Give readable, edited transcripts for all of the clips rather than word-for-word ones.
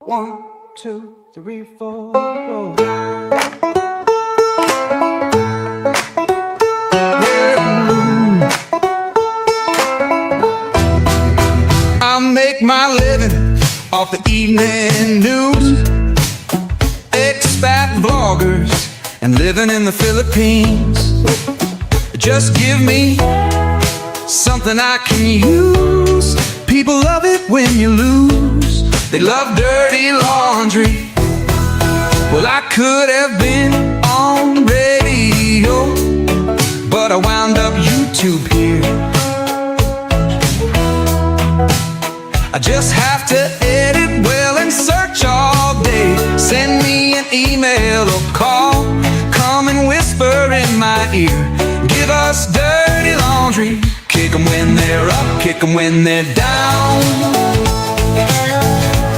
1, 2, 3, 4. I make my living off the evening news, expat vloggers, and living in the Philippines. Just give me something I can use. People love it when you lose. They love dirty laundry. Well, I could have been on radio, but I wound up YouTube here. I just have to edit well and search all day. Send me an email or call, come and whisper in my ear. Give us dirty laundry. Kick 'em when they're up, kick 'em when they're down.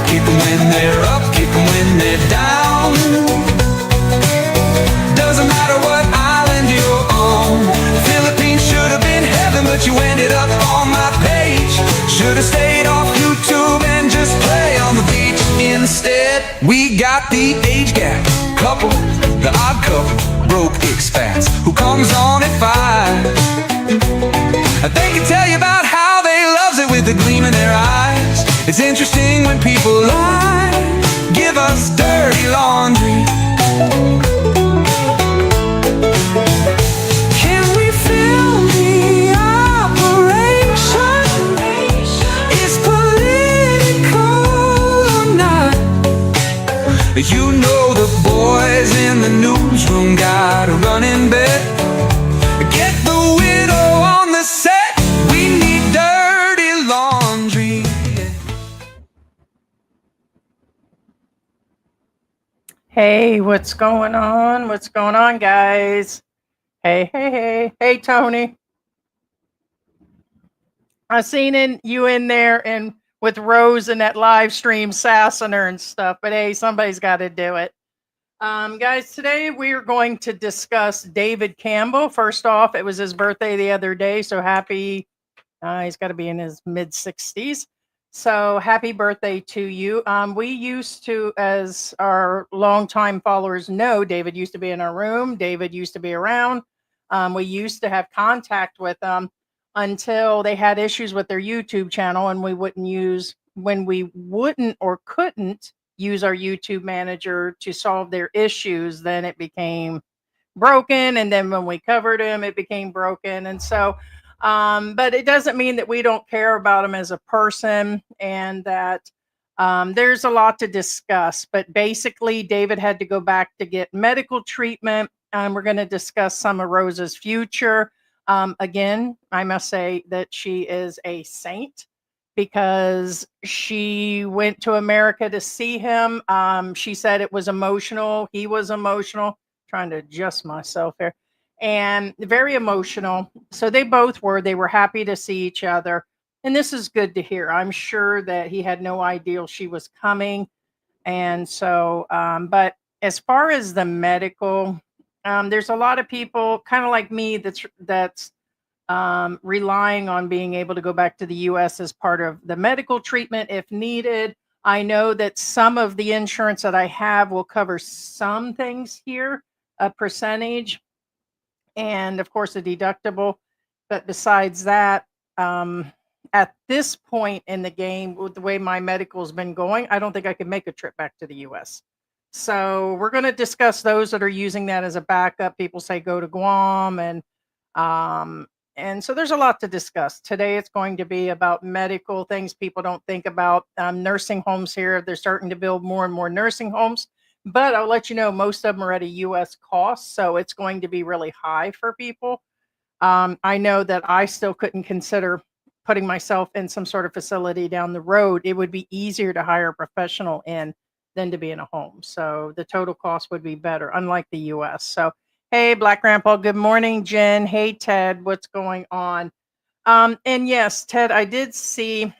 Kick 'em when they're up, kick 'em when they're down. Doesn't matter what island you're on. Philippines should have been heaven, but you ended up on my page. Should have stayed off YouTube and just play on the beach instead. We got the age gap couple, the odd couple, broke expats who comes on at 5. They can tell you about how they loves it with a gleam in their eyes. It's interesting when people lie. Give us dirty laundry. Can we film the operation? Is political or not? You know the boys in the newsroom got a running bet. Get the widow on the set. We need dirty laundry. Hey, what's going on? What's going on, guys? Hey, Tony. I seen you in there and with Rose in that live stream sassing her and stuff, but hey, somebody's got to do it. Guys, today we are going to discuss David Campbell. First off, it was his birthday the other day, so happy. He's got to be in his mid 60s. So happy birthday to you. We used to, as our longtime followers know, David used to be in our room. David used to be around. We used to have contact with them until they had issues with their YouTube channel, and when we wouldn't or couldn't use our YouTube manager to solve their issues, then it became broken. And then when we covered him, it became broken. And so but it doesn't mean that we don't care about him as a person, and that there's a lot to discuss. But basically, David had to go back to get medical treatment. We're going to discuss some of Rosa's future. Again, I must say that she is a saint because she went to America to see him. She said it was emotional. He was emotional. Trying to adjust myself here. And very emotional. So they both were. They were happy to see each other. And this is good to hear. I'm sure that he had no idea she was coming. And so, but as far as the medical, there's a lot of people kind of like me that's relying on being able to go back to the U.S. as part of the medical treatment if needed. I know that some of the insurance that I have will cover some things here, a percentage, and of course a deductible. But besides that, at this point in the game, with the way my medical's been going, I don't think I could make a trip back to the US. So we're going to discuss those that are using that as a backup. People say go to Guam, and so there's a lot to discuss. Today it's going to be about medical things people don't think about. Nursing homes here, they're starting to build more and more nursing homes. But I'll let you know, most of them are at a US cost, so it's going to be really high for people. I know that I still couldn't consider putting myself in some sort of facility down the road. It would be easier to hire a professional in than to be in a home. So the total cost would be better, unlike the US. So, hey, Black Grandpa, good morning, Jen. Hey, Ted, what's going on? And yes, Ted, I did see.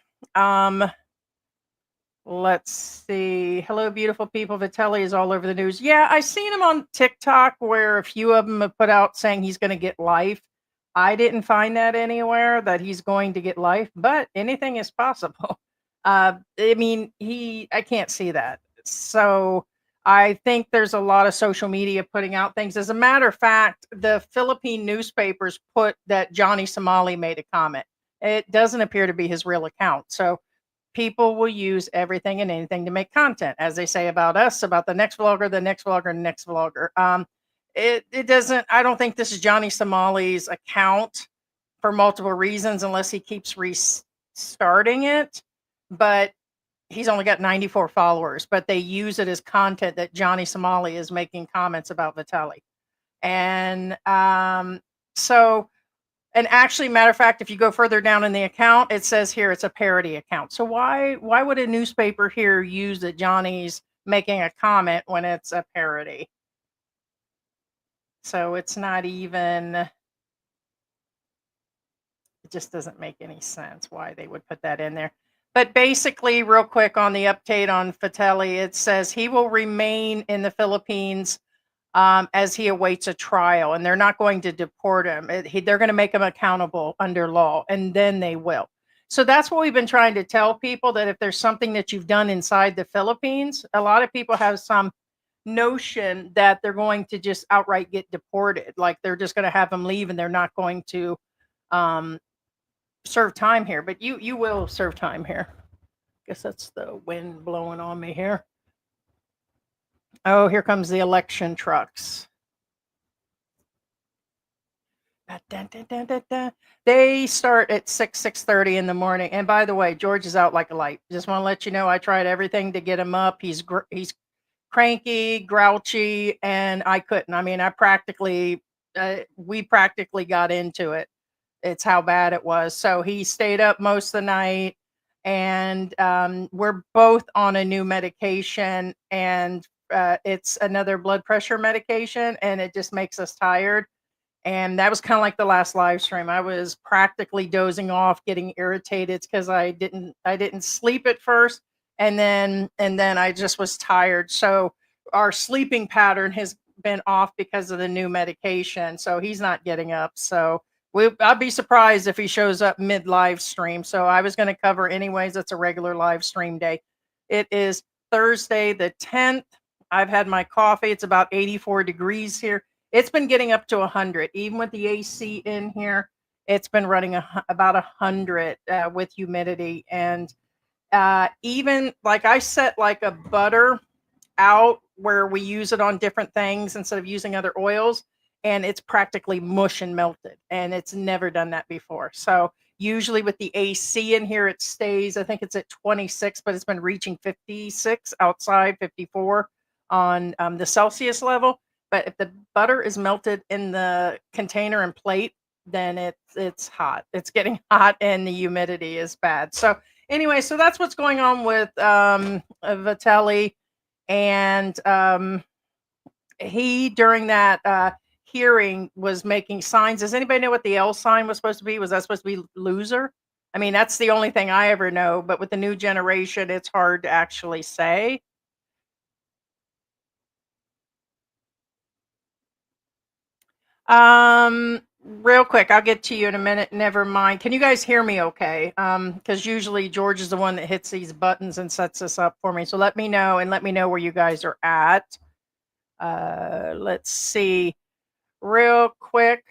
Let's see. Hello, beautiful people. Vitelli is all over the news. Yeah, I seen him on TikTok where a few of them have put out saying he's going to get life. I didn't find that anywhere that he's going to get life, but anything is possible. I mean, I can't see that. So I think there's a lot of social media putting out things. As a matter of fact, the Philippine newspapers put that Johnny Somali made a comment. It doesn't appear to be his real account. So people will use everything and anything to make content, as they say about us, about the next vlogger, the next vlogger, the next vlogger. It doesn't. I don't think this is Johnny Somali's account for multiple reasons, unless he keeps restarting it. But he's only got 94 followers, but they use it as content that Johnny Somali is making comments about Vitelli. And so, and actually, matter of fact, if you go further down in the account, it says here it's a parody account. So why would a newspaper here use that Johnny's making a comment when it's a parody? So it's not even, it just doesn't make any sense why they would put that in there. But basically, real quick on the update on Vitelli, it says he will remain in the Philippines as he awaits a trial, and they're not going to deport him. They're going to make him accountable under law, and then they will. So that's what we've been trying to tell people, that if there's something that you've done inside the Philippines, a lot of people have some notion that they're going to just outright get deported. Like they're just going to have them leave and they're not going to um, serve time here. But you will serve time here. Guess that's the wind blowing on me here. Oh, here comes the election trucks. Dun, dun, dun, dun, dun. They start at 6:30 in the morning. And by the way, George is out like a light. Just want to let you know, I tried everything to get him up. He's cranky, grouchy, and I couldn't. I mean, we practically got into it. It's how bad it was. So he stayed up most of the night, and we're both on a new medication, and it's another blood pressure medication, and it just makes us tired. And that was kind of like the last live stream. I was practically dozing off, getting irritated because I didn't sleep at first, and then I just was tired. So our sleeping pattern has been off because of the new medication. So he's not getting up. So I'd be surprised if he shows up mid live stream. So I was going to cover anyways. It's a regular live stream day. It is Thursday the 10th. I've had my coffee. It's about 84 degrees here. It's been getting up to 100, even with the AC in here. It's been running about 100 with humidity, and even like I set like a butter out where we use it on different things instead of using other oils, and it's practically mush and melted, and it's never done that before. So usually with the AC in here, it stays. I think it's at 26, but it's been reaching 56 outside, 54 on the Celsius level. But if the butter is melted in the container and plate, then it's hot. It's getting hot, and the humidity is bad. So anyway, so that's what's going on with Vitelli, and he during that hearing was making signs. Does anybody know what the L sign was supposed to be? Was that supposed to be loser? I mean, that's the only thing I ever know. But with the new generation, it's hard to actually say. Real quick, I'll get to you in a minute. Never mind. Can you guys hear me okay? Because usually George is the one that hits these buttons and sets this up for me. So let me know, and let me know where you guys are at. Let's see. Real quick.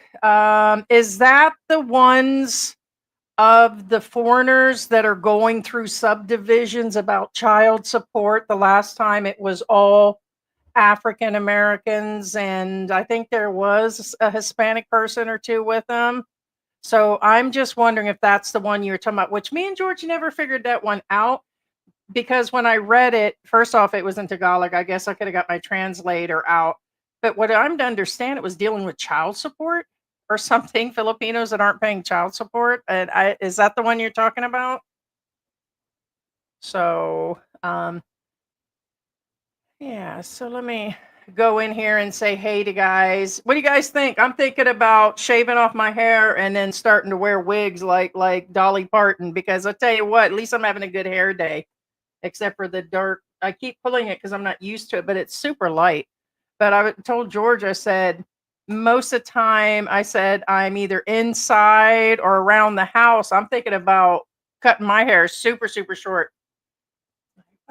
Is that the ones of the foreigners that are going through subdivisions about child support? The last time it was all African Americans, and I think there was a Hispanic person or two with them. So I'm just wondering if that's the one you were talking about, which me and George never figured that one out, because when I read it, first off, it was in Tagalog. I guess I could have got my translator out. But what I'm to understand, it was dealing with child support or something, Filipinos that aren't paying child support. And is that the one you're talking about? So, yeah, so let me go in here and say hey to guys. What do you guys think? I'm thinking about shaving off my hair and then starting to wear wigs like Dolly Parton, because I tell you what, at least I'm having a good hair day, except for the dark. I keep pulling it because I'm not used to it, but it's super light. But I told George, I said, most of the time, I said, I'm either inside or around the house. I'm thinking about cutting my hair super, super short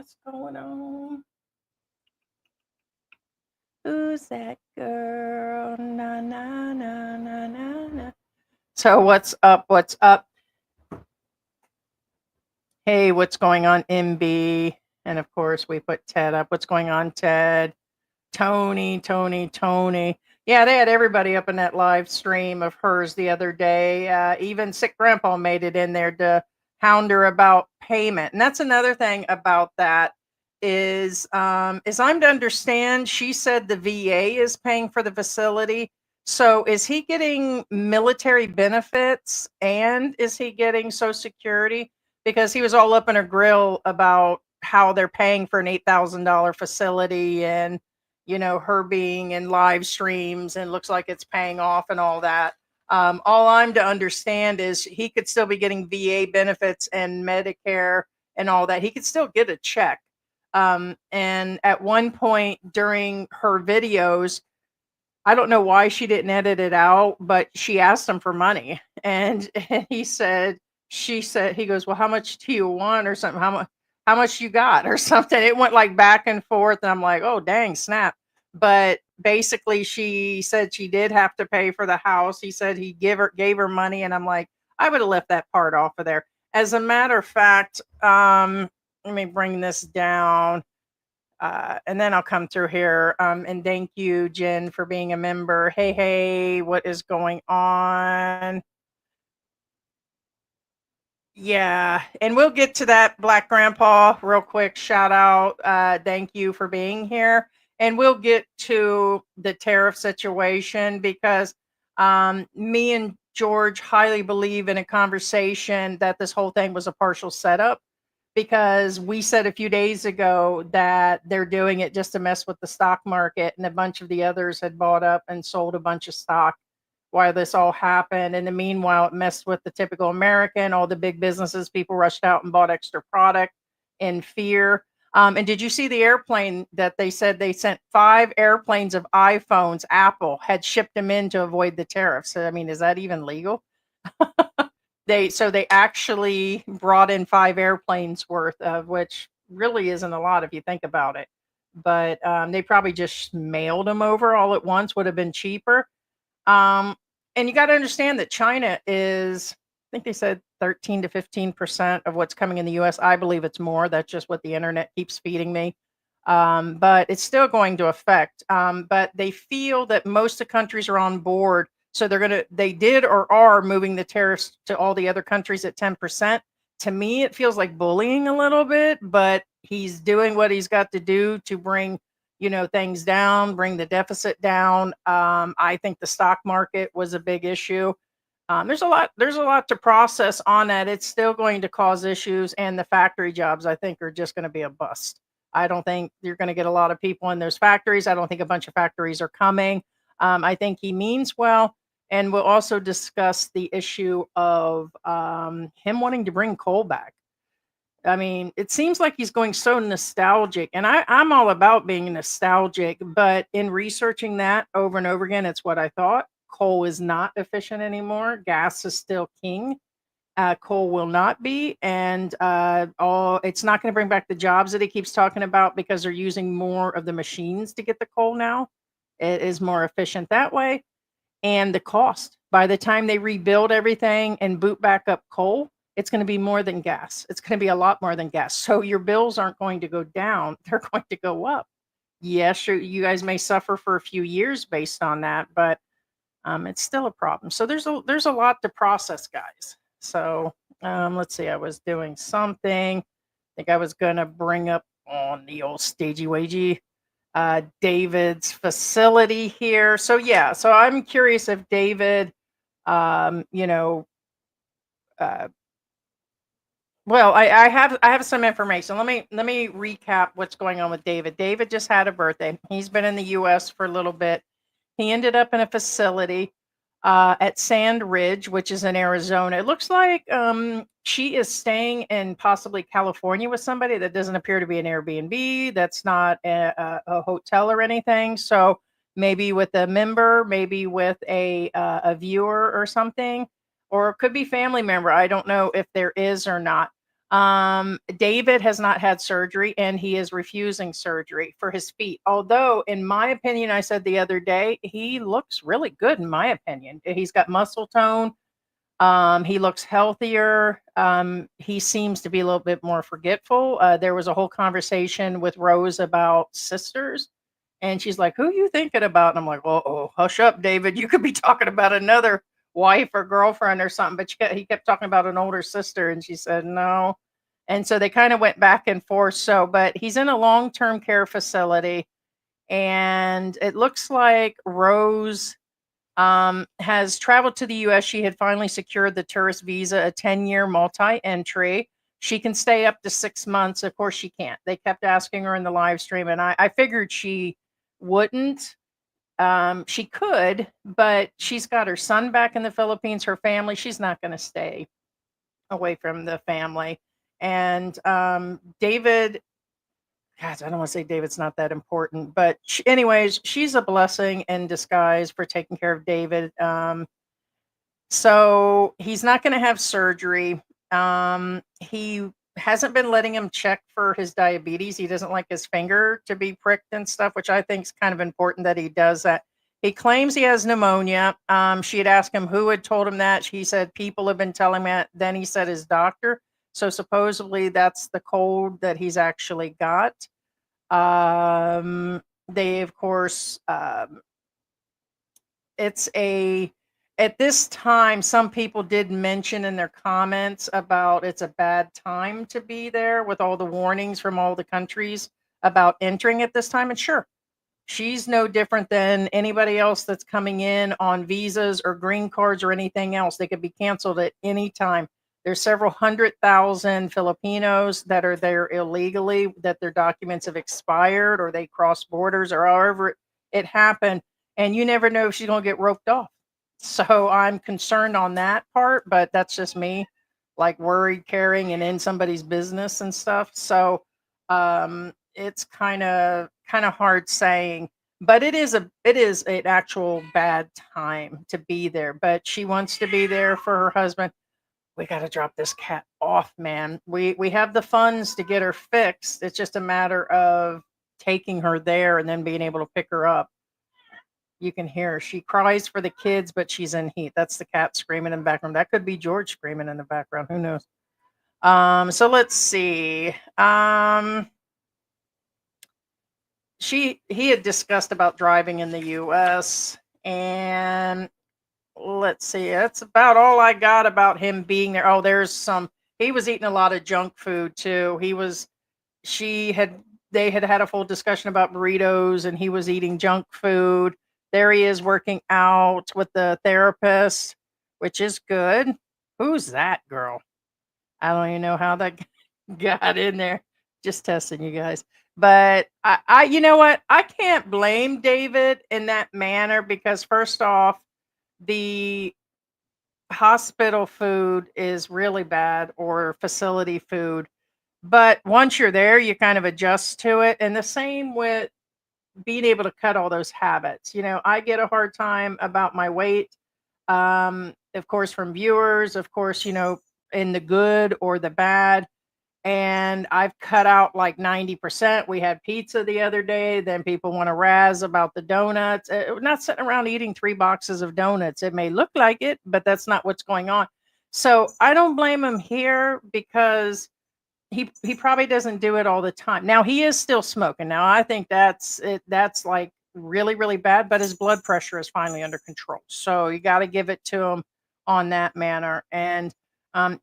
What's going on? Who's that girl? Na na na na na na. So what's up? What's up? Hey, what's going on, MB? And of course, we put Ted up. What's going on, Ted? Tony. Yeah, they had everybody up in that live stream of hers the other day. Even sick grandpa made it in there to hound her about payment. And that's another thing about that is I'm to understand, she said the VA is paying for the facility. So is he getting military benefits and is he getting Social Security? Because he was all up in her grill about how they're paying for an $8,000 facility and her being in live streams and looks like it's paying off and all that. All I'm to understand is he could still be getting VA benefits and Medicare and all that. He could still get a check. And at one point during her videos, I don't know why she didn't edit it out, but she asked him for money. And she said, he goes, well, how much do you want or something? How much you got or something? It went like back and forth. And I'm like, oh, dang, snap. But basically, she said she did have to pay for the house. He said he gave her money. And I'm like, I would have left that part off of there. As a matter of fact, let me bring this down. And then I'll come through here. And thank you, Jen, for being a member. Hey, what is going on? Yeah, and we'll get to that, Black Grandpa, real quick. Shout out. Thank you for being here. And we'll get to the tariff situation because me and George highly believe in a conversation that this whole thing was a partial setup because we said a few days ago that they're doing it just to mess with the stock market, and a bunch of the others had bought up and sold a bunch of stock while this all happened. In the meanwhile, it messed with the typical American, all the big businesses, people rushed out and bought extra product in fear. And did you see the airplane that they said they sent 5 airplanes of iPhones? Apple had shipped them in to avoid the tariffs. So, I mean, is that even legal? They actually brought in 5 airplanes worth of, which really isn't a lot if you think about it. But they probably just mailed them over all at once, would have been cheaper. And you got to understand that China is, I think they said 13 to 15% of what's coming in the US. I believe it's more. That's just what the internet keeps feeding me. But it's still going to affect. But they feel that most of the countries are on board. So they did or are moving the tariffs to all the other countries at 10%. To me, it feels like bullying a little bit, but he's doing what he's got to do to bring things down, bring the deficit down. I think the stock market was a big issue. There's a lot to process on that. It's still going to cause issues, and the factory jobs, I think, are just going to be a bust. I don't think you're going to get a lot of people in those factories. I don't think a bunch of factories are coming. I think he means well, and we'll also discuss the issue of him wanting to bring coal back. I mean, it seems like he's going so nostalgic, and I'm all about being nostalgic, but in researching that over and over again, it's what I thought. Coal is not efficient anymore. Gas is still king. Coal will not be, and it's not going to bring back the jobs that he keeps talking about because they're using more of the machines to get the coal now. It is more efficient that way, and the cost. By the time they rebuild everything and boot back up coal, it's going to be more than gas. It's going to be a lot more than gas. So your bills aren't going to go down, they're going to go up. Yes, you guys may suffer for a few years based on that, but it's still a problem. So there's a lot to process, guys. So let's see. I was doing something. I think I was going to bring up on the old stagey wagey David's facility here. So yeah, so I'm curious if David, um, you know, uh, well, I have some information. Let me recap what's going on with David. David just had a birthday. He's been in the U.S. for a little bit. He ended up in a facility at Sand Ridge, which is in Arizona. It looks like she is staying in possibly California with somebody. That doesn't appear to be an Airbnb. That's not a hotel or anything. So maybe with a member, maybe with a viewer or something, or it could be family member. I don't know if there is or not. David has not had surgery and he is refusing surgery for his feet. Although, in my opinion, I said the other day, he looks really good, in my opinion. He's got muscle tone. He looks healthier. He seems to be a little bit more forgetful. There was a whole conversation with Rose about sisters, and she's like, "Who you thinking about?" And I'm like, "Oh, hush up, David. You could be talking about another wife or girlfriend or something." But he kept talking about an older sister, and she said no. And so they kind of went back and forth. So, but he's in a long-term care facility, and it looks like Rose has traveled to the US. She had finally secured the tourist visa, a 10-year multi entry. She can stay up to 6 months. Of course, she can't. They kept asking her in the live stream, and I figured she wouldn't. She could, but she's got her son back in the Philippines, her family. She's not going to stay away from the family. And David, God, I don't want to say David's not that important, but anyways, she's a blessing in disguise for taking care of David. So he's not going to have surgery. He hasn't been letting him check for his diabetes. He doesn't like his finger to be pricked and stuff, which I think is kind of important that he does that. He claims he has pneumonia. She had asked him who had told him that. He said people have been telling him that. Then he said his doctor. So supposedly that's the cold that he's actually got. They, of course, it's a at this time, some people did mention in their comments about it's a bad time to be there with all the warnings from all the countries about entering at this time. And sure, she's no different than anybody else that's coming in on visas or green cards or anything else. They could be canceled at any time. There's several 100,000 Filipinos that are there illegally, that their documents have expired or they cross borders or however it happened. And you never know if she's going to get roped off. So I'm concerned on that part, but that's just me, like worried, caring, and in somebody's business and stuff. So it's kind of hard saying, but it is an actual bad time to be there. But she wants to be there for her husband. We got to drop this cat off, man. We have the funds to get her fixed. It's just a matter of taking her there and then being able to pick her up. You can hear her. She cries for the kids, but she's in heat. That's the cat screaming in the background. That could be George screaming in the background. Who knows? So let's see. He had discussed about driving in the US, and let's see. That's about all I got about him being there. Oh, he was eating a lot of junk food too. She had they had had a full discussion about burritos, and he was eating junk food. There he is working out with the therapist, which is good. Who's that girl? I don't even know how that got in there. Just testing you guys. But you know what? I can't blame David in that manner because first off, the hospital food is really bad or facility food. But once you're there, you kind of adjust to it. And the same with being able to cut all those habits. I get a hard time about my weight. Of course, from viewers, of course, in the good or the bad. And I've cut out like 90%. We had pizza the other day. Then people want to razz about the donuts. We're not sitting around eating 3 boxes of donuts. It may look like it, but that's not what's going on. So I don't blame him here because he probably doesn't do it all the time. Now he is still smoking. Now I think that's it. That's like really, really bad, but his blood pressure is finally under control. So you got to give it to him on that manner. And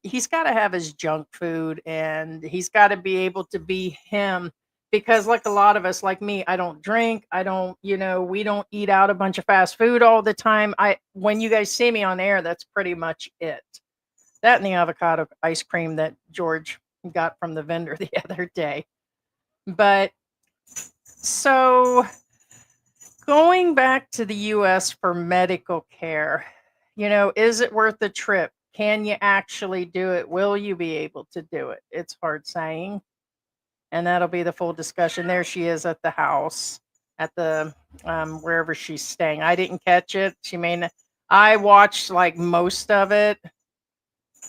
he's got to have his junk food and he's got to be able to be him because like a lot of us, like me, I don't drink. I don't, we don't eat out a bunch of fast food all the time. When you guys see me on air, that's pretty much it. That and the avocado ice cream that George got from the vendor the other day. But so going back to the US for medical care, is it worth the trip? Can you actually do it? Will you be able to do it? It's hard saying. And that'll be the full discussion. There she is at the house, at the wherever she's staying. I didn't catch it. I watched like most of it.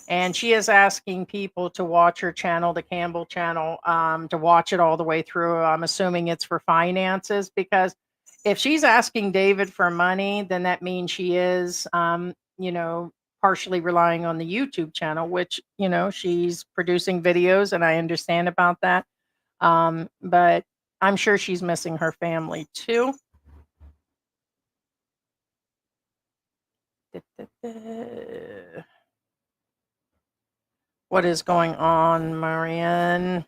And she is asking people to watch her channel, the Campbell channel, to watch it all the way through. I'm assuming it's for finances, because if she's asking David for money, then that means she is, you know, partially relying on the YouTube channel, which, you know, she's producing videos, and I understand about that. But I'm sure she's missing her family too. What is going on, Marianne?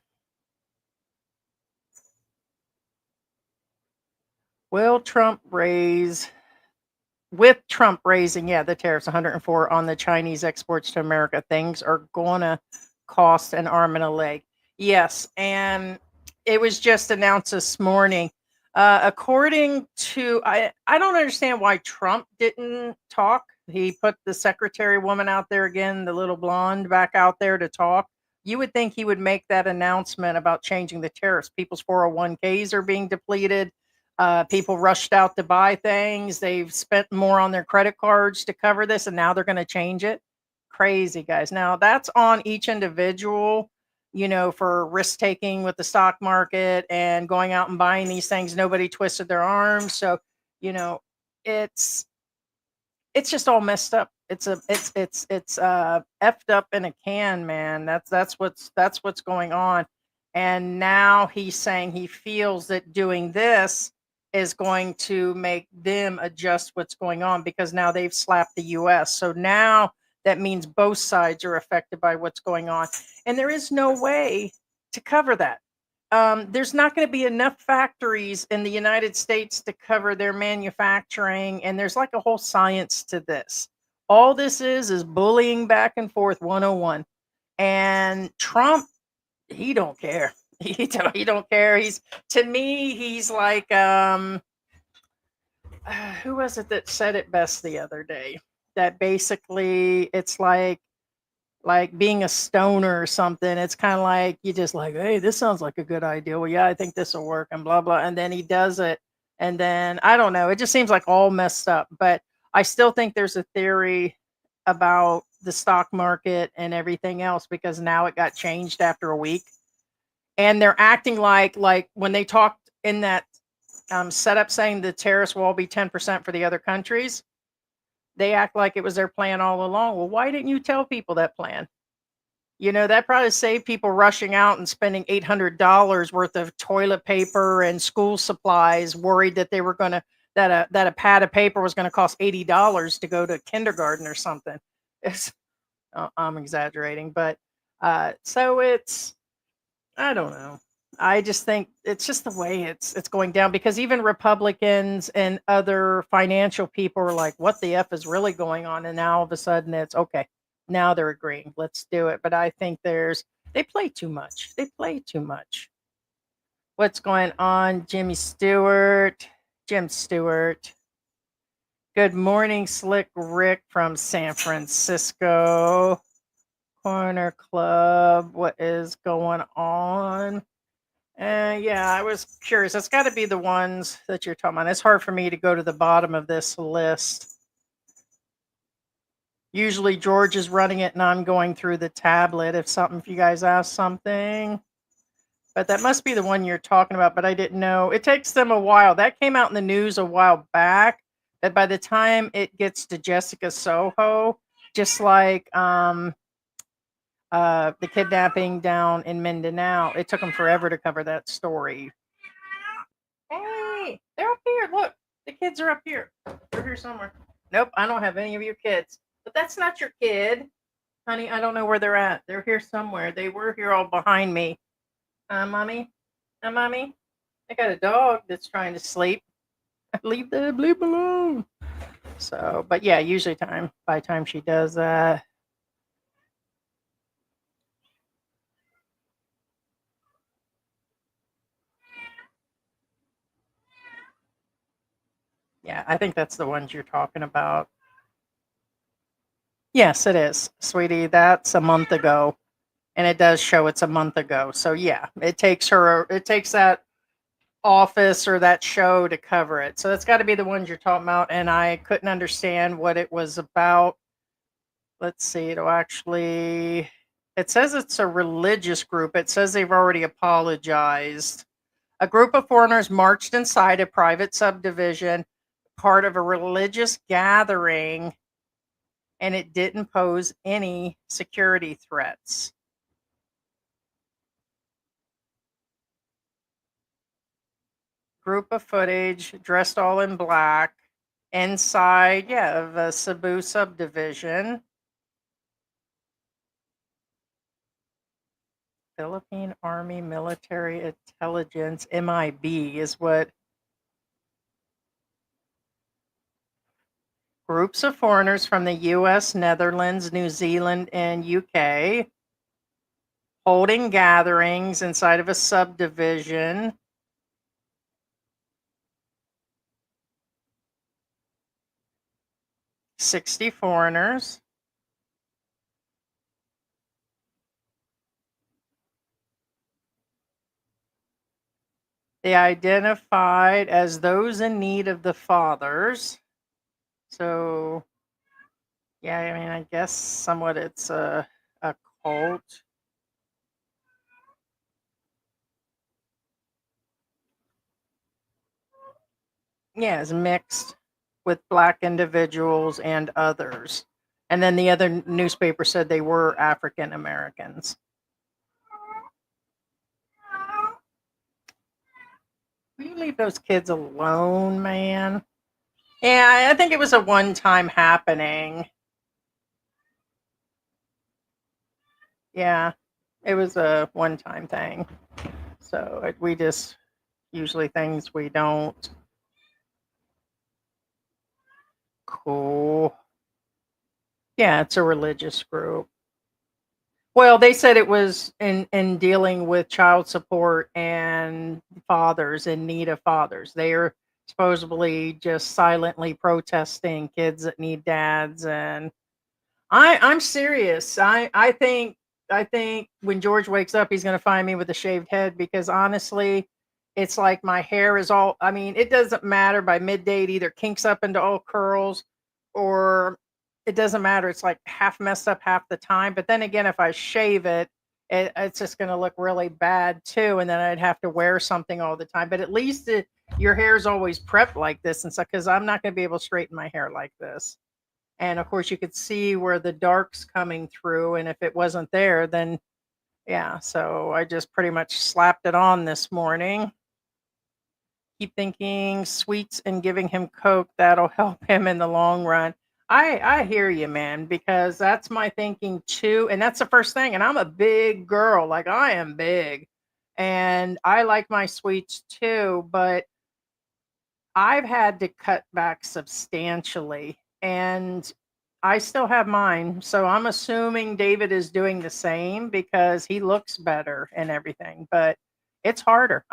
Will Trump raise, with Trump raising, yeah, the tariffs 104 on the Chinese exports to America, things are going to cost an arm and a leg. Yes, and it was just announced this morning. According to, I don't understand why Trump didn't talk. He put the secretary woman out there again, the little blonde, back out there to talk. You would think he would make that announcement about changing the tariffs. People's 401ks are being depleted. People rushed out to buy things. They've spent more on their credit cards to cover this, and now they're going to change it. Crazy, guys. Now, that's on each individual, you know, for risk taking with the stock market and going out and buying these things. Nobody twisted their arms. So, you know, it's just all messed up. It's effed up in a can, man. That's what's going on. And now he's saying he feels that doing this is going to make them adjust what's going on, because now they've slapped the US. So now that means both sides are affected by what's going on. And there is no way to cover that. There's not going to be enough factories in the United States to cover their manufacturing, and there's like a whole science to this. All this is bullying back and forth 101. And Trump, he don't care. He don't care. He's, to me, he's like, who was it that said it best the other day? That basically it's like being a stoner or something. It's kind of like you just like, hey, this sounds like a good idea. Well, yeah, I think this will work, and blah blah. And then he does it, and then I don't know. It just seems like all messed up. But I still think there's a theory about the stock market and everything else, because now it got changed after a week, and they're acting like when they talked in that setup, saying the tariffs will all be 10% for the other countries. They act like it was their plan all along. Well, why didn't you tell people that plan? You know, that probably saved people rushing out and spending $800 worth of toilet paper and school supplies, worried that they were going to, that a pad of paper was going to cost $80 to go to kindergarten or something. It's, I'm exaggerating, but so it's, I don't know. I just think it's just the way it's going down, because even Republicans and other financial people are like, what the F is really going on? And now all of a sudden it's okay. Now they're agreeing. Let's do it. But I think they play too much. They play too much. What's going on, Jimmy Stewart? Jim Stewart. Good morning, Slick Rick from San Francisco. Corner Club. What is going on? Yeah, I was curious. It's got to be the ones that you're talking about. It's hard for me to go to the bottom of this list. Usually George is running it and I'm going through the tablet if you guys ask something. But that must be the one you're talking about, but I didn't know. It takes them a while. That came out in the news a while back, that by the time it gets to Jessica Soho, just like the kidnapping down in Mindanao, it took them forever to cover that story. Hey, they're up here. Look, the kids are up here. They're here somewhere. Nope, I don't have any of your kids. But that's not your kid. Honey, I don't know where they're at. They're here somewhere. They were here all behind me. Mommy? Mommy? I got a dog that's trying to sleep. Leave the bleep alone. So, but yeah, usually by the time she does that. Yeah, I think that's the ones you're talking about. Yes, it is, sweetie. That's a month ago. And it does show it's a month ago. So yeah, it takes that office or that show to cover it. So that's got to be the ones you're talking about. And I couldn't understand what it was about. let's see, it says it's a religious group. It says they've already apologized. A group of foreigners marched inside a private subdivision, part of a religious gathering, and it didn't pose any security threats. Group of footage dressed all in black inside, yeah, of a Cebu subdivision. Philippine Army Military Intelligence, MIB, is what. Groups of foreigners from the US, Netherlands, New Zealand, and UK holding gatherings inside of a subdivision. "60 foreigners." They identified as those in need of the fathers. So, yeah, I mean, I guess somewhat it's a cult. Yeah, it's mixed with black individuals and others. And then the other newspaper said they were African Americans. Will you leave those kids alone, man? Yeah, I think it was a one-time happening. Yeah, it was a one-time thing. So we just usually things we don't. Cool. Yeah, it's a religious group. Well, they said it was in dealing with child support and fathers in need of fathers. They are supposedly just silently protesting kids that need dads, and I'm serious. I think when George wakes up, he's gonna find me with a shaved head because honestly, it's like my hair is all. I mean, it doesn't matter by midday. It either kinks up into all curls, or it doesn't matter. It's like half messed up half the time. But then again, if I shave it, it's just gonna look really bad too, and then I'd have to wear something all the time. But at least your hair is always prepped like this and stuff because I'm not gonna be able to straighten my hair like this. And of course, you could see where the dark's coming through. And if it wasn't there, then yeah. So I just pretty much slapped it on this morning. Keep thinking sweets and giving him Coke. That'll help him in the long run. I hear you, man, because that's my thinking too. And that's the first thing. And I'm a big girl, like I am big. And I like my sweets too, but I've had to cut back substantially, and I still have mine. So I'm assuming David is doing the same because he looks better and everything, but it's harder.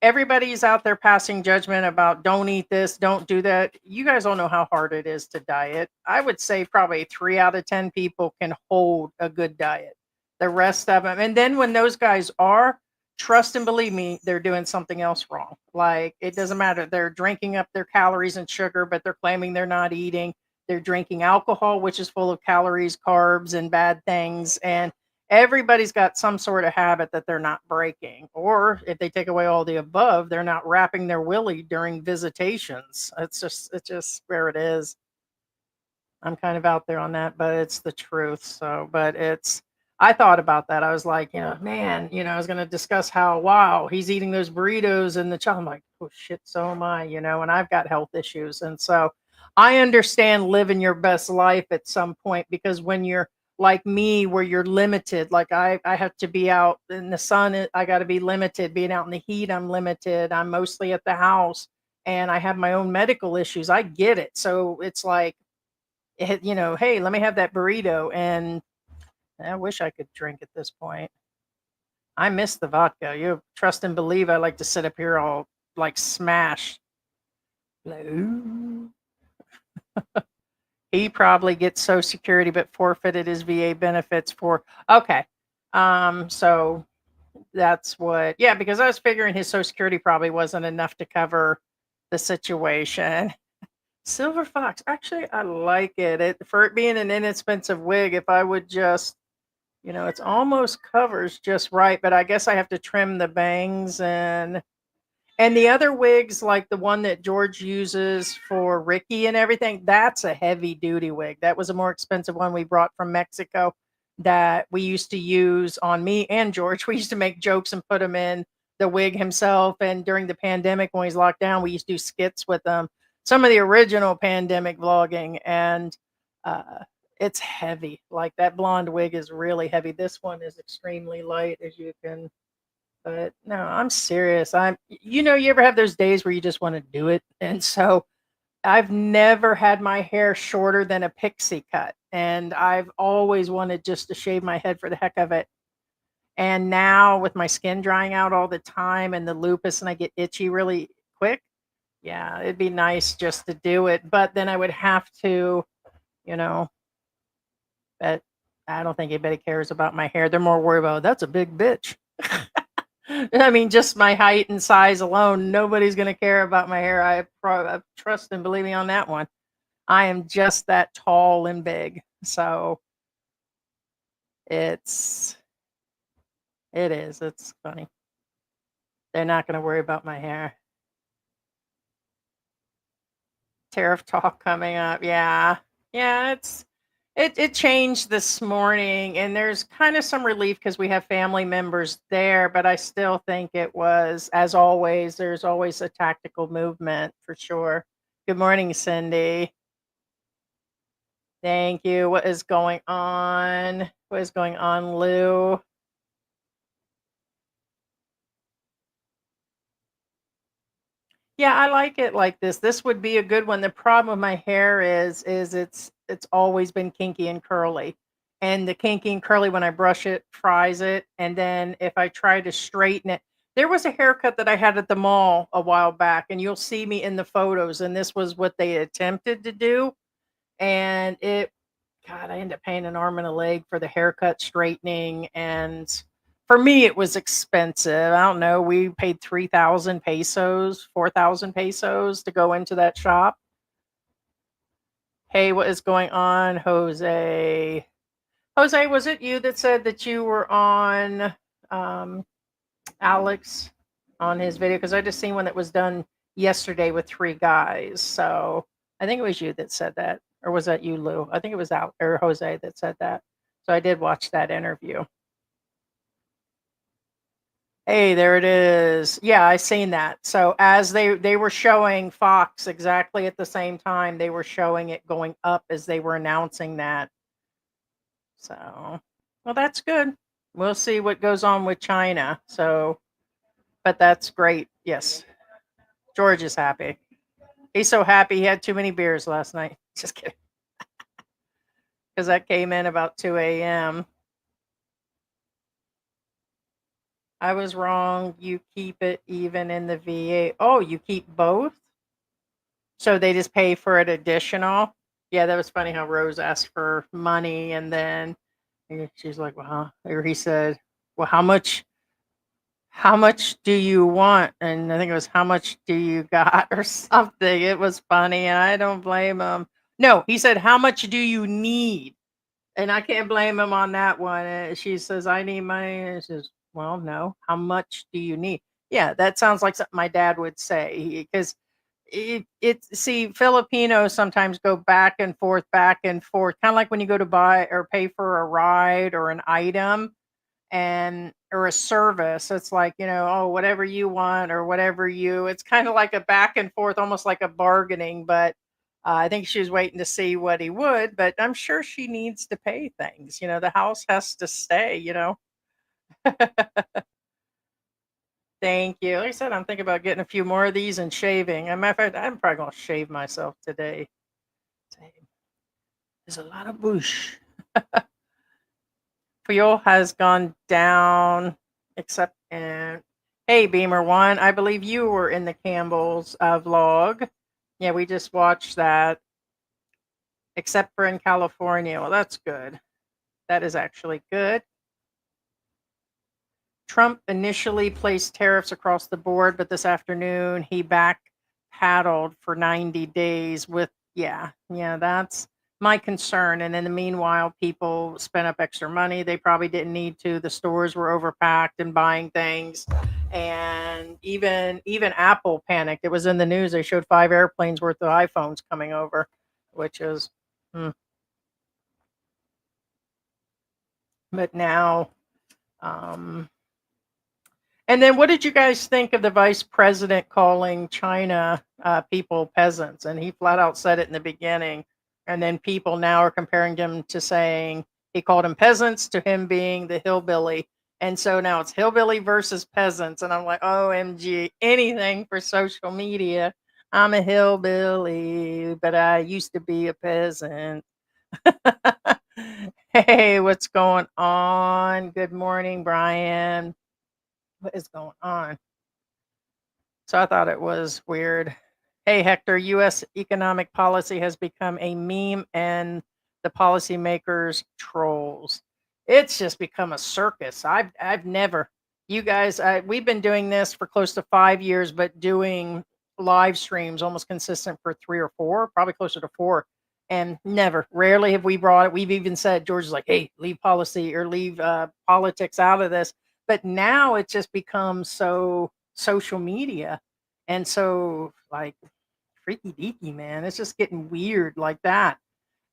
Everybody's out there passing judgment about don't eat this, don't do that. You guys all know how hard it is to diet. I would say probably 3 out of 10 people can hold a good diet. The rest of them, and then when those guys are, trust and believe me, they're doing something else wrong. Like it doesn't matter. They're drinking up their calories and sugar, but they're claiming they're not eating. They're drinking alcohol, which is full of calories, carbs, and bad things. And everybody's got some sort of habit that they're not breaking. Or if they take away all the above, they're not wrapping their willy during visitations. It's just where it is. I'm kind of out there on that, but it's the truth. So, but I thought about that. I was like, man, I was going to discuss how, wow, he's eating those burritos and the child. I'm like, oh shit, so am I, and I've got health issues. And so I understand living your best life at some point because when you're like me, where you're limited, like I have to be out in the sun, I got to be limited. Being out in the heat, I'm limited. I'm mostly at the house and I have my own medical issues. I get it. So it's like, hey, let me have that burrito. And I wish I could drink at this point. I miss the vodka. You trust and believe I like to sit up here all like smashed. Like, ooh. He probably gets Social Security but forfeited his VA benefits for okay. So that's what yeah, because I was figuring his Social Security probably wasn't enough to cover the situation. Silver Fox. Actually, I like it. For it being an inexpensive wig, if I would just, it's almost covers just right, but I guess I have to trim the bangs and the other wigs, like the one that George uses for Ricky and everything, that's a heavy duty wig. That was a more expensive one we brought from Mexico that we used to use on me and George. We used to make jokes and put him in the wig himself. And during the pandemic, when he's locked down, we used to do skits with him. Some of the original pandemic vlogging, and uh, it's heavy. Like that blonde wig is really heavy. This one is extremely light, as you can, but no, I'm serious. You ever have those days where you just want to do it? And so I've never had my hair shorter than a pixie cut. And I've always wanted just to shave my head for the heck of it. And now with my skin drying out all the time and the lupus and I get itchy really quick, yeah, it'd be nice just to do it. But then I would have to, you know, but I don't think anybody cares about my hair. They're more worried about that's a big bitch. I mean, just my height and size alone, nobody's going to care about my hair. I trust and believe me on that one. I am just that tall and big. So it's, it is. It's funny. They're not going to worry about my hair. Tariff talk coming up. Yeah. Yeah. It changed this morning and there's kind of some relief because we have family members there, but I still think it was, as always, there's always a tactical movement for sure. Good morning, Cindy. Thank you. What is going on? What is going on, Lou? Yeah, I like it like this. This would be a good one. The problem with my hair is it's always been kinky and curly. And the kinky and curly when I brush it fries it. And then if I try to straighten it, there was a haircut that I had at the mall a while back, and you'll see me in the photos. And this was what they attempted to do. And God, I ended up paying an arm and a leg for the haircut straightening. And for me, it was expensive. I don't know. We paid 3,000 pesos, 4,000 pesos to go into that shop. Hey, what is going on, Jose? Jose, was it you that said that you were on um, Alex on his video? Because I just seen one that was done yesterday with three guys. So I think it was you that said that. Or was that you, Lou? I think it was Al or Jose that said that. So I did watch that interview. Hey, there it is. Yeah, I seen that. So as they were showing Fox exactly at the same time, they were showing it going up as they were announcing that. So, well, that's good. We'll see what goes on with China. So, but that's great. Yes, George is happy. He's so happy he had too many beers last night. Just kidding, because that came in about 2 a.m. I was wrong. You keep it even in the VA. Oh, you keep both? So they just pay for it additional? Yeah, that was funny how Rose asked for money and then she's like, well, or he said, well, how much do you want? And I think it was how much do you got or something. It was funny and I don't blame him. No, he said, how much do you need? And I can't blame him on that one. She says, I need money. And she says, well, no, how much do you need? Yeah, that sounds like something my dad would say because see, Filipinos sometimes go back and forth, kind of like when you go to buy or pay for a ride or an item and or a service. It's like, oh, whatever you want or whatever it's kind of like a back and forth, almost like a bargaining, but I think she was waiting to see what he would, but I'm sure she needs to pay things. The house has to stay. Thank you. Like I said, I'm thinking about getting a few more of these and shaving. As a matter of fact, I'm probably going to shave myself today. There's a lot of bush. Fuel has gone down, except in. Hey, Beamer One, I believe you were in the Campbell's vlog. Yeah, we just watched that, except for in California. Well, that's good. That is actually good. Trump initially placed tariffs across the board, but this afternoon he paddled for 90 days with, yeah, yeah, that's my concern. And in the meanwhile, people spent up extra money they probably didn't need to. The stores were overpacked and buying things. And even Apple panicked. It was in the news. They showed 5 airplanes worth of iPhones coming over, which is, hmm. But now, um, and then what did you guys think of the vice president calling China people peasants? And he flat out said it in the beginning. And then people now are comparing him to saying he called them peasants to him being the hillbilly. And so now it's hillbilly versus peasants. And I'm like, OMG, anything for social media. I'm a hillbilly, but I used to be a peasant. Hey, what's going on? Good morning, Brian. What is going on? So I thought it was weird. Hey, Hector, U.S. economic policy has become a meme and the policymakers trolls. It's just become a circus. I've never, you guys, we've been doing this for close to 5 years, but doing live streams almost consistent for 3 or 4, probably closer to 4. And never, rarely have we brought it. We've even said, George is like, hey, leave policy or leave politics out of this. But now it just becomes so social media. And so, like, freaky deaky, man. It's just getting weird like that.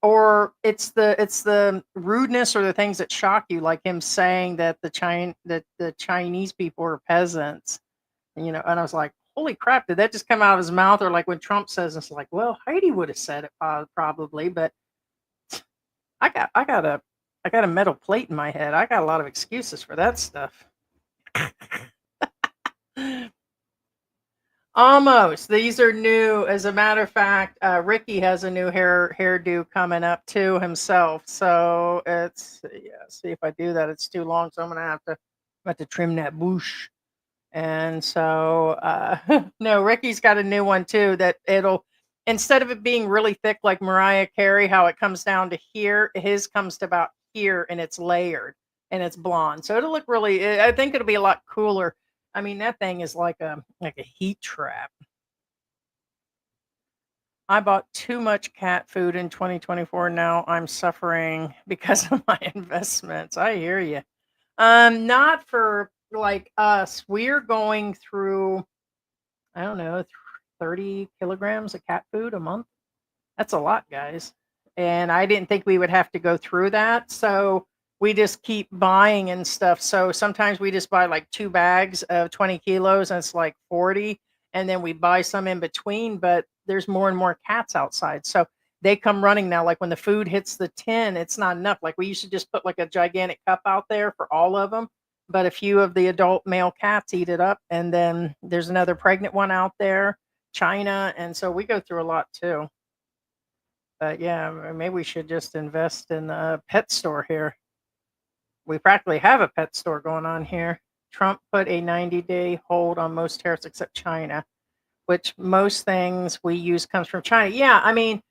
Or it's the rudeness or the things that shock you, like him saying that the Chinese people are peasants. And I was like, holy crap, did that just come out of his mouth? Or like when Trump says, it's like, well, Heidi would have said it probably, but I got a metal plate in my head. I got a lot of excuses for that stuff. Almost. These are new. As a matter of fact, Ricky has a new hairdo coming up too himself. So it's, yeah. See if I do that, it's too long, so I'm gonna have to trim that bush. And so no, Ricky's got a new one too that it'll, instead of it being really thick like Mariah Carey, how it comes down to here, his comes to about here and it's layered and it's blonde. So it'll look really, I think it'll be a lot cooler. I mean, that thing is like a heat trap. I bought too much cat food in 2024. Now I'm suffering because of my investments. I hear you. Not for like us. We're going through, I don't know, 30 kilograms of cat food a month. That's a lot, guys. And I didn't think we would have to go through that. So we just keep buying and stuff. So sometimes we just buy like 2 bags of 20 kilos and it's like 40. And then we buy some in between, but there's more and more cats outside. So they come running now. Like when the food hits the tin, it's not enough. Like we used to just put like a gigantic cup out there for all of them. But a few of the adult male cats eat it up. And then there's another pregnant one out there, China. And so we go through a lot too. But yeah, maybe we should just invest in a pet store here. We practically have a pet store going on here. Trump put a 90-day hold on most tariffs except China, which most things we use comes from China. Yeah, I mean,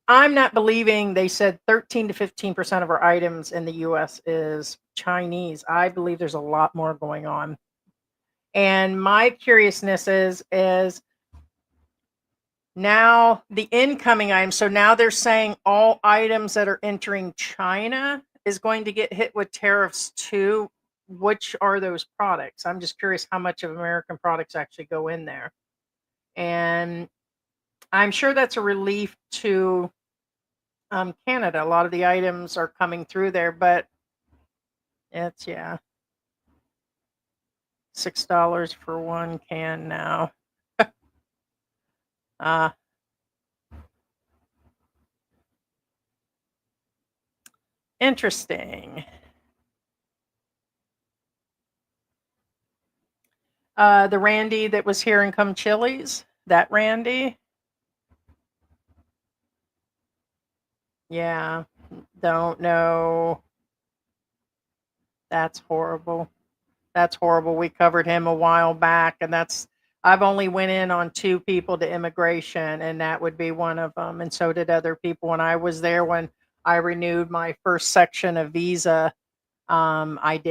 I'm not believing they said 13 to 15% of our items in the US is Chinese. I believe there's a lot more going on. And my curiousness is now the incoming items. So now they're saying all items that are entering China is going to get hit with tariffs too. Which are those products? I'm just curious how much of American products actually go in there. And I'm sure that's a relief to Canada. A lot of the items are coming through there, but it's, yeah, $6 for one can now. uh, Interesting. The Randy that was here in Come Chili's, that Randy. Yeah, don't know. That's horrible. That's horrible. We covered him a while back, and I've only went in on 2 people to immigration, and that would be one of them. And so did other people when I was there. When I renewed my first section of visa, I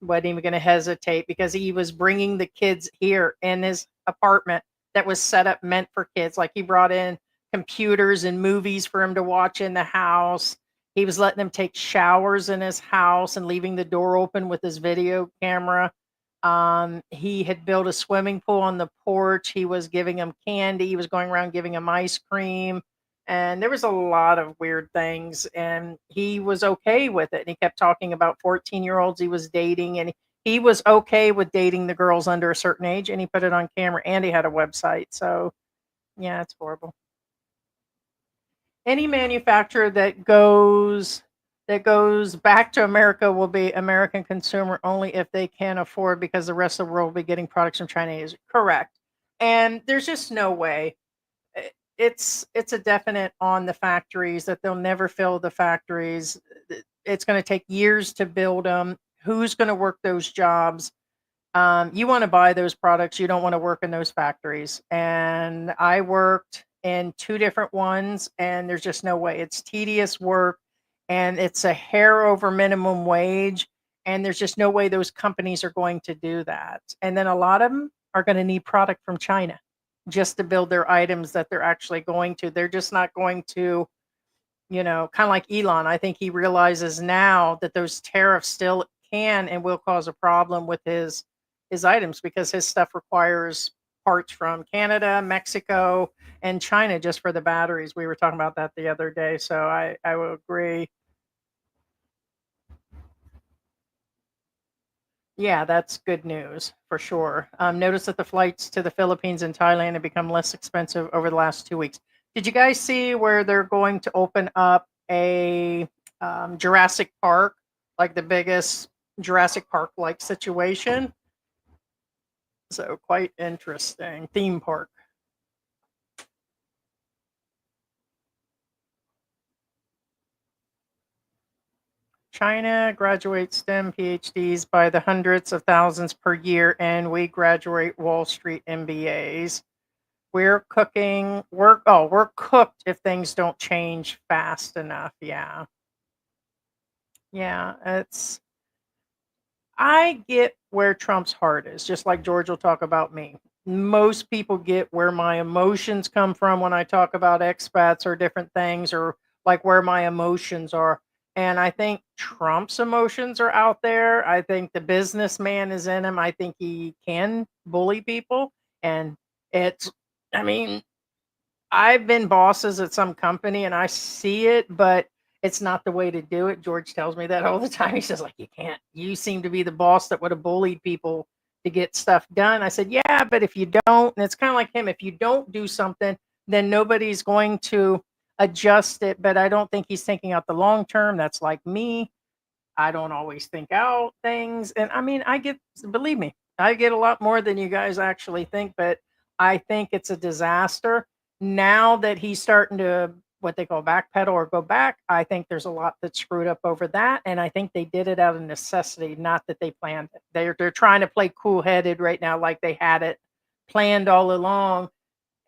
wasn't even going to hesitate because he was bringing the kids here in his apartment that was set up meant for kids. Like he brought in computers and movies for him to watch in the house. He was letting them take showers in his house and leaving the door open with his video camera. He had built a swimming pool on the porch. He was giving him candy. He was going around giving him ice cream. And there was a lot of weird things. And he was okay with it. And he kept talking about 14-year-olds he was dating. And he was okay with dating the girls under a certain age. And he put it on camera and he had a website. So, yeah, it's horrible. Any manufacturer that goes back to America will be American consumer only if they can afford, because the rest of the world will be getting products from China. Is correct. And there's just no way. It's a definite on the factories that they'll never fill the factories. It's going to take years to build them. Who's going to work those jobs? You want to buy those products. You don't want to work in those factories. And I worked in two different ones, and there's just no way. It's tedious work, and it's a hair over minimum wage. And there's just no way those companies are going to do that. And then a lot of them are going to need product from China just to build their items that they're actually going to. They're just not going to, kind of like Elon. I think he realizes now that those tariffs still can and will cause a problem with his items, because his stuff requires parts from Canada, Mexico, and China just for the batteries. We were talking about that the other day, so I would agree. Yeah, that's good news for sure. Notice that the flights to the Philippines and Thailand have become less expensive over the last 2 weeks. Did you guys see where they're going to open up a Jurassic Park, like the biggest Jurassic Park like situation? So quite interesting theme park. China graduates STEM PhDs by the hundreds of thousands per year, and we graduate Wall Street MBAs. We're cooked if things don't change fast enough. Yeah. Yeah, I get where Trump's heart is, just like George will talk about me. Most people get where my emotions come from when I talk about expats or different things, or like where my emotions are. And I think Trump's emotions are out there. I think the businessman is in him. I think he can bully people. And it's, I mean, I've been bosses at some company and I see it, but it's not the way to do it. George tells me that all the time. He says, like, you can't, you seem to be the boss that would have bullied people to get stuff done. I said, yeah, but if you don't, and it's kind of like him, if you don't do something, then nobody's going to adjust it. But I don't think he's thinking out the long term. That's like me. I don't always think out things. And I mean, believe me, I get a lot more than you guys actually think, but I think it's a disaster. Now that he's starting to what they call backpedal or go back, I think there's a lot that's screwed up over that. And I think they did it out of necessity, not that they planned it. They're trying to play cool headed right now, like they had it planned all along.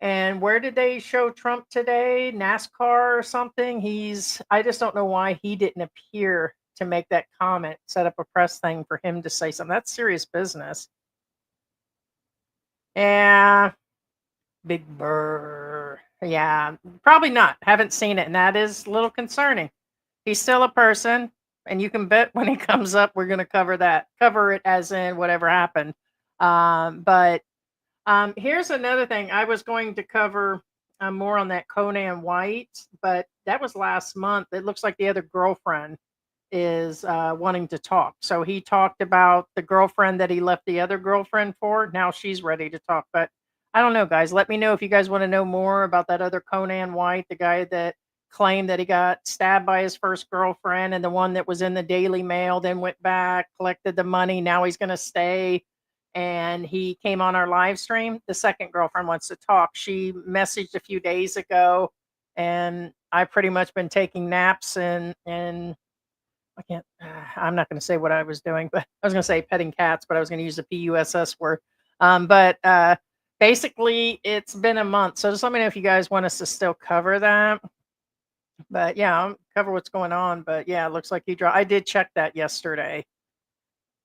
And where did they show Trump today? NASCAR or something? I just don't know why he didn't appear to make that comment, set up a press thing for him to say something. That's serious business. Yeah, Big Burr. Yeah, probably not. Haven't seen it, and that is a little concerning. He's still a person, and you can bet when he comes up, we're going to cover it as in whatever happened. But here's another thing. I was going to cover more on that Conan White, but that was last month. It looks like the other girlfriend is wanting to talk. So he talked about the girlfriend that he left the other girlfriend for. Now she's ready to talk. But I don't know, guys. Let me know if you guys want to know more about that other Conan White, the guy that claimed that he got stabbed by his first girlfriend, and the one that was in the Daily Mail, then went back, collected the money. Now he's going to stay. And he came on our live stream. The second girlfriend wants to talk. She messaged a few days ago, and I've pretty much been taking naps and I can't. I'm not going to say what I was doing, but I was going to say petting cats, but I was going to use the PUSS word. But basically, it's been a month, so just let me know if you guys want us to still cover that. But yeah, I'll cover what's going on. But yeah, it looks like he dropped. I did check that yesterday.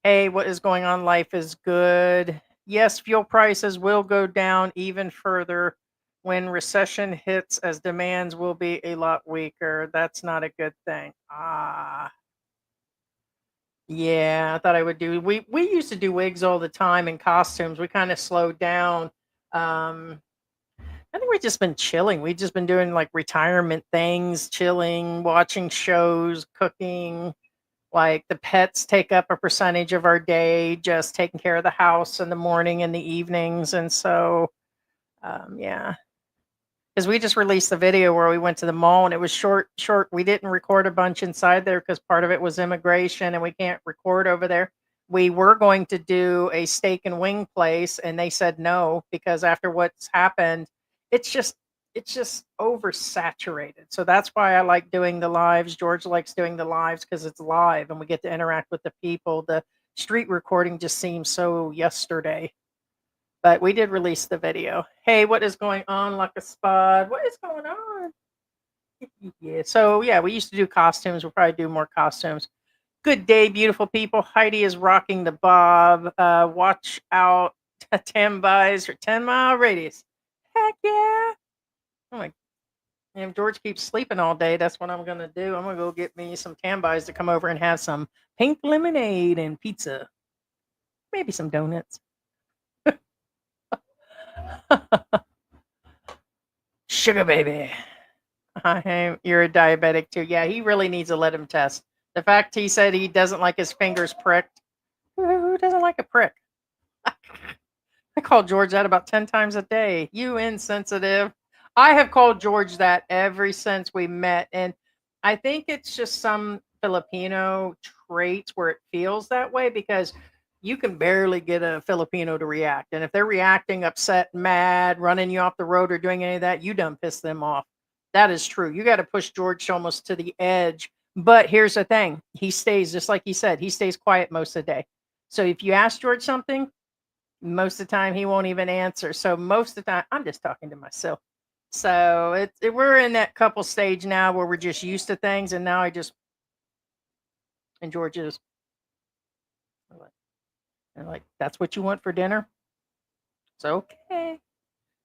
Hey, what is going on? Life is good. Yes, fuel prices will go down even further when recession hits, as demands will be a lot weaker. That's not a good thing. Yeah, I thought I would do. We used to do wigs all the time and costumes. We kind of slowed down. Um, I think we've just been chilling. We've just been doing like retirement things, chilling, watching shows, cooking. Like the pets take up a percentage of our day, just taking care of the house in the morning and the evenings. And so, yeah, because we just released the video where we went to the mall and it was short. We didn't record a bunch inside there because part of it was immigration and we can't record over there. We were going to do a steak and wing place and they said no because after what's happened, it's just it's just oversaturated. So that's why I like doing the lives. George likes doing the lives because it's live and we get to interact with the people. The street recording just seems so yesterday. But we did release the video. Hey, what is going on, Lucky Spot? What is going on? Yeah. So yeah, we used to do costumes. We'll probably do more costumes. Good day, beautiful people. Heidi is rocking the bob. Watch out. 10 buys for 10-mile radius. Heck yeah. Oh my. And if George keeps sleeping all day, that's what I'm gonna do. I'm gonna go get me some tan buys to come over and have some pink lemonade and pizza. Maybe some donuts. Sugar baby. You're a diabetic too. Yeah, he really needs to let him test. The fact he said he doesn't like his fingers pricked. Who doesn't like a prick? I call George that about 10 times a day. You insensitive. I have called George that ever since we met. And I think it's just some Filipino traits where it feels that way because you can barely get a Filipino to react. And if they're reacting upset, mad, running you off the road or doing any of that, you done piss them off. That is true. You got to push George almost to the edge. But here's the thing, he stays, just like he said, he stays quiet most of the day. So if you ask George something, most of the time he won't even answer. So most of the time, I'm just talking to myself. So we're in that couple stage now where we're just used to things, and now I just and George is like that's what you want for dinner. It's okay,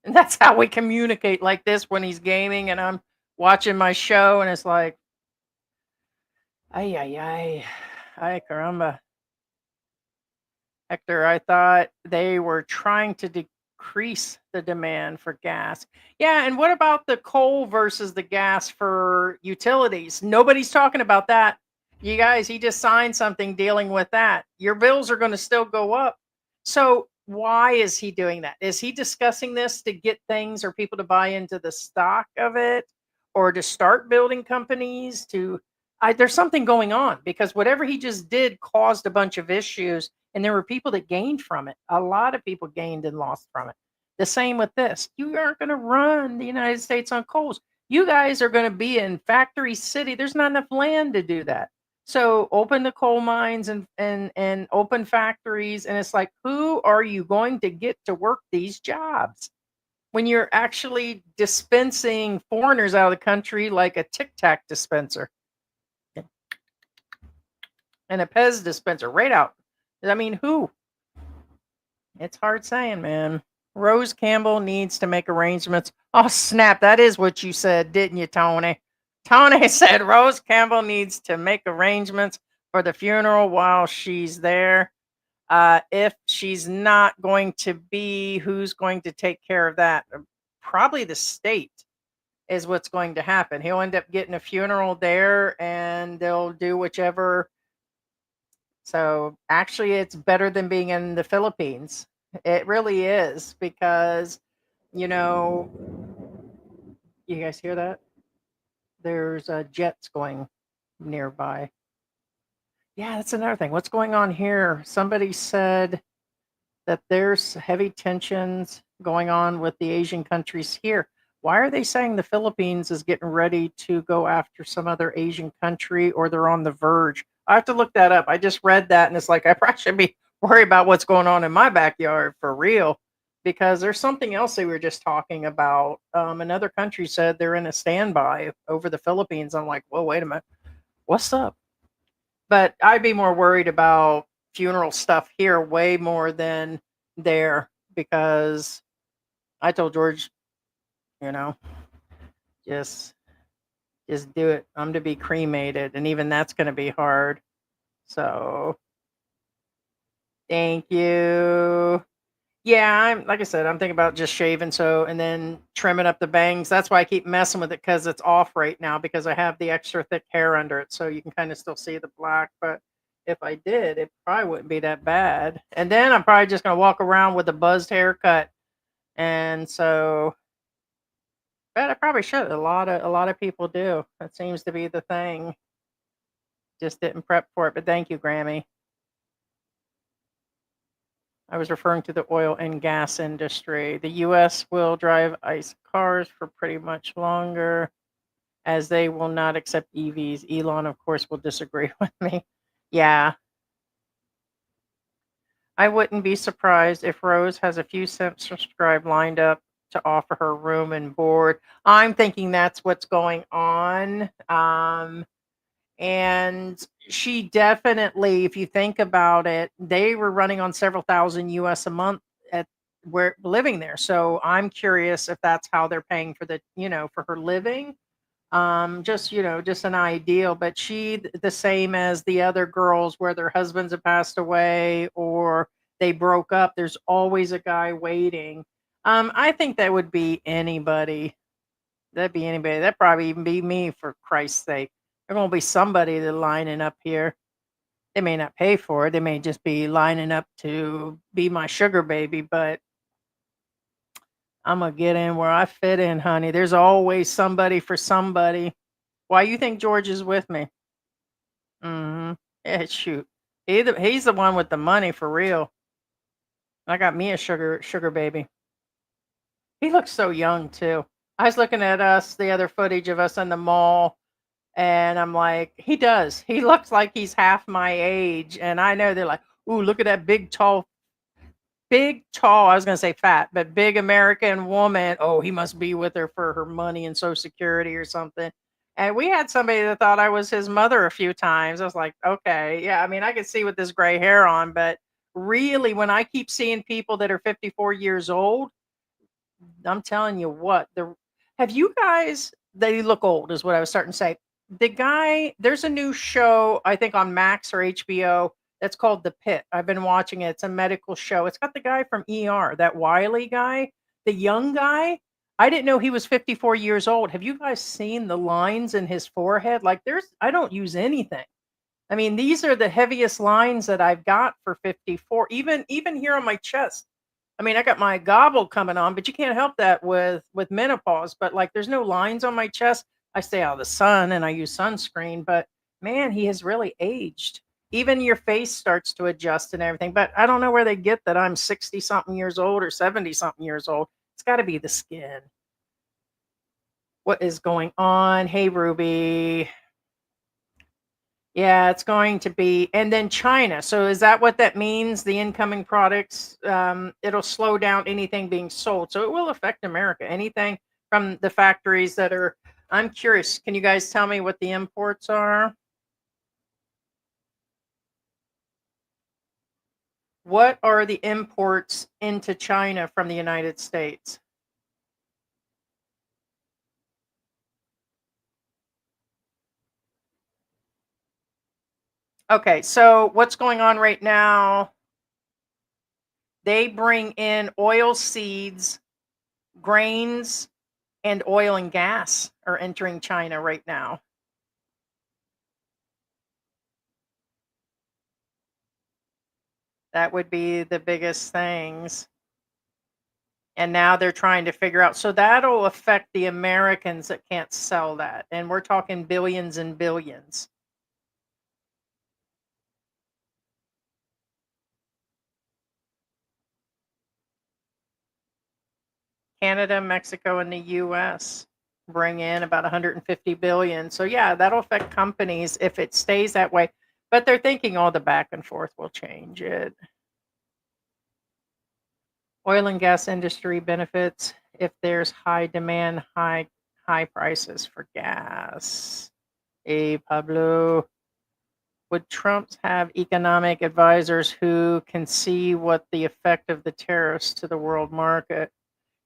and that's how we communicate like this when he's gaming and I'm watching my show, and it's like, ay ay ay, ay caramba. Hector, I thought they were trying to decrease the demand for gas. Yeah, and what about the coal versus the gas for utilities? Nobody's talking about that. You guys, he just signed something dealing with that. Your bills are going to still go up. So, why is he doing that? Is he discussing this to get things or people to buy into the stock of it or to start building companies to there's something going on because whatever he just did caused a bunch of issues and there were people that gained from it. A lot of people gained and lost from it. The same with this. You aren't going to run the United States on coals. You guys are going to be in factory city. There's not enough land to do that. So open the coal mines and open factories. And it's like, who are you going to get to work these jobs when you're actually dispensing foreigners out of the country like a Tic Tac dispenser and a Pez dispenser right out? I mean, who? It's hard saying, man. Rose Campbell needs to make arrangements. Oh, snap. That is what you said, didn't you, Tony? Tony said Rose Campbell needs to make arrangements for the funeral while she's there. If she's not going to be, who's going to take care of that? Probably the state is what's going to happen. He'll end up getting a funeral there and they'll do whichever. So actually, it's better than being in the Philippines. It really is because, you know, you guys hear that? There's jets going nearby. Yeah, that's another thing. What's going on here? Somebody said that there's heavy tensions going on with the Asian countries here. Why are they saying the Philippines is getting ready to go after some other Asian country or they're on the verge? I have to look that up. I just read that and it's like I probably should be worried about what's going on in my backyard for real because there's something else they were just talking about. Another country said they're in a standby over the Philippines. I'm like, well, wait a minute. What's up? But I'd be more worried about funeral stuff here way more than there because I told George, you know, just just do it. I'm to be cremated, and even that's going to be hard. So thank you. Yeah, I'm like I said, I'm thinking about just shaving so and then trimming up the bangs. That's why I keep messing with it because it's off right now because I have the extra thick hair under it, so you can kind of still see the black. But if I did, it probably wouldn't be that bad. And then I'm probably just gonna walk around with a buzzed haircut. And so, but I probably should. A lot of people do. That seems to be the thing. Just didn't prep for it. But thank you, Grammy. I was referring to the oil and gas industry. The US will drive ICE cars for pretty much longer as they will not accept EVs. Elon, of course, will disagree with me. Yeah, I wouldn't be surprised if Rose has a few cents subscribed lined up to offer her room and board. I'm thinking that's what's going on. And she definitely, if you think about it, they were running on several thousand US a month at where living there. So I'm curious if that's how they're paying for for her living. Just, just an ideal, but the same as the other girls where their husbands have passed away or they broke up, there's always a guy waiting. I think that would be anybody. That'd be anybody. That'd probably even be me, for Christ's sake. There's gonna be somebody that lining up here. They may not pay for it. They may just be lining up to be my sugar baby, but I'm gonna get in where I fit in, honey. There's always somebody for somebody. Why you think George is with me? Mm-hmm. Yeah, shoot. He's the one with the money for real. I got me a sugar baby. He looks so young too. I was looking at us, the other footage of us in the mall. And I'm like, he does. He looks like he's half my age. And I know they're like, ooh, look at that big, tall, I was going to say fat, but big American woman. Oh, he must be with her for her money and Social Security or something. And we had somebody that thought I was his mother a few times. I was like, okay, yeah. I mean, I could see with this gray hair on, but really, when I keep seeing people that are 54 years old, I'm telling you what, have you guys they look old is what I was starting to say. There's a new show, I think on Max or HBO that's called The Pit. I've been watching it. It's a medical show. It's got the guy from ER, that Wiley guy, the young guy. I didn't know he was 54 years old. Have you guys seen the lines in his forehead? Like I don't use anything. I mean, these are the heaviest lines that I've got for 54, even here on my chest. I mean, I got my gobble coming on, but you can't help that with menopause. But like, there's no lines on my chest. I stay out of the sun and I use sunscreen. But man, he has really aged. Even your face starts to adjust and everything. But I don't know where they get that I'm 60 something years old or 70 something years old. It's got to be the skin. What is going on? Hey, Ruby. Yeah, it's going to be, and then China. So is that what that means? The incoming products, it'll slow down anything being sold. So it will affect America. Anything from the factories that are. I'm curious. Can you guys tell me what the imports are? What are the imports into China from the United States? Okay, so what's going on right now? They bring in oil seeds, grains, and oil and gas are entering China right now. That would be the biggest things. And now they're trying to figure out. So that'll affect the Americans that can't sell that. And we're talking billions and billions. Canada, Mexico, and the US bring in about 150 billion. So yeah, that'll affect companies if it stays that way. But they're thinking all the back and forth will change it. Oil and gas industry benefits if there's high demand, high prices for gas. Hey, Pablo. Would Trump have economic advisors who can see what the effect of the tariffs to the world market?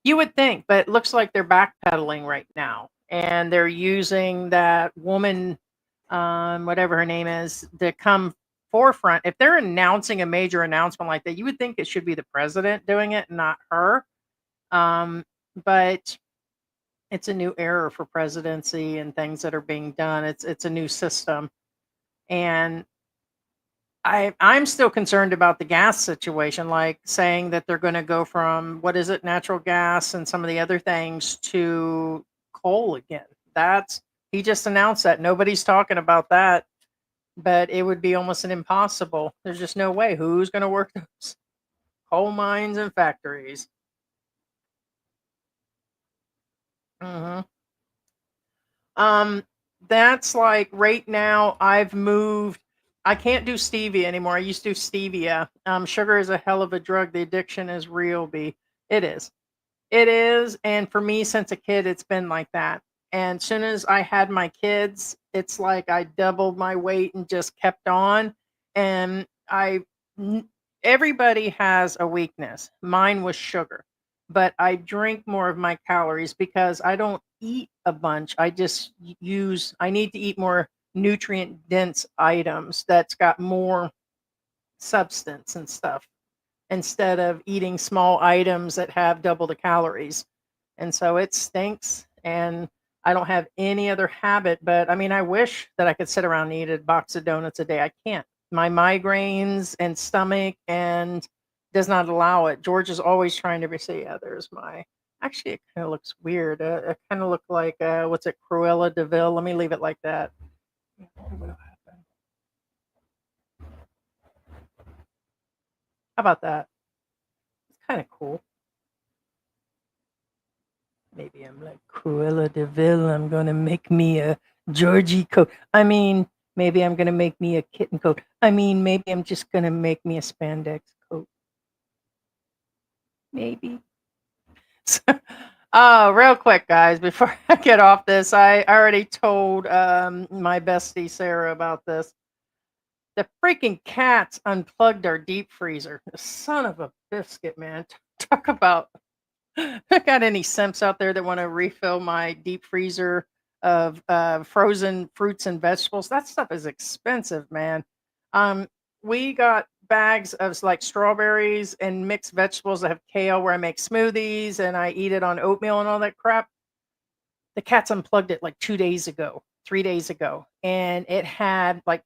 You would think, but it looks like they're backpedaling right now, and they're using that woman, whatever her name is, to come forefront. If they're announcing a major announcement like that, you would think it should be the president doing it, not her. Um, but it's a new era for presidency and things that are being done. It's a new system, and I'm still concerned about the gas situation, like saying that they're going to go from what is it, natural gas and some of the other things to coal again. That's He just announced that. Nobody's talking about that, but it would be almost an impossible. There's just no way. Who's going to work those coal mines and factories? hmm Um, that's like right now I've moved. I can't do stevia anymore. I used to do stevia. Sugar is a hell of a drug. The addiction is real, B. It is. It is. And for me, since a kid, it's been like that. And soon as I had my kids, it's like I doubled my weight and just kept on. And n- everybody has a weakness. Mine was sugar, but I drink more of my calories because I don't eat a bunch. I just I need to eat more nutrient dense items that's got more substance and stuff instead of eating small items that have double the calories. And so it stinks. And I don't have any other habit, but I mean, I wish that I could sit around and eat a box of donuts a day. I can't. My migraines and stomach and does not allow it. George is always trying to say, yeah, there's my. Actually, it kind of looks weird. It kind of looked like, what's it, Cruella de Vil. Let me leave it like that. How about that? It's kind of cool. Maybe I'm like Cruella de Vil. I'm gonna make me a Georgie coat. I mean, maybe I'm gonna make me a kitten coat. I mean, maybe I'm just gonna make me a spandex coat. Maybe. So, real quick, guys, before I get off this, I already told my bestie Sarah about this. The freaking cats unplugged our deep freezer. The son of a biscuit, man. Talk about got any simps out there that want to refill my deep freezer of frozen fruits and vegetables? That stuff is expensive, man. Um, we got bags of like strawberries and mixed vegetables that have kale where I make smoothies and I eat it on oatmeal and all that crap. The cats unplugged it like 2 days ago, 3 days ago, and it had like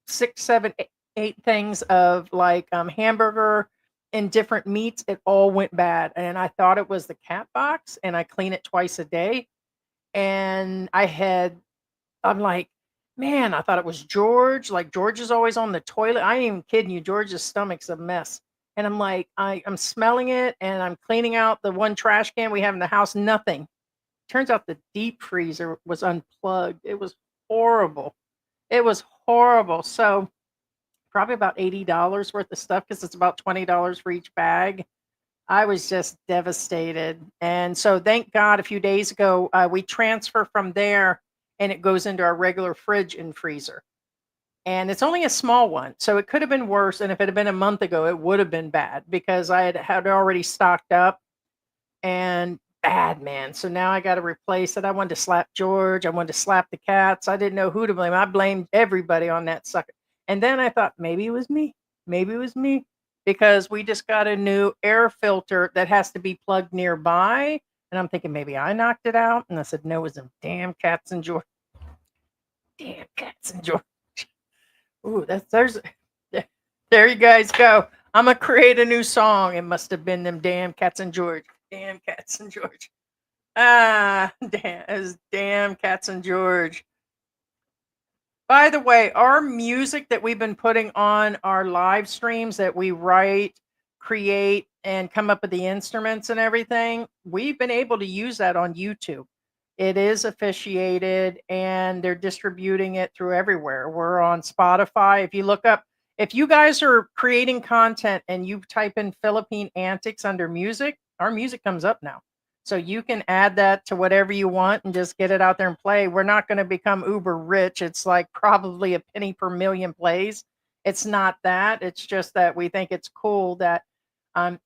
six, seven, eight things of like hamburger and different meats. It all went bad, and I thought it was the cat box, and I clean it twice a day. And I'm like, man, I thought it was George. Like George is always on the toilet. I ain't even kidding you. George's stomach's a mess. And I'm like, I'm smelling it, and I'm cleaning out the one trash can we have in the house. Nothing. Turns out the deep freezer was unplugged. It was horrible. It was horrible. So probably about $80 worth of stuff because it's about $20 for each bag. I was just devastated. And so thank God a few days ago, we transfer from there and it goes into our regular fridge and freezer. And it's only a small one. So it could have been worse. And if it had been a month ago, it would have been bad because I had already stocked up and bad, man. So now I got to replace it. I wanted to slap George. I wanted to slap the cats. I didn't know who to blame. I blamed everybody on that sucker. And then I thought maybe it was me. Maybe it was me because we just got a new air filter that has to be plugged nearby. And I'm thinking maybe I knocked it out. And I said, no, it was them damn cats and George. Damn cats and George. Ooh, there you guys go. I'm gonna create a new song. It must have been them damn cats and George. Damn cats and George. Damn cats and George. By the way, our music that we've been putting on our live streams that we write, create, and come up with the instruments and everything, we've been able to use that on YouTube. It is officiated and they're distributing it through everywhere. We're on Spotify. If you guys are creating content and you type in Philippine Antics under music, our music comes up now. So you can add that to whatever you want and just get it out there and play. We're not going to become uber rich. It's like probably a penny per million plays. It's not that. It's just that we think it's cool that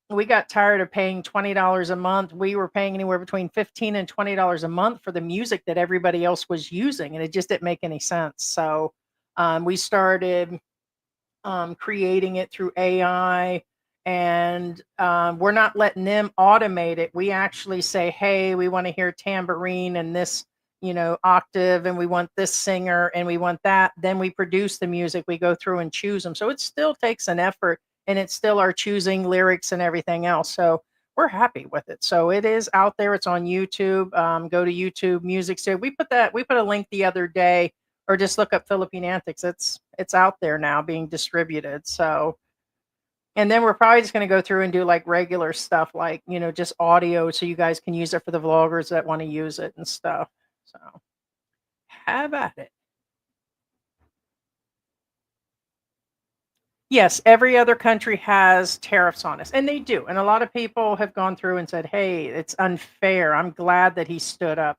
we got tired of paying $20 a month. We were paying anywhere between $15 and $20 a month for the music that everybody else was using, and it just didn't make any sense. So we started creating it through AI, and we're not letting them automate it. We actually say, hey, we want to hear tambourine and this, octave, and we want this singer and we want that. Then we produce the music. We go through and choose them. So it still takes an effort, and it's still our choosing lyrics and everything else. So we're happy with it. So it is out there. It's on YouTube. Go to YouTube Music Studio. We put a link the other day, or just look up Philippine Antics. It's out there now being distributed. So, and then we're probably just going to go through and do like regular stuff, like, just audio, so you guys can use it for the vloggers that want to use it and stuff. So, have at it. Yes, every other country has tariffs on us, and they do. And a lot of people have gone through and said, hey, it's unfair. I'm glad that he stood up.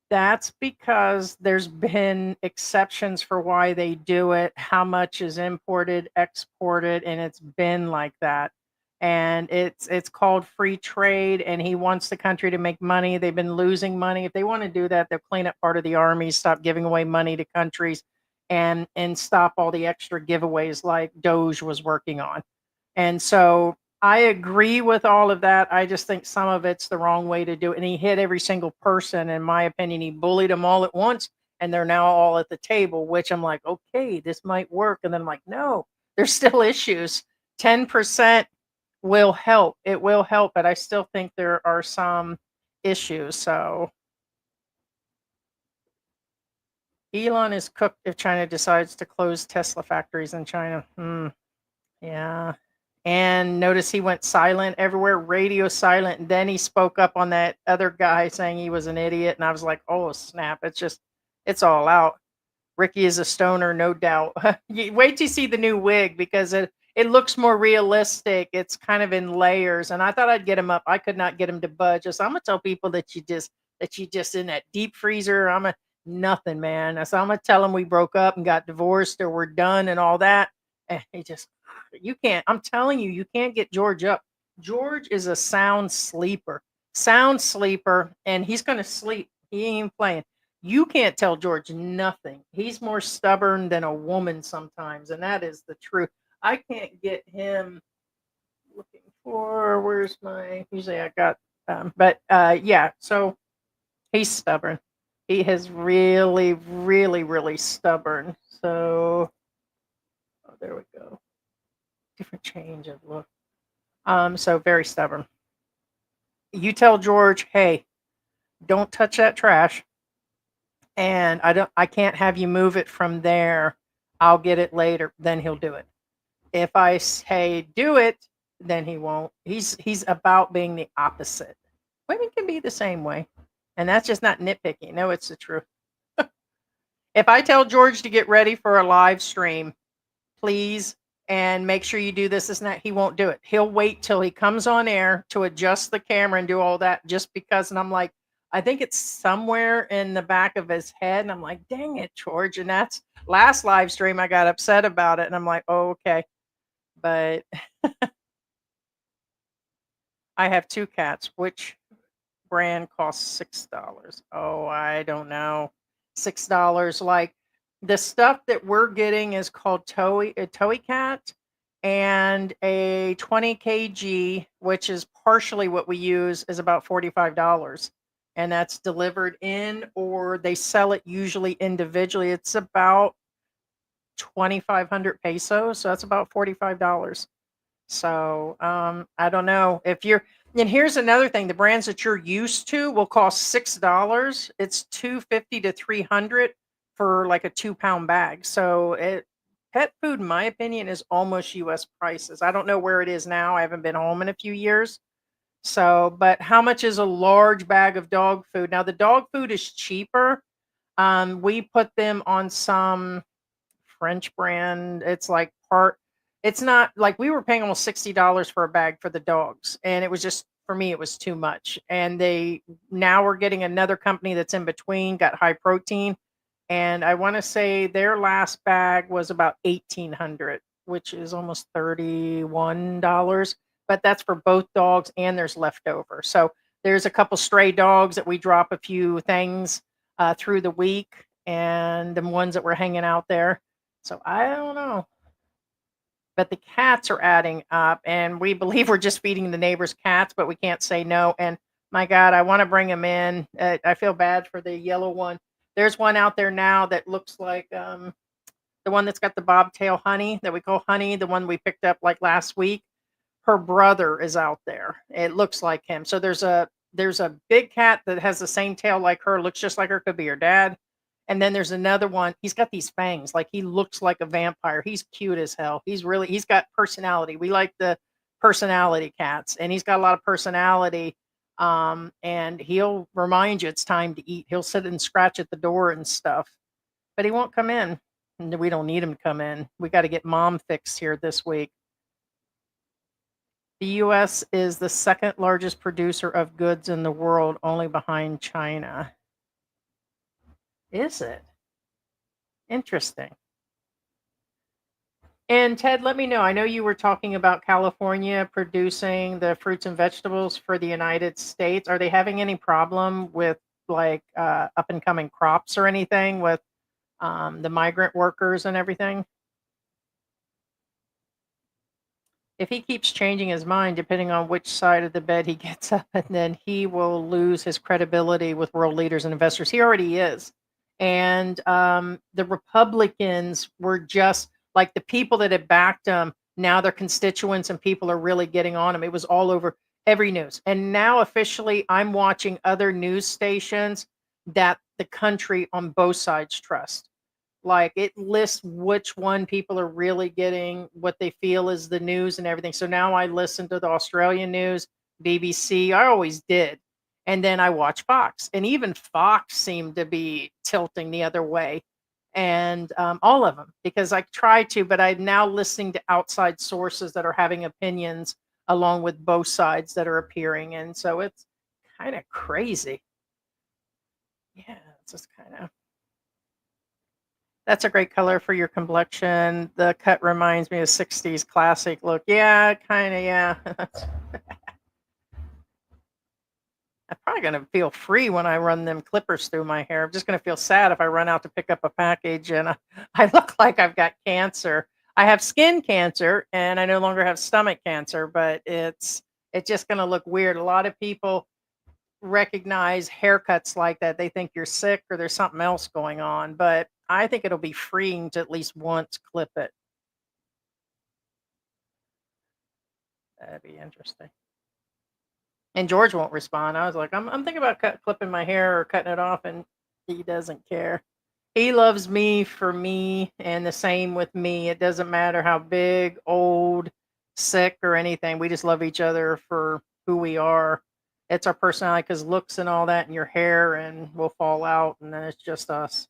That's because there's been exceptions for why they do it, how much is imported, exported, and it's been like that. And it's called free trade, and he wants the country to make money. They've been losing money. If they want to do that, they'll clean up part of the army, stop giving away money to countries, and stop all the extra giveaways like Doge was working on. And so I agree with all of that. I just think some of it's the wrong way to do it. And he hit every single person. In my opinion, he bullied them all at once, and they're now all at the table, which I'm like, okay, this might work. And then I'm like, no, there's still issues. 10% will help. It will help, but I still think there are some issues. So Elon is cooked if China decides to close Tesla factories in China. Yeah. And notice he went silent everywhere, radio silent. And then he spoke up on that other guy saying he was an idiot. And I was like, oh, snap. It's all out. Ricky is a stoner, no doubt. Wait till you see the new wig, because it looks more realistic. It's kind of in layers. And I thought I'd get him up. I could not get him to budge. So I'm gonna tell people that you just in that deep freezer. Nothing, man. So I'm gonna tell him we broke up and got divorced, or we're done and all that. And he just, you can't. I'm telling you, you can't get George up. George is a sound sleeper, and he's gonna sleep. He ain't even playing. You can't tell George nothing. He's more stubborn than a woman sometimes, and that is the truth. I can't get him looking for, where's my, usually I got, but yeah, so he's stubborn. He is really, really, really stubborn. So, oh, there we go. Different change of look. So very stubborn. You tell George, hey, don't touch that trash, and I can't have you move it from there. I'll get it later. Then he'll do it. If I say do it, then he won't. He's about being the opposite. Women can be the same way, and that's just not nitpicking. No, it's the truth. If I tell George to get ready for a live stream, please, and make sure you do this and that, he won't do it. He'll wait till he comes on air to adjust the camera and do all that, just because. And I'm like, I think it's somewhere in the back of his head. And I'm like, dang it, George. And that's last live stream. I got upset about it. And I'm like, oh, okay. But I have two cats. Which brand costs $6? Oh, I don't know. $6. Like, the stuff that we're getting is called a Toy Cat, and a 20 kg, which is partially what we use, is about $45. And that's delivered in, or they sell it usually individually. It's about 2,500 pesos. So that's about $45. So I don't know if you're, and here's another thing: the brands that you're used to will cost $6. It's 250 to 300 for like a 2-pound bag. So pet food, in my opinion, is almost US prices. I don't know where it is now. I haven't been home in a few years. So, but how much is a large bag of dog food? Now the dog food is cheaper. We put them on some French brand. It's not like, we were paying almost $60 for a bag for the dogs, and it was just for me, it was too much. And they now we're getting another company that's in between, got high protein. And I want to say their last bag was about 1800, which is almost $31. But that's for both dogs and there's leftover. So there's a couple stray dogs that we drop a few things through the week and the ones that were hanging out there. So I don't know. But the cats are adding up, and we believe we're just feeding the neighbors' cats, but we can't say no. And my God, I want to bring them in. I feel bad for the yellow one. There's one out there now that looks like the one that's got the bobtail honey that we call honey, the one we picked up like last week. Her brother is out there. It looks like him. So there's a big cat that has the same tail like her, looks just like her, could be her dad. And then there's another one. He's got these fangs, like he looks like a vampire. He's cute as hell. He's got personality. We like the personality cats, and he's got a lot of personality. And he'll remind you it's time to eat. He'll sit and scratch at the door and stuff, but he won't come in. And we don't need him to come in. We got to get mom fixed here this week. The US is the second largest producer of goods in the world, only behind China. Is it? Interesting. And Ted, let me know. I know you were talking about California producing the fruits and vegetables for the United States. Are they having any problem with like up and coming crops or anything with the migrant workers and everything? If he keeps changing his mind depending on which side of the bed he gets up, and then he will lose his credibility with world leaders and investors. He already is. And the Republicans were just like the people that had backed him. Now their constituents and people are really getting on him. It was all over every news. And now officially, I'm watching other news stations that the country on both sides trust. Like it lists which one people are really getting what they feel is the news and everything. So now I listen to the Australian news, BBC. I always did. And then I watch Fox. And even Fox seemed to be tilting the other way. And all of them, because I try to, but I'm now listening to outside sources that are having opinions along with both sides that are appearing. And so it's kind of crazy. Yeah, it's just kind of. That's a great color for your complexion. The cut reminds me of 60s classic look. Yeah, kind of, yeah. I'm probably going to feel free when I run them clippers through my hair. I'm just going to feel sad if I run out to pick up a package and I look like I've got cancer. I have skin cancer and I no longer have stomach cancer, but it's just going to look weird. A lot of people recognize haircuts like that. They think you're sick or there's something else going on, but I think it'll be freeing to at least once clip it. That'd be interesting. And George won't respond. I was like, I'm thinking about clipping my hair or cutting it off, and he doesn't care. He loves me for me, and the same with me. It doesn't matter how big, old, sick, or anything. We just love each other for who we are. It's our personality because looks and all that, and your hair, and we'll fall out, and then it's just us.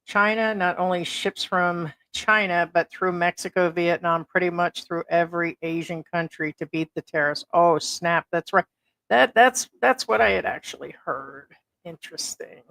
China not only ships from China, but through Mexico, Vietnam, pretty much through every Asian country to beat the tariffs. Oh, snap. That's right. That's what I had actually heard. Interesting.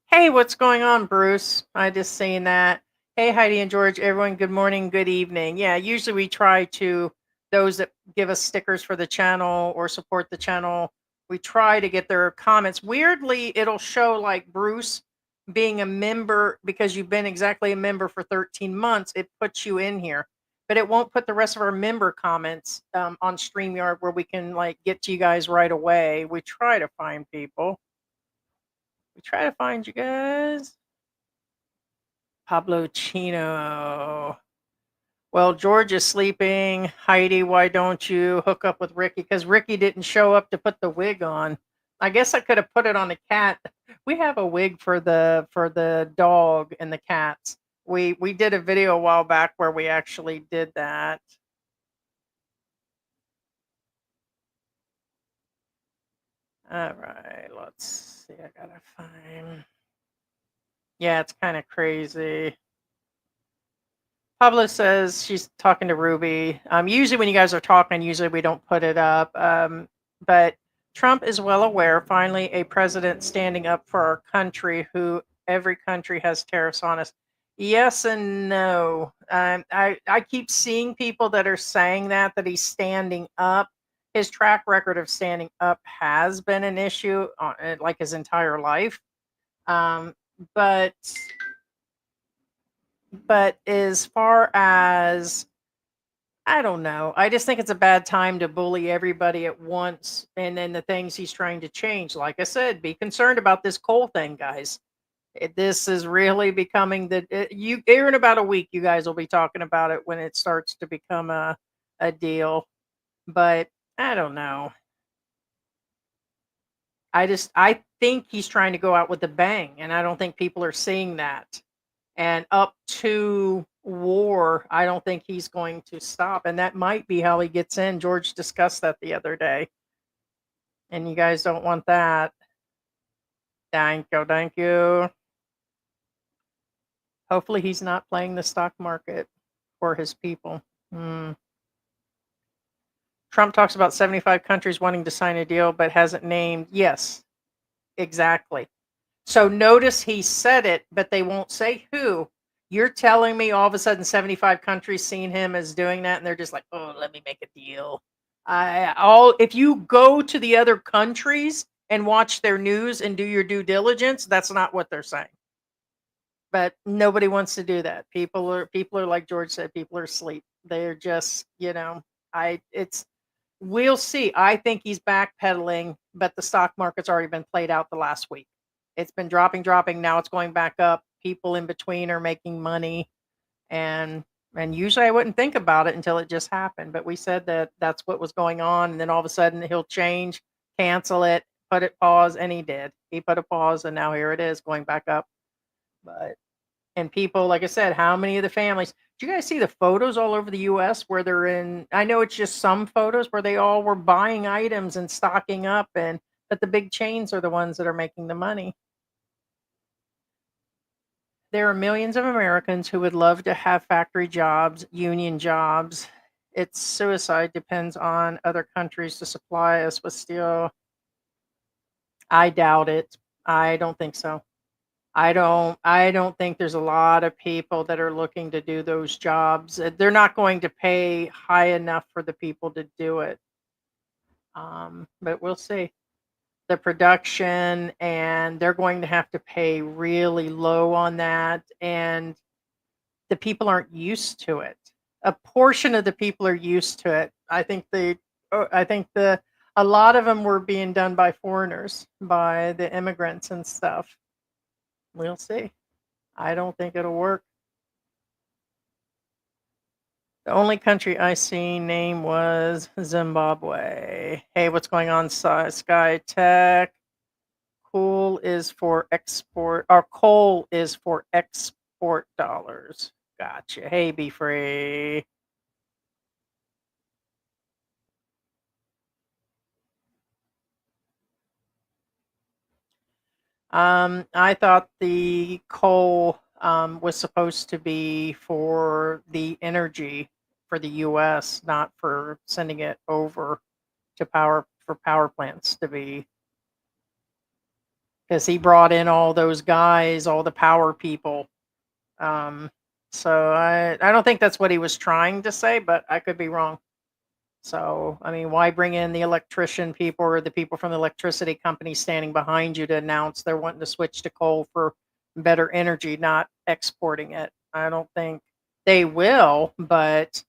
Hey, what's going on, Bruce? I just seen that. Hey, Heidi and George, everyone, good morning, good evening. Yeah, usually we try to, those that give us stickers for the channel or support the channel, we try to get their comments. Weirdly, it'll show like Bruce being a member because you've been exactly a member for 13 months. It puts you in here, but it won't put the rest of our member comments on StreamYard where we can like get to you guys right away. We try to find people. We try to find you guys. Pablo Chino. Well, George is sleeping. Heidi, why don't you hook up with Ricky? Because Ricky didn't show up to put the wig on. I guess I could have put it on the cat. We have a wig for the dog and the cats. We did a video a while back where we actually did that. All right, let's see. I gotta find. Yeah, it's kind of crazy. Pablo says she's talking to Ruby. Usually when you guys are talking, usually we don't put it up. But Trump is well aware, finally, a president standing up for our country who every country has tariffs on us. Yes and no. I keep seeing people that are saying that he's standing up. His track record of standing up has been an issue on like his entire life. Um, but as far as I don't know, I just think it's a bad time to bully everybody at once, and then the things he's trying to change. Like I said, be concerned about this coal thing, guys. This is really becoming you here in about a week. You guys will be talking about it when it starts to become a deal. But I don't know. I think he's trying to go out with a bang, and I don't think people are seeing that. And up to war, I don't think he's going to stop. And that might be how he gets in. George discussed that the other day. And you guys don't want that. Thank you. Thank you. Hopefully, he's not playing the stock market for his people. Hmm. Trump talks about 75 countries wanting to sign a deal, but hasn't named. Yes, exactly. So notice he said it, but they won't say who. You're telling me all of a sudden 75 countries seen him as doing that and they're just like, "Oh, let me make a deal." I all if you go to the other countries and watch their news and do your due diligence, that's not what they're saying. But nobody wants to do that. People are like George said, people are asleep. They're just, I it's we'll see. I think he's backpedaling, but the stock market's already been played out the last week. It's been dropping, dropping. Now it's going back up. People in between are making money, and usually I wouldn't think about it until it just happened. But we said that that's what was going on, and then all of a sudden he'll change, cancel it, put it pause, and he did. He put a pause, and now here it is going back up. But and people, like I said, how many of the families? Do you guys see the photos all over the U.S. where they're in? I know it's just some photos where they all were buying items and stocking up, but the big chains are the ones that are making the money. There are millions of Americans who would love to have factory jobs, union jobs. It's suicide depends on other countries to supply us with steel. I doubt it. I don't think so. I don't think there's a lot of people that are looking to do those jobs. They're not going to pay high enough for the people to do it. But we'll see. The production, and they're going to have to pay really low on that, and the people aren't used to it. A portion of the people are used to it. I think a lot of them were being done by foreigners, by the immigrants and stuff. We'll see. I don't think it'll work. The only country I seen name was Zimbabwe. Hey, what's going on, Sky Tech? Coal is for export dollars. Gotcha. Hey, be free. I thought the coal was supposed to be for the energy for the U.S., not for sending it over to power plants to be, because he brought in all those guys, all the power people. Um, so I don't think that's what he was trying to say, but I could be wrong. So, I mean, why bring in the electrician people or the people from the electricity company standing behind you to announce they're wanting to switch to coal for better energy, not exporting it? I don't think they will, but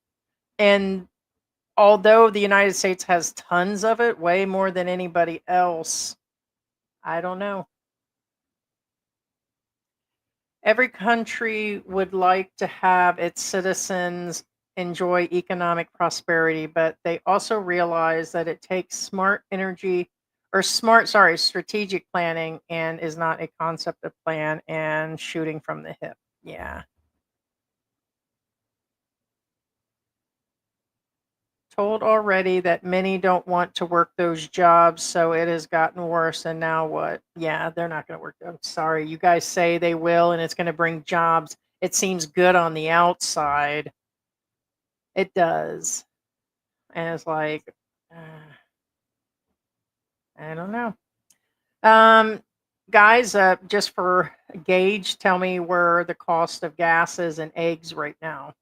and although the United States has tons of it, way more than anybody else, I don't know. Every country would like to have its citizens enjoy economic prosperity, but they also realize that it takes strategic planning, and is not a concept of plan and shooting from the hip. Yeah. Told already that many don't want to work those jobs, so it has gotten worse. And now what? Yeah, they're not going to work. I'm sorry. You guys say they will, and it's going to bring jobs. it seems good on the outside. It does. And it's like, uh, I don't know. Um, guys, just for a gauge, tell me where the cost of gas is and eggs right now.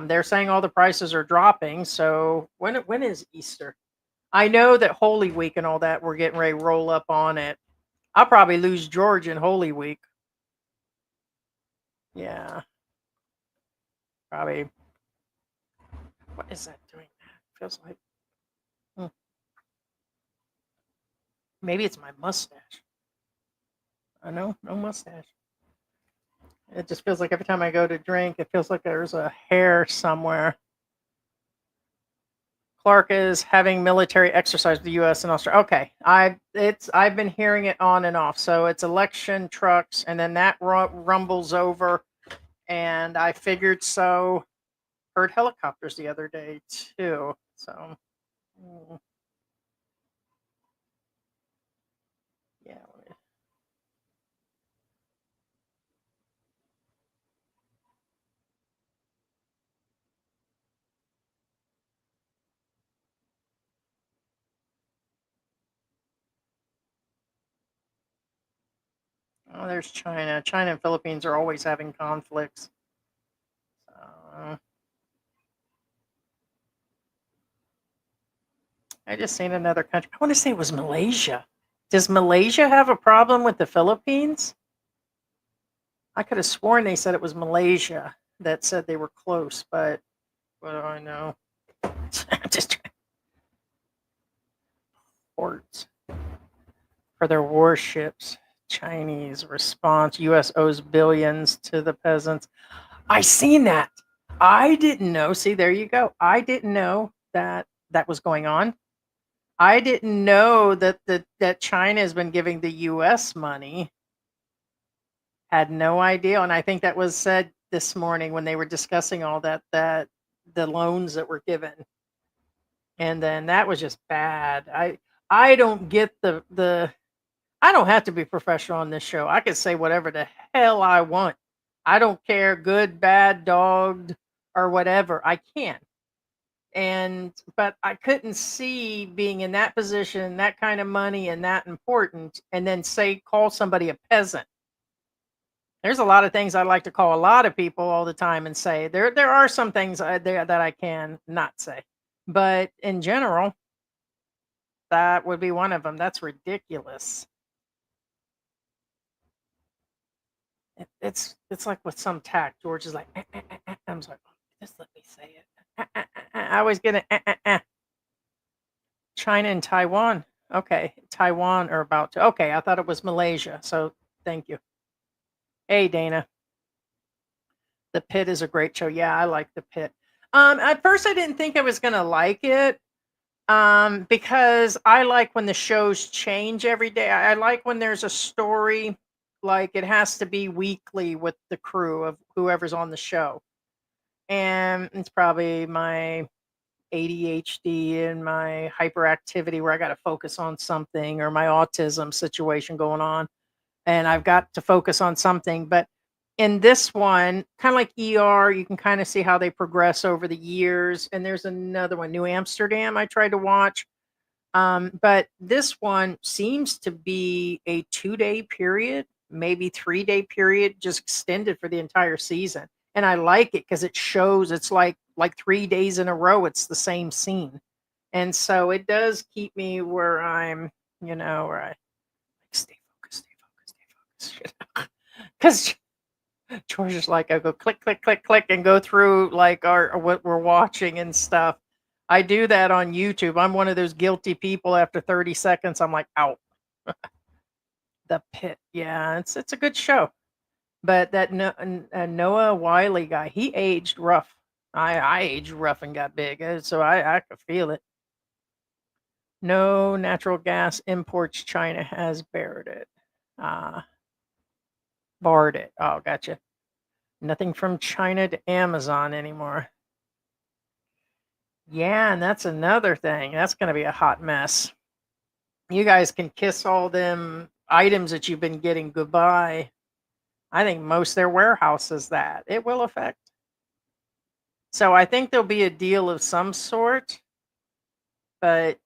They're saying all the prices are dropping. So when is Easter? I know that Holy Week and all that we're getting ready to roll up on it. I'll probably lose George in Holy Week. Yeah, probably. What is that doing? Feels like hmm, maybe it's my mustache. I know, no mustache. It just feels like every time I go to drink, it feels like there's a hair somewhere. Clark is having military exercise with the U.S. and Australia. Okay, I've been hearing it on and off. So it's election trucks, and then that rumbles over, and I figured so. Heard helicopters the other day too. So mm, yeah. Oh, there's China. China and Philippines are always having conflicts. So, I just seen another country. I want to say it was Malaysia. Does Malaysia have a problem with the Philippines? I could have sworn they said it was Malaysia that said they were close, but what do I know? Just ports for their warships. Chinese response: U.S. owes billions to the peasants. I seen that. I didn't know. See, there you go. I didn't know that that was going on. I didn't know that China has been giving the U.S. money. Had no idea, and I think that was said this morning when they were discussing all that the loans that were given, and then that was just bad. I don't get the I don't have to be professional on this show. I can say whatever the hell I want. I don't care, good, bad, dogged, or whatever. I can. And but I couldn't see being in that position, that kind of money, and that important, and then say call somebody a peasant. There's a lot of things I like to call a lot of people all the time and say there are some things there that I can not say, but in general, that would be one of them. That's ridiculous. It's like with some tact, George is like, I'm just like, just let me say it. I always get it. China and Taiwan. Okay, Taiwan are about to. Okay, I thought it was Malaysia. So thank you. Hey, Dana. The Pit is a great show. Yeah, I like The Pit. At first I didn't think I was gonna like it. Because I like when the shows change every day. I like when there's a story, like it has to be weekly with the crew of whoever's on the show. And it's probably my ADHD and my hyperactivity where I got to focus on something, or my autism situation going on, and I've got to focus on something. But in this one, kind of like ER, you can kind of see how they progress over the years. And there's another one, New Amsterdam, I tried to watch. But this one seems to be a 2 day period, maybe 3 day period, just extended for the entire season. And I like it because it shows it's like 3 days in a row, it's the same scene. And so it does keep me where I'm, where I stay focused, stay focused, stay focused. Because George is like, I go click, click, click, click, and go through like our what we're watching and stuff. I do that on YouTube. I'm one of those guilty people. After 30 seconds, I'm like, out. The Pit. Yeah, it's a good show. But that Noah Wiley guy, he aged rough. I aged rough and got big, so I could feel it. No natural gas imports. China has barred it. Uh, barred it. Oh, gotcha. Nothing from China to Amazon anymore. Yeah, and that's another thing. That's going to be a hot mess. You guys can kiss all them items that you've been getting goodbye. I think most their warehouses that. It will affect. So I think there'll be a deal of some sort, but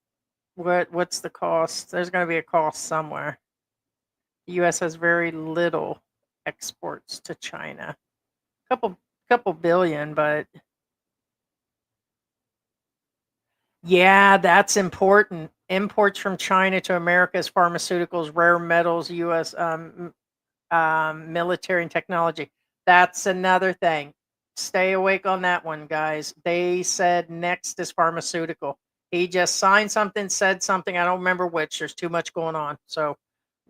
what's the cost? There's going to be a cost somewhere. The US has very little exports to China. Couple billion, but yeah, that's important. Imports from China to America's pharmaceuticals, rare metals, US military and technology. That's another thing. Stay awake on that one, guys. They said next is pharmaceutical. He just signed something, said something. I don't remember which. There's too much going on. So,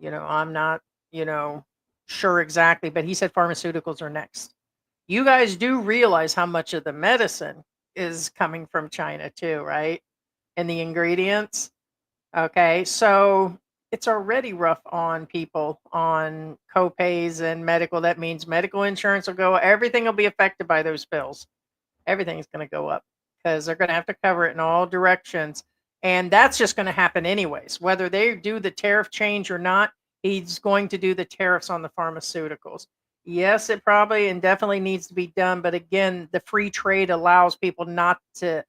I'm not, you know, sure exactly, but he said pharmaceuticals are next. You guys do realize how much of the medicine is coming from China too, right? And the ingredients. Okay, so it's already rough on people on copays and medical. That means medical insurance will go, everything will be affected by those bills. Everything's going to go up because they're going to have to cover it in all directions. And that's just going to happen anyways. Whether they do the tariff change or not, he's going to do the tariffs on the pharmaceuticals. Yes, it probably and definitely needs to be done. But again, the free trade allows people not to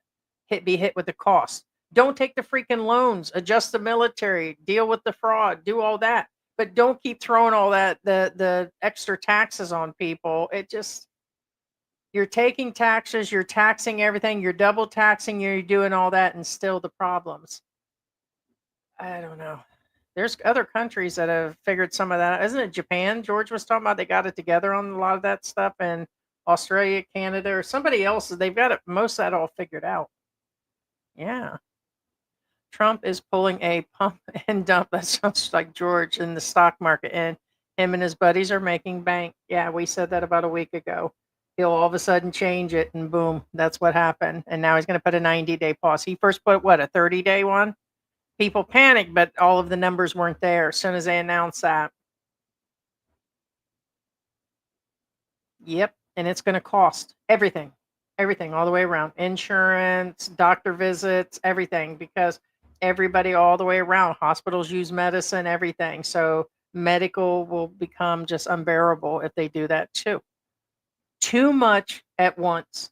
be hit with the cost. Don't take the freaking loans, adjust the military, deal with the fraud, do all that. But don't keep throwing all that the extra taxes on people. It just you're taking taxes, you're taxing everything, you're double taxing, you're doing all that, and still the problems. I don't know. There's other countries that have figured some of that out. Isn't it Japan? George was talking about they got it together on a lot of that stuff, and Australia, Canada, or somebody else. They've got it most of that all figured out. Yeah. Trump is pulling a pump and dump. That sounds like George in the stock market, and him and his buddies are making bank. Yeah, we said that about a week ago. He'll all of a sudden change it, and boom, that's what happened. And now he's going to put a 90-day pause. He first put what, a 30-day one? People panicked, but all of the numbers weren't there as soon as they announced that. Yep, and it's going to cost everything, everything all the way around. Insurance, doctor visits, everything, because everybody all the way around, hospitals use medicine, everything. So medical will become just unbearable if they do that too. Too much at once.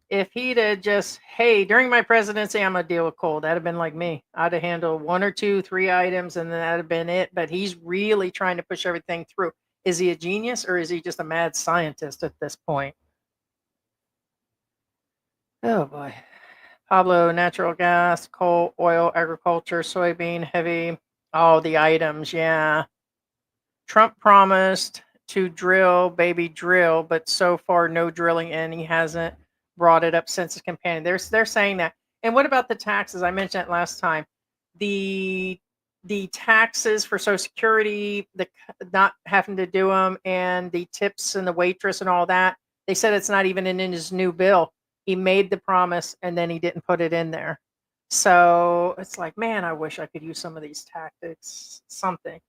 If he'd have just, hey, during my presidency, I'm gonna deal with coal, that'd have been like me. I'd have handled one or two, three items, and then that'd have been it. But he's really trying to push everything through. Is he a genius or is he just a mad scientist at this point? Oh boy. Pablo, natural gas, coal, oil, agriculture, soybean, heavy, all the items, yeah. Trump promised to drill, baby drill, but so far no drilling, and he hasn't brought it up since his campaign. They're saying that. And what about the taxes? I mentioned it last time. The the taxes for Social Security, the not having to do them, and the tips and the waitress and all that. They said it's not even in his new bill. He made the promise and then he didn't put it in there. So it's like, man, I wish I could use some of these tactics. Something.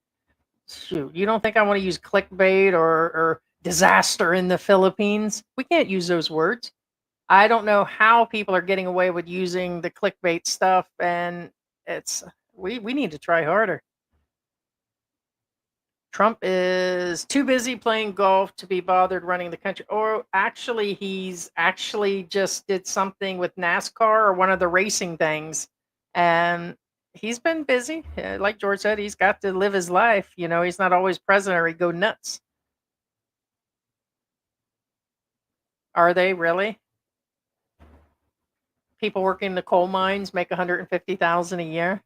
Shoot, you don't think I want to use clickbait or disaster in the Philippines? We can't use those words. I don't know how people are getting away with using the clickbait stuff, and it's we need to try harder. Trump is too busy playing golf to be bothered running the country. Or actually, he's actually just did something with NASCAR or one of the racing things. And he's been busy. Like George said, he's got to live his life. He's not always president or he go nuts. Are they really? People working in the coal mines make 150,000 a year.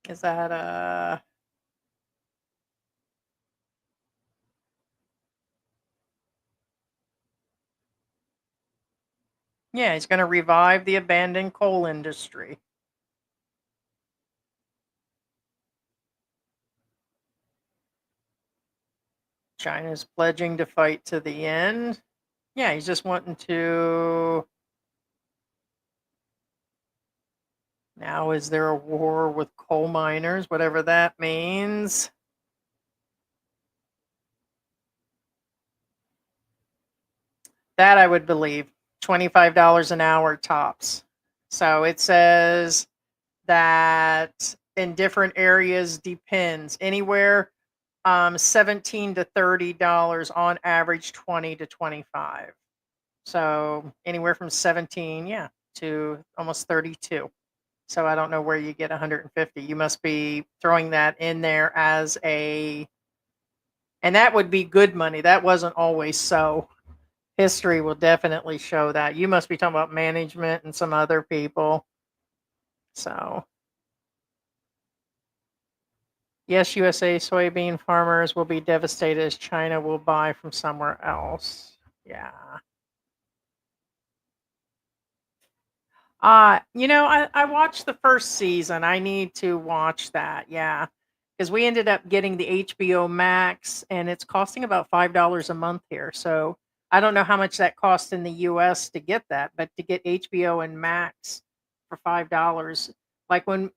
Is that yeah, he's going to revive the abandoned coal industry. China's pledging to fight to the end. Yeah, he's just wanting to. Now, is there a war with coal miners, whatever that means? That I would believe. $25 an hour tops. So it says that in different areas depends anywhere 17 to $30 on average 20 to 25. So anywhere from 17, yeah, to almost 32. So I don't know where you get 150. You must be throwing that in there as a, and that would be good money. That wasn't always so. History will definitely show that. You must be talking about management and some other people. So, yes, USA soybean farmers will be devastated as China will buy from somewhere else. Yeah. I watched the first season. I need to watch that. Yeah. Because we ended up getting the HBO Max and it's costing about $5 a month here. So I don't know how much that cost in the US to get that, but to get HBO and Max for $5, like when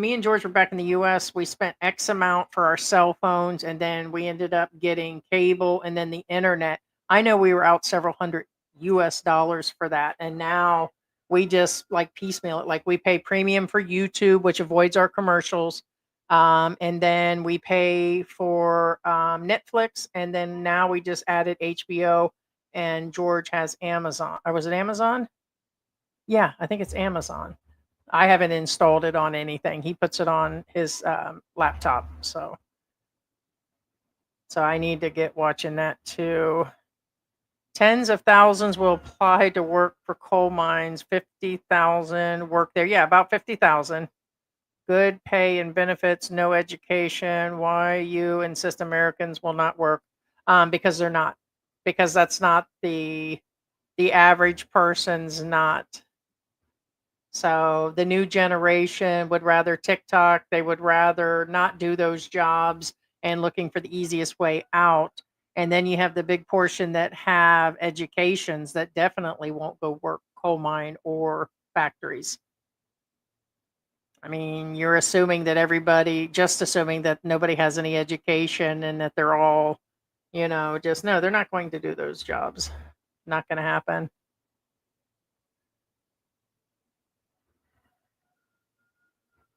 me and George were back in the US, we spent X amount for our cell phones and then we ended up getting cable and then the internet. I know we were out several hundred US dollars for that. And now we just like piecemeal it. Like we pay premium for YouTube, which avoids our commercials. And then we pay for Netflix. And then now we just added HBO and George has Amazon. Or was it Amazon? Yeah, I think it's Amazon. I haven't installed it on anything. He puts it on his laptop. So I need to get watching that too. Tens of thousands will apply to work for coal mines. 50,000 work there. Yeah, about 50,000. Good pay and benefits, no education. Why you insist Americans will not work? Because they're not. Because that's not the average person's not. So the new generation would rather TikTok. They would rather not do those jobs and looking for the easiest way out. And then you have the big portion that have educations that definitely won't go work coal mine or factories. I mean, you're assuming that everybody, just assuming that nobody has any education and that they're all, just no, they're not going to do those jobs. Not going to happen.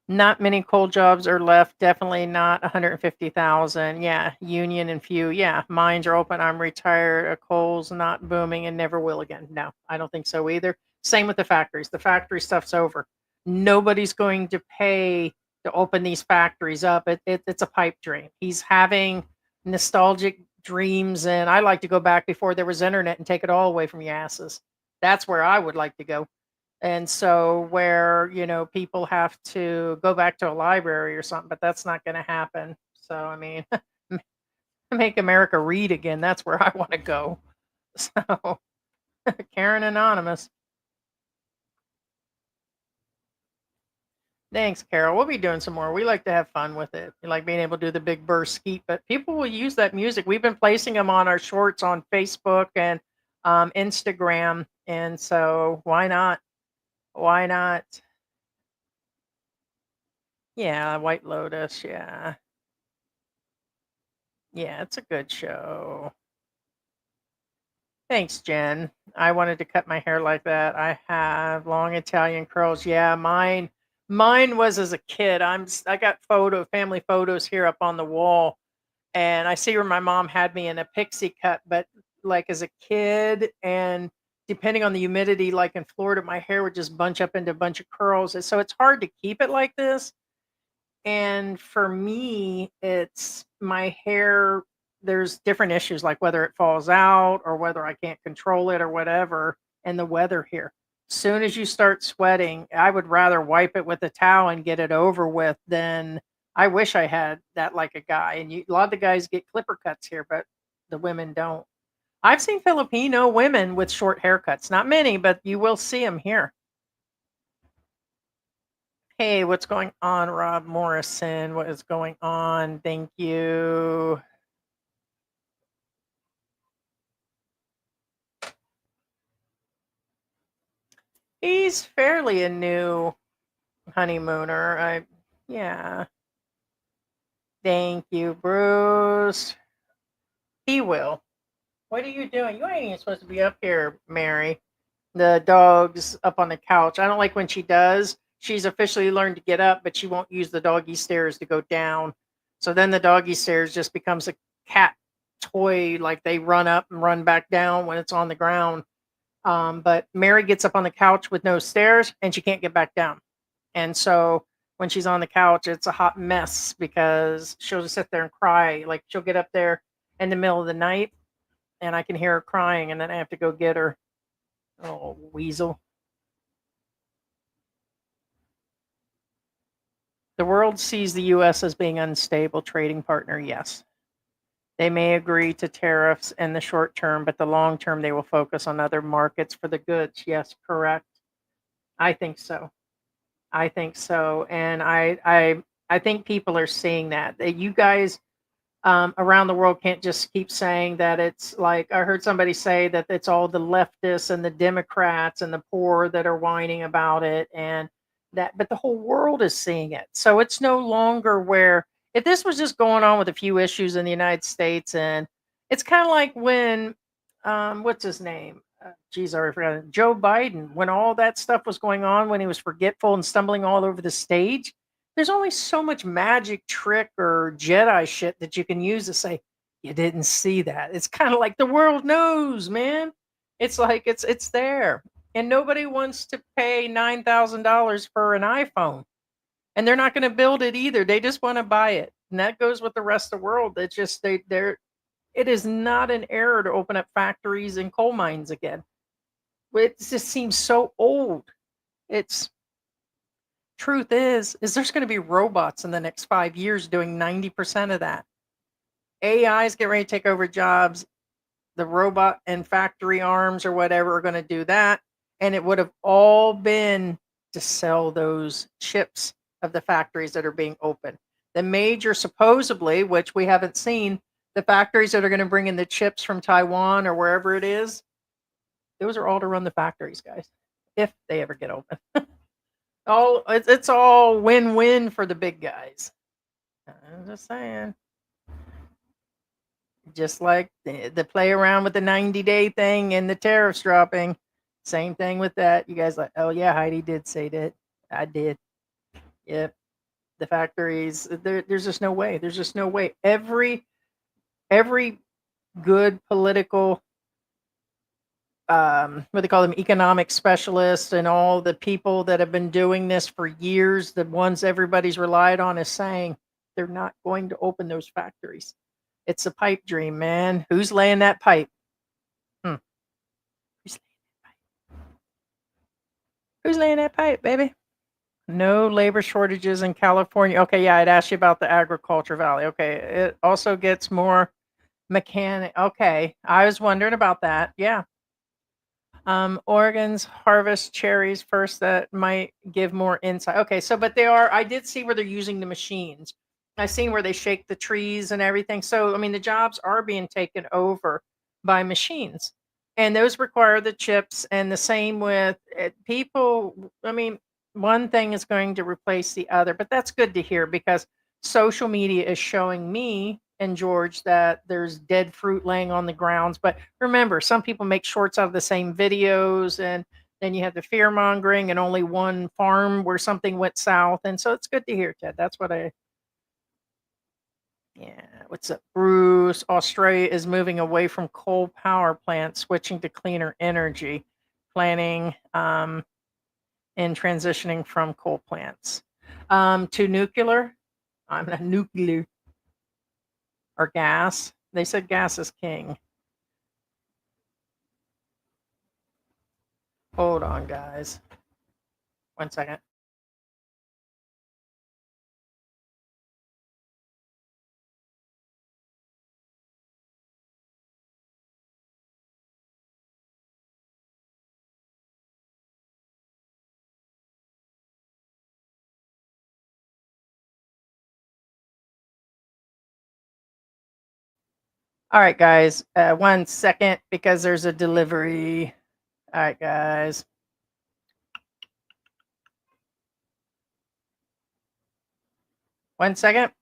Not many coal jobs are left. Definitely not 150,000. Yeah, union and few. Yeah, mines are open. I'm retired. Coal's not booming and never will again. No, I don't think so either. Same with the factories. The factory stuff's over. Nobody's going to pay to open these factories up. It's a pipe dream. He's having nostalgic dreams, and I like to go back before there was internet and take it all away from your asses. That's where I would like to go. And so where, people have to go back to a library or something, but that's not going to happen. So, I mean, make America read again. That's where I want to go. So, Karen Anonymous. Thanks, Carol. We'll be doing some more. We like to have fun with it. We like being able to do the big burst skeet, but people will use that music. We've been placing them on our shorts on Facebook and Instagram. And so why not? Why not? Yeah, White Lotus. Yeah. Yeah, it's a good show. Thanks, Jen. I wanted to cut my hair like that. I have long Italian curls. Yeah, mine was as a kid. I got family photos here up on the wall and I see where my mom had me in a pixie cut, but like as a kid and depending on the humidity like in Florida, my hair would just bunch up into a bunch of curls. And so it's hard to keep it like this. And for me, it's my hair, there's different issues like whether it falls out or whether I can't control it or whatever, and the weather here. Soon as you start sweating, I would rather wipe it with a towel and get it over with than I wish I had that like a guy. And a lot of the guys get clipper cuts here, but the women don't. I've seen Filipino women with short haircuts. Not many, but you will see them here. Hey, what's going on, Rob Morrison? What is going on? Thank you. He's fairly a new honeymooner. Yeah. Thank you, Bruce. He will. What are you doing? You ain't even supposed to be up here, Mary. The dog's up on the couch. I don't like when she does. She's officially learned to get up, but she won't use the doggy stairs to go down. So then the doggy stairs just becomes a cat toy, like they run up and run back down when it's on the ground. But Mary gets up on the couch with no stairs and she can't get back down. And so when she's on the couch, it's a hot mess because she'll just sit there and cry. Like she'll get up there in the middle of the night and I can hear her crying and then I have to go get her. Oh, weasel. The world sees the US as being unstable trading partner. Yes. They may agree to tariffs in the short term, but the long term they will focus on other markets for the goods. Yes, correct. I think so. I think so. And I think people are seeing that. That you guys around the world can't just keep saying that it's like I heard somebody say that it's all the leftists and the Democrats and the poor that are whining about it and that but the whole world is seeing it. So it's no longer where if this was just going on with a few issues in the United States and it's kind of like when what's his name? Geez, I already forgot. Joe Biden, when all that stuff was going on, when he was forgetful and stumbling all over the stage, there's only so much magic trick or Jedi shit that you can use to say you didn't see that. It's kind of like the world knows, man. It's like it's there, and nobody wants to pay $9,000 for an iPhone, and they're not going to build it either. They just want to buy it, and that goes with the rest of the world. It's just they're. It is not an error to open up factories and coal mines again. It just seems so old. It's truth is there's going to be robots in the next 5 years doing 90% of that. AIs get ready to take over jobs. The robot and factory arms or whatever are going to do that. And it would have all been to sell those chips of the factories that are being opened. The major, supposedly, which we haven't seen, the factories that are going to bring in the chips from Taiwan or wherever it is, those are all to run the factories, guys, if they ever get open. All it's all win-win for the big guys. I'm just saying. Just like the play around with the 90-day thing and the tariffs dropping. Same thing with that. You guys like, oh yeah, Heidi did say that. I did. Yep. The factories. There's just no way. There's just no way. Every good political what they call them economic specialists and all the people that have been doing this for years, the ones everybody's relied on is saying they're not going to open those factories. It's a pipe dream, man. Who's laying that pipe? Hmm. Who's, who's laying that pipe, baby? No labor shortages in California. Okay, yeah, I'd asked you about the agriculture valley. Okay, it also gets more mechanic. Okay, I was wondering about that. Yeah, Oregon's harvest cherries first. That might give more insight. Okay, so but they are. I did see where they're using the machines. I seen where they shake the trees and everything. So I mean, the jobs are being taken over by machines, and those require the chips. And the same with people. I mean, one thing is going to replace the other, but that's good to hear because social media is showing me and George that there's dead fruit laying on the grounds. But remember, some people make shorts out of the same videos, and then you have the fear mongering and only one farm where something went south. And so it's good to hear, Ted. That's what I, yeah. What's up, Bruce? Australia is moving away from coal power plants, switching to cleaner energy, planning and transitioning from coal plants to nuclear. I'm not nuclear or gas. They said gas is king. Hold on, guys. 1 second. All right, guys. 1 second because there's a delivery. All right, guys. 1 second.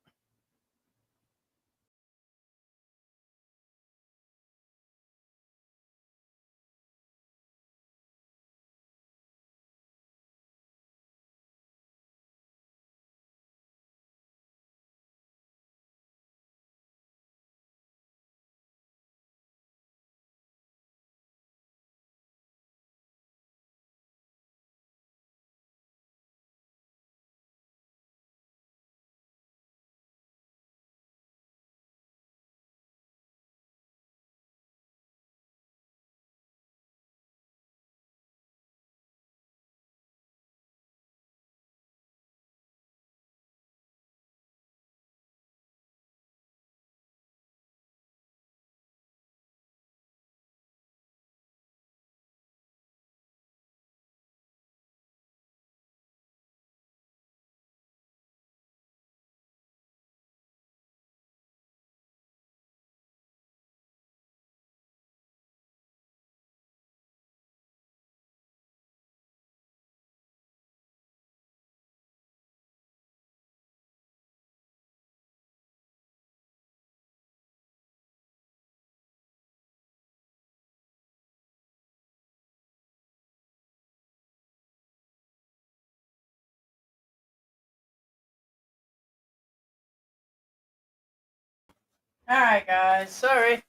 All right, guys. Sorry.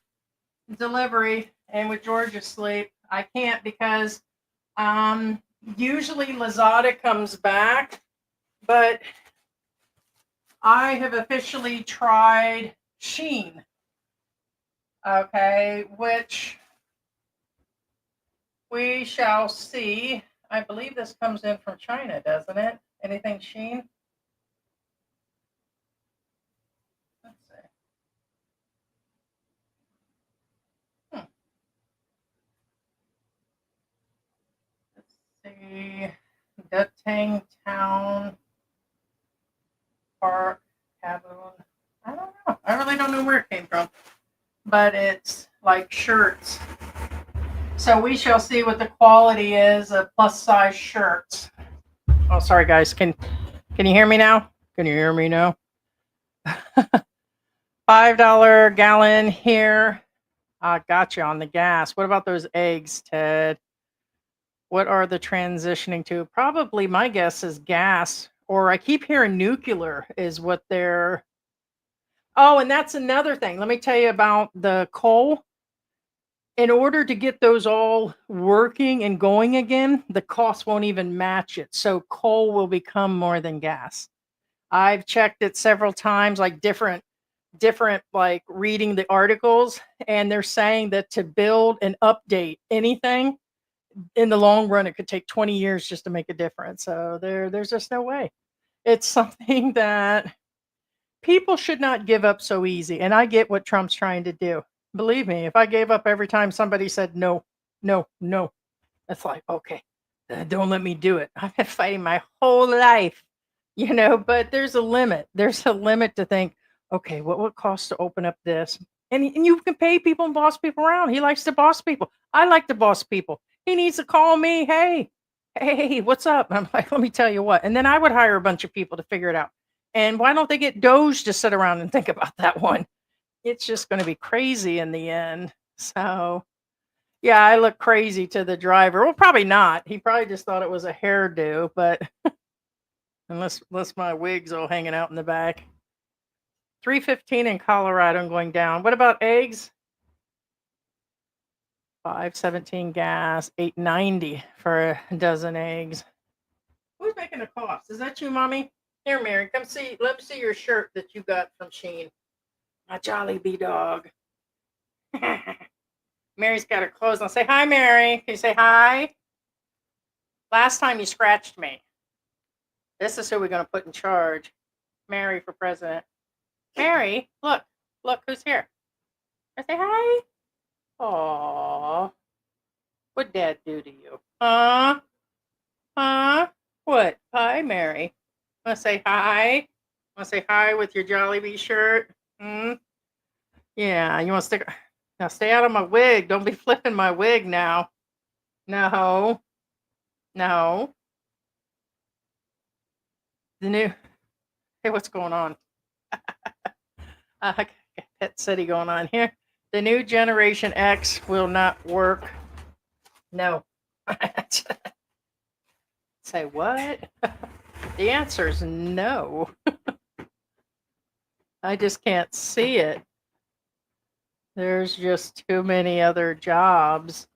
Delivery. And with George asleep, I can't because usually Lazada comes back, but I have officially tried Sheen. Okay, which we shall see. I believe this comes in from China, doesn't it? Anything Sheen? Let's see. Hmm. Let's see. Dutang Town Park, Kaboon. I don't know. I really don't know where it came from, but it's like shirts. So we shall see what the quality is of plus size shirts. Oh, sorry guys. Can you hear me now? Can you hear me now? $5 gallon here. Gotcha on the gas. What about those eggs, Ted? What are the transitioning to? Probably my guess is gas, or I keep hearing nuclear is what they're. Oh, and that's another thing. Let me tell you about the coal. In order to get those all working and going again, the cost won't even match it. So coal will become more than gas. I've checked it several times, like different like reading the articles, and they're saying that to build and update anything in the long run, it could take 20 years just to make a difference. So there's just no way. It's something that people should not give up so easy. And I get what Trump's trying to do. Believe me, if I gave up every time somebody said no, no, no, it's like, okay, don't let me do it. I've been fighting my whole life, but there's a limit. There's a limit to think, okay, what would it cost to open up this? And you can pay people and boss people around. He likes to boss people. I like to boss people. He needs to call me, hey, what's up? I'm like, let me tell you what. And then I would hire a bunch of people to figure it out. And why don't they get Doge to sit around and think about that one? It's just going to be crazy in the end. So, yeah, I look crazy to the driver. Well, probably not. He probably just thought it was a hairdo, but unless my wig's all hanging out in the back. 315 in Colorado and going down. What about eggs? 517 gas, 890 for a dozen eggs. Who's making the cost? Is that you, mommy? Here, Mary, come see. Let me see your shirt that you got from Sheen. My Jolly Bee dog. Mary's got her clothes on. Say hi, Mary. Can you say hi? Last time you scratched me. This is who we're going to put in charge. Mary for president. Mary, look who's here. I say hi. Aww. What'd Dad do to you? Huh? Huh? What? Hi, Mary. Want to say hi? Want to say hi with your Jollibee shirt? Hmm? Yeah, you want to stick. Now stay out of my wig. Don't be flipping my wig now. No. No. The new. Hey, what's going on? Pet City going on here. The new Generation X will not work. No. Say what? The answer is no. I just can't see it. There's just too many other jobs.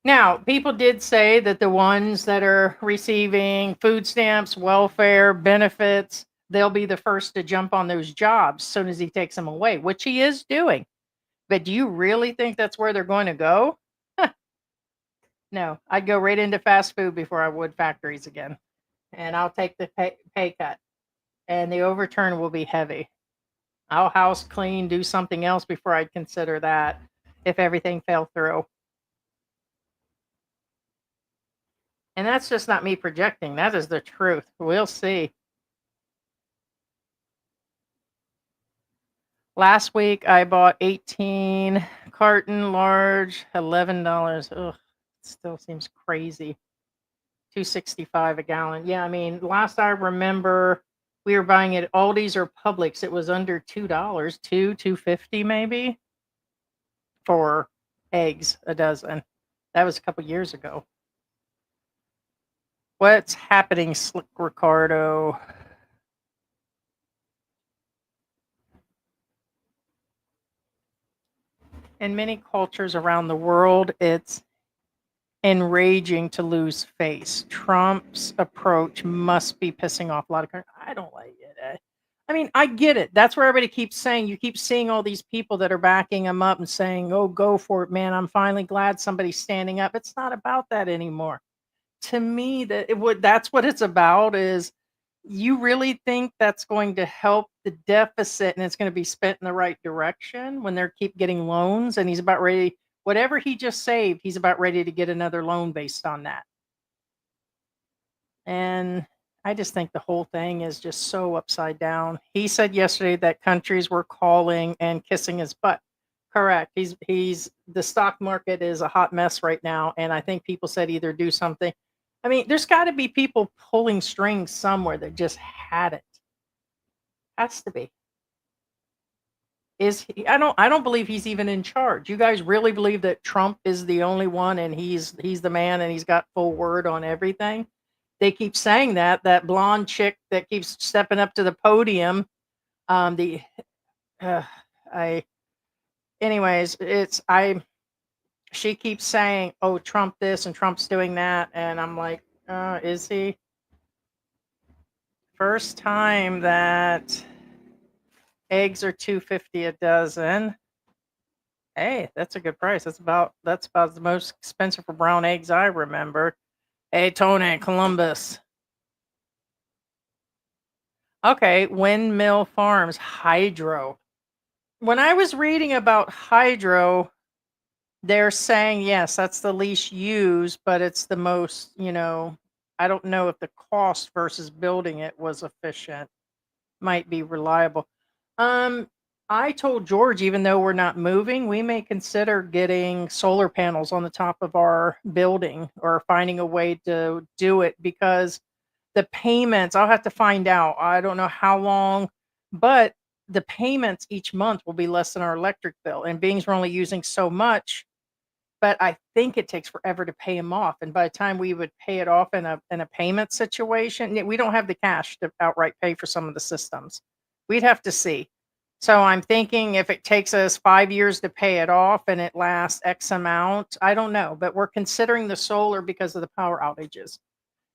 Now, people did say that the ones that are receiving food stamps, welfare, benefits, they'll be the first to jump on those jobs as soon as he takes them away, which he is doing. But do you really think that's where they're going to go? No, I'd go right into fast food before I would factories again. And I'll take the pay cut. And the overturn will be heavy. I'll house clean, do something else before I'd consider that if everything fell through. And that's just not me projecting. That is the truth. We'll see. Last week I bought 18 carton large, $11. Ugh, it still seems crazy. 265 a gallon. Yeah, I mean, last I remember we were buying it at Aldi's or Publix. It was under $2, 250 maybe for eggs a dozen. That was a couple years ago. What's happening, Slick Ricardo? In many cultures around the world, it's enraging to lose face. Trump's approach must be pissing off a lot of countries. I don't like it. I mean, I get it. That's where everybody keeps saying. You keep seeing all these people that are backing him up and saying, "Oh, go for it, man! I'm finally glad somebody's standing up." It's not about that anymore. To me, that's what it's about. Is you really think that's going to help the deficit and it's going to be spent in the right direction when they keep getting loans and he's about ready whatever he just saved, he's about ready to get another loan based on that. And I just think the whole thing is just so upside down. He said yesterday that countries were calling and kissing his butt. Correct. He's the stock market is a hot mess right now and I think people said either do something. I mean, there's got to be people pulling strings somewhere that just had it. Has to be. Is he I don't believe he's even in charge. You guys really believe that Trump is the only one and he's the man and he's got full word on everything? They keep saying that. That blonde chick that keeps stepping up to the podium, the uh, I anyways, it's I she keeps saying, "Oh, Trump this and Trump's doing that." And I'm like, is he? First time that eggs are 2.50 a dozen. Hey, that's a good price. That's about the most expensive for brown eggs I remember. Hey, Tony, Columbus. Okay, windmill farms, hydro. When I was reading about hydro, they're saying yes, that's the least used, but it's the most, I don't know if the cost versus building it was efficient. Might be reliable. Um, I told George, even though we're not moving, we may consider getting solar panels on the top of our building or finding a way to do it because the payments, I'll have to find out. I don't know how long, but the payments each month will be less than our electric bill. And being we're only using so much, but I think it takes forever to pay them off, and by the time we would pay it off in a payment situation, we don't have the cash to outright pay for some of the systems. We'd have to see. So I'm thinking if it takes us 5 years to pay it off and it lasts X amount, I don't know, but we're considering the solar because of the power outages,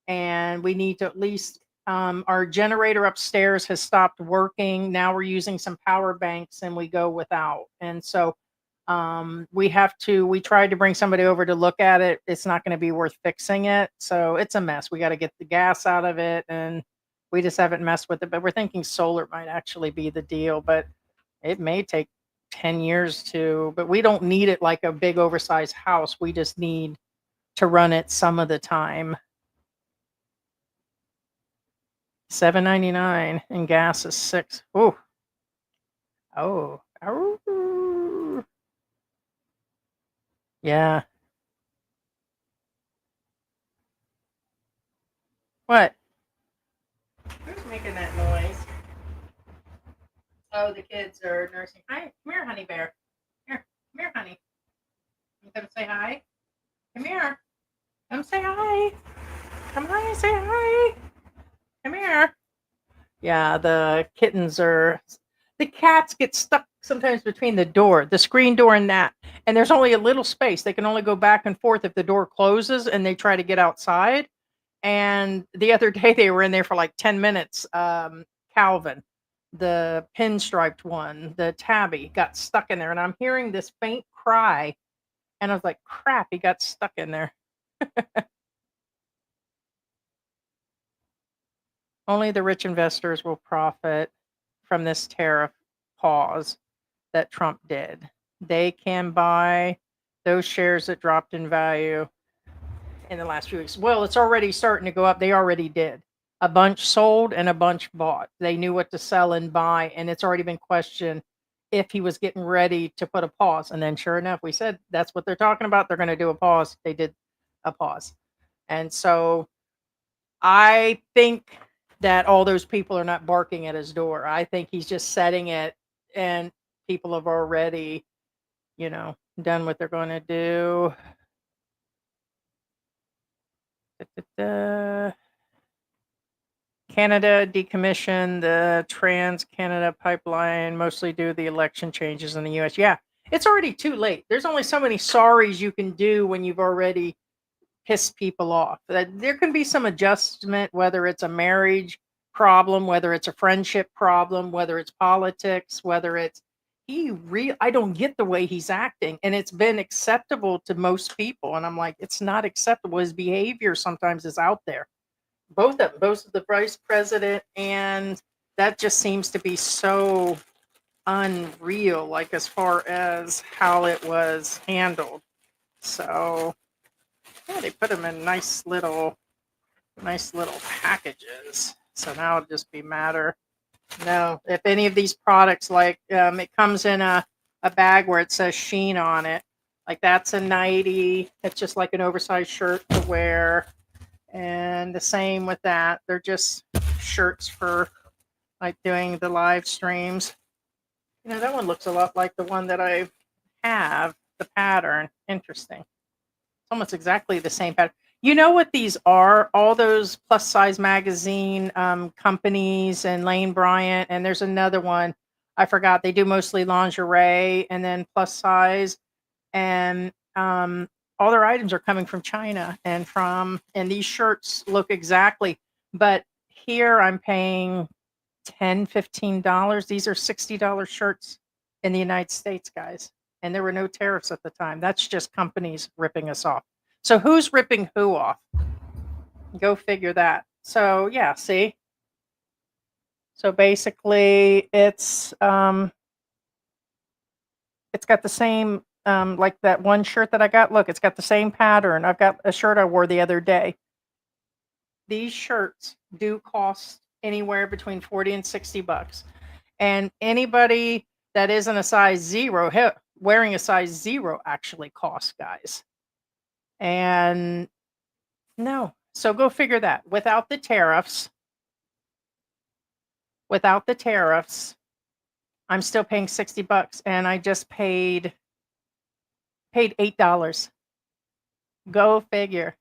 and we need to at least our generator upstairs has stopped working. Now we're using some power banks and we go without. And so we tried to bring somebody over to look at it. It's not going to be worth fixing it. So it's a mess. We got to get the gas out of it and we just haven't messed with it. But we're thinking solar might actually be the deal, but it may take 10 years but we don't need it like a big oversized house. We just need to run it some of the time. 7.99 and gas is 6. Ooh. Oh. Oh. Yeah. What? Who's making that noise? Oh, the kids are nursing. Hi, come here, honey bear. Come here, honey. You come say hi. Come here. Come say hi. Come hi, say hi. Come here. Yeah, the cats get stuck sometimes between the screen door and that. And there's only a little space. They can only go back and forth if the door closes and they try to get outside. And the other day they were in there for like 10 minutes. Calvin, the pinstriped one, the tabby, got stuck in there. And I'm hearing this faint cry. And I was like, crap, he got stuck in there. Only the rich investors will profit from this tariff pause that Trump did. They can buy those shares that dropped in value in the last few weeks. Well, it's already starting to go up. They already did. A bunch sold and a bunch bought. They knew what to sell and buy, and it's already been questioned if he was getting ready to put a pause. And then, sure enough, we said that's what they're talking about. They're going to do a pause. They did a pause. And so I think that all those people are not barking at his door. I think he's just setting it, and people have already, done what they're going to do. Da-da-da. Canada decommissioned the Trans Canada pipeline mostly due to the election changes in the US. Yeah, It's already too late. There's only so many sorries you can do when you've already pissed people off. That there can be some adjustment, whether it's a marriage problem, whether it's a friendship problem, whether it's politics, whether it's I don't get the way he's acting, and it's been acceptable to most people, and I'm like, it's not acceptable. His behavior sometimes is out there. Both of the vice president, and that just seems to be so unreal, like as far as how it was handled. So yeah, they put them in nice little packages. So now it'll just be matter. No, if any of these products, like it comes in a bag where it says Sheen on it, like that's a 90. It's just like an oversized shirt to wear. And the same with that. They're just shirts for like doing the live streams. You know, that one looks a lot like the one that I have, the pattern. Interesting. It's almost exactly the same pattern. You know what these are? All those plus size magazine companies and Lane Bryant, and there's another one. I forgot. They do mostly lingerie and then plus size, and all their items are coming from China and these shirts look exactly. But here I'm paying $10, $15. These are $60 shirts in the United States, guys. And there were no tariffs at the time. That's just companies ripping us off. So who's ripping who off? Go figure that. So yeah, see. So basically it's got the same like that one shirt that I got. Look, it's got the same pattern. I've got a shirt I wore the other day. These shirts do cost anywhere between 40 and $60. And anybody that isn't a size zero, wearing a size zero actually costs, guys. And no. So go figure that. Without the tariffs, I'm still paying $60 and I just paid $8. Go figure.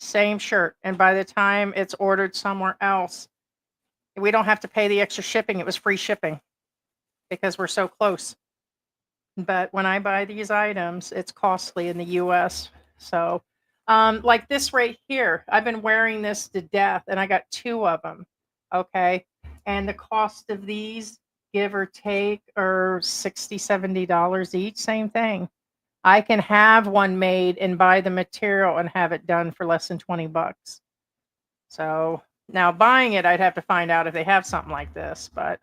Same shirt. And by the time it's ordered somewhere else, we don't have to pay the extra shipping. It was free shipping because we're so close. But when I buy these items, it's costly in the US. So, like this right here, I've been wearing this to death and I got two of them. Okay. And the cost of these, give or take, are $60, $70 each. Same thing. I can have one made and buy the material and have it done for less than $20. So now buying it, I'd have to find out if they have something like this. But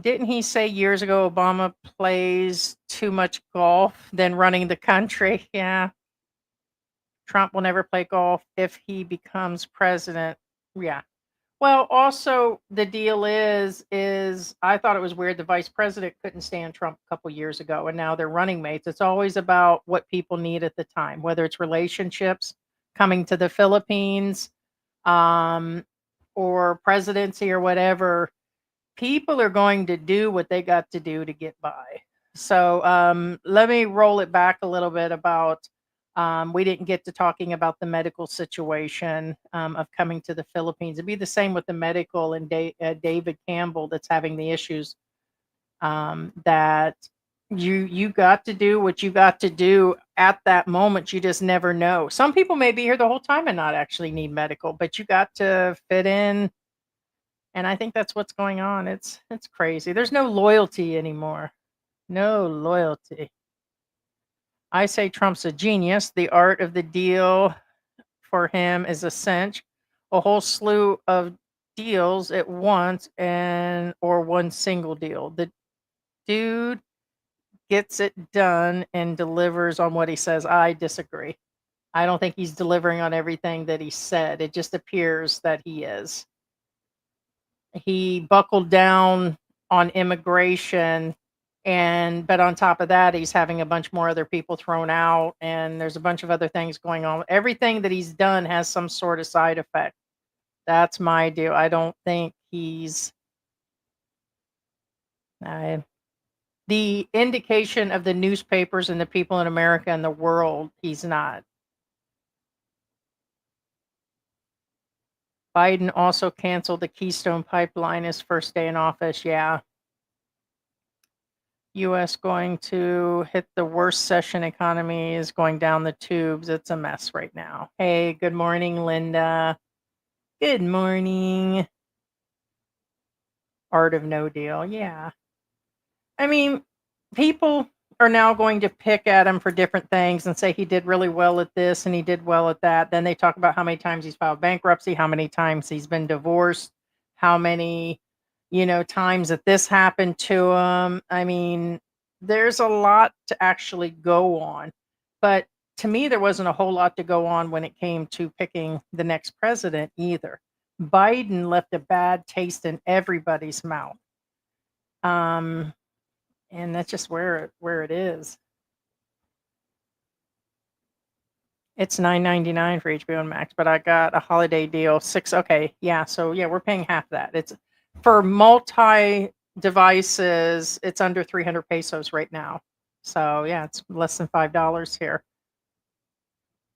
didn't he say years ago Obama plays too much golf than running the country? Yeah. Trump will never play golf if he becomes president. Yeah. Well, also the deal is I thought it was weird the vice president couldn't stand Trump a couple years ago, and now they're running mates. It's always about what people need at the time, whether it's relationships, coming to the Philippines, um, or presidency or whatever. People are going to do what they got to do to get by. So let me roll it back a little bit about we didn't get to talking about the medical situation of coming to the Philippines. It'd be the same with the medical and David Campbell that's having the issues that you got to do what you got to do at that moment. You just never know. Some people may be here the whole time and not actually need medical, but you got to fit in. And I think that's what's going on. It's crazy. There's no loyalty anymore. No loyalty. I say Trump's a genius. The art of the deal for him is a cinch. A whole slew of deals at once or one single deal. The dude gets it done and delivers on what he says. I disagree. I don't think he's delivering on everything that he said. It just appears that he is. He buckled down on immigration, but on top of that he's having a bunch more other people thrown out, and there's a bunch of other things going on. Everything that he's done has some sort of side effect. That's my deal. I don't think he's the indication of the newspapers and the people in America and the world. He's not. Biden also canceled the Keystone Pipeline his first day in office. Yeah. U.S. going to hit the worst session economy is going down the tubes. It's a mess right now. Hey, good morning, Linda. Good morning. Art of No Deal. Yeah. I mean, people are now going to pick at him for different things and say he did really well at this and he did well at that. Then they talk about how many times he's filed bankruptcy, how many times he's been divorced, how many, times that this happened to him. I mean, there's a lot to actually go on. But to me, there wasn't a whole lot to go on when it came to picking the next president either. Biden left a bad taste in everybody's mouth. Um, and that's just where it is. It's $9.99 for HBO Max, but I got a holiday deal. Okay, yeah. So yeah, we're paying half that. It's for multi devices. It's under 300 pesos right now. So yeah, it's less than $5 here.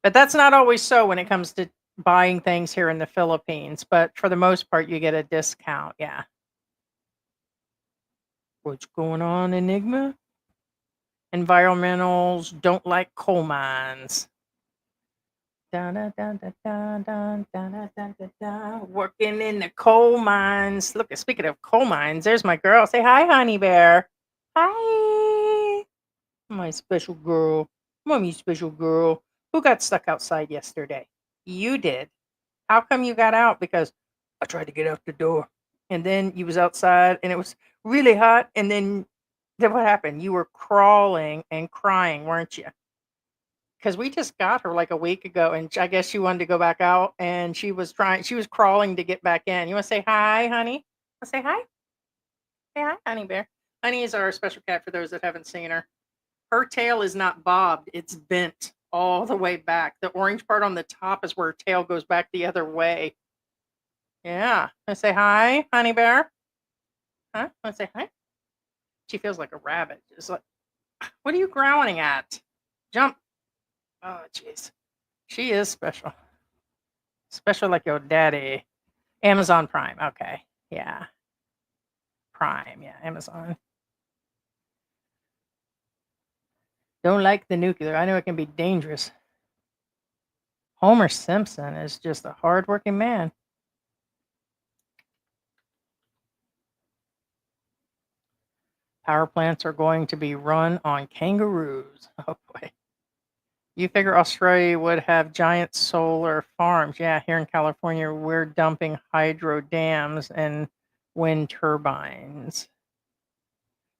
But that's not always so when it comes to buying things here in the Philippines. But for the most part, you get a discount. Yeah. What's going on, Enigma? Environmentals don't like coal mines. Dun, dun, dun, dun, dun, dun, dun, dun, dun, dun, dun. Working in the coal mines. Look, speaking of coal mines, there's my girl. Say hi, honey bear. Hi, my special girl. Mommy, special girl. Who got stuck outside yesterday? You did. How come you got out? Because I tried to get out the door. And then you was outside and it was really hot. And then what happened? You were crawling and crying, weren't you? Because we just got her like a week ago, and I guess she wanted to go back out, and she was crawling to get back in. You want to say hi, honey? Want to say hi? Say hi, honey bear. Honey is our special cat for those that haven't seen her. Her tail is not bobbed, it's bent all the way back. The orange part on the top is where her tail goes back the other way. Yeah. Want to say hi, honey bear? Huh? Want to say hi? She feels like a rabbit. Just like, what are you growling at? Jump. Oh, jeez. She is special. Special like your daddy. Amazon Prime. Okay. Yeah. Prime. Yeah. Amazon. Don't like the nuclear. I know it can be dangerous. Homer Simpson is just a hardworking man. Power plants are going to be run on kangaroos. Oh boy. You figure Australia would have giant solar farms. Yeah, here in California, we're dumping hydro dams and wind turbines.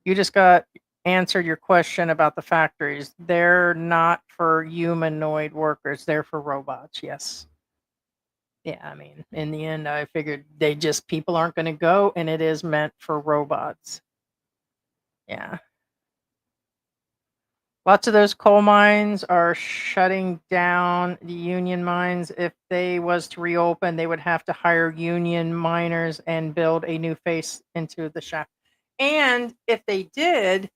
You just got answered your question about the factories. They're not for humanoid workers, they're for robots. Yes. Yeah, I mean, in the end, I figured people aren't going to go, and it is meant for robots. Yeah. Lots of those coal mines are shutting down. The union mines, if they was to reopen, they would have to hire union miners and build a new face into the shaft. And if they did,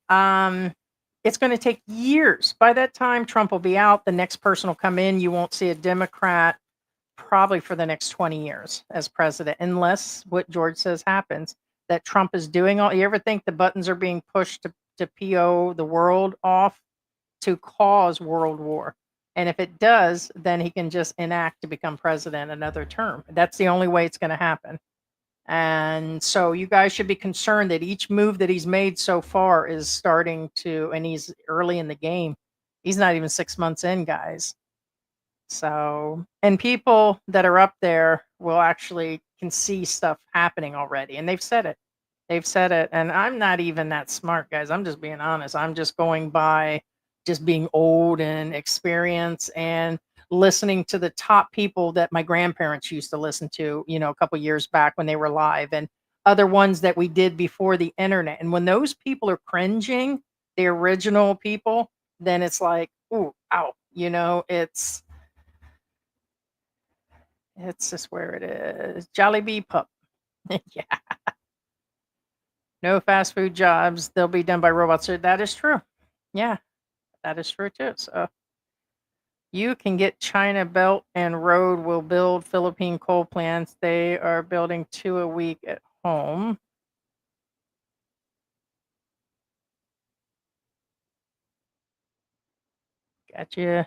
it's going to take years. By that time, Trump will be out. The next person will come in. You won't see a Democrat probably for the next 20 years as president, unless what George says happens, that Trump is doing all. You ever think the buttons are being pushed to PO the world off to cause world war? And if it does, then he can just enact to become president another term. That's the only way it's going to happen. And so you guys should be concerned that each move that he's made so far is starting to, and he's early in the game. He's not even 6 months in, guys. So, and people that are up there will actually can see stuff happening already. And they've said it. They've said it. And I'm not even that smart, guys. I'm just being honest. I'm just going by just being old and experience and listening to the top people that my grandparents used to listen to, a couple years back when they were live, and other ones that we did before the internet. And when those people are cringing, the original people, then it's like, ooh, ow, it's just where it is. Jollibee Pup. Yeah. No fast food jobs. They'll be done by robots. So that is true. Yeah, that is true too. So you can get China Belt and Road will build Philippine coal plants. They are building 2 a week at home. Got you.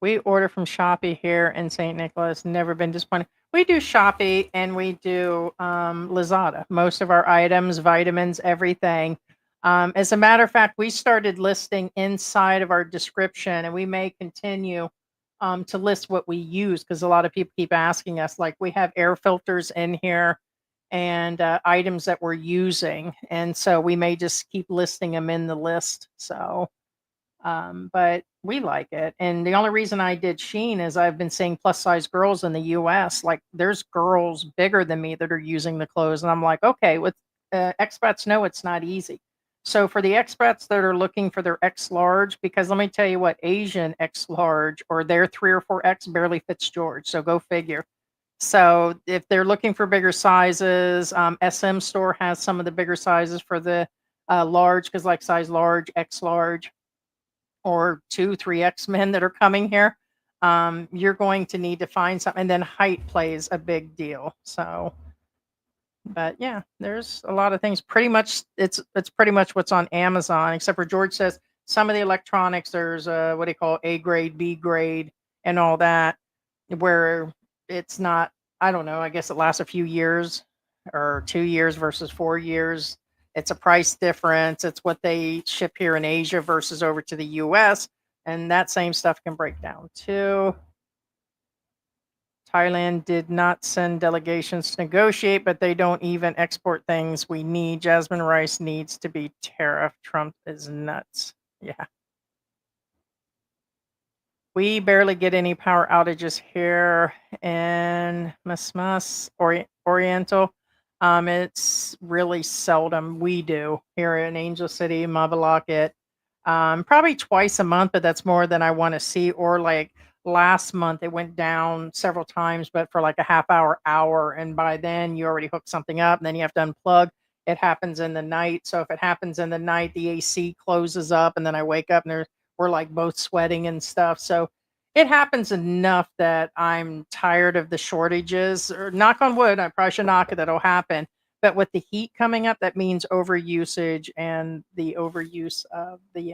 We order from Shopee here in St. Nicholas. Never been disappointed. We do Shopee and we do Lazada. Most of our items, vitamins, everything. As a matter of fact, we started listing inside of our description, and we may continue to list what we use because a lot of people keep asking us. Like we have air filters in here and items that we're using, and so we may just keep listing them in the list. So. But we like it. And the only reason I did Sheen is I've been seeing plus size girls in the US. Like there's girls bigger than me that are using the clothes. And I'm like, okay, with expats know it's not easy. So for the expats that are looking for their X large, because let me tell you what, Asian X large or their 3 or 4X barely fits George. So go figure. So if they're looking for bigger sizes, SM store has some of the bigger sizes for the large, because like size large, X large or 2, 3 X-Men that are coming here, you're going to need to find something. And then height plays a big deal. So, but yeah, there's a lot of things. Pretty much, it's pretty much what's on Amazon, except for George says some of the electronics. There's what do you call A grade, B grade, and all that, where it's not. I don't know. I guess it lasts a few years, or 2 years versus 4 years. It's a price difference. It's what they ship here in Asia versus over to the US. And that same stuff can break down too. Thailand did not send delegations to negotiate, but they don't even export things we need. Jasmine rice needs to be tariff. Trump is nuts. Yeah. We barely get any power outages here in Oriental. It's really seldom. We do here in Angel City, Mavalocket. Probably twice a month, but that's more than I want to see. Or like last month, it went down several times, but for like a half hour. And by then, you already hooked something up, and then you have to unplug. It happens in the night. So if it happens in the night, the AC closes up, and then I wake up and we're like both sweating and stuff. So it happens enough that I'm tired of the shortages. Or knock on wood, I probably should knock it, that'll happen. But with the heat coming up, that means overusage and the overuse of the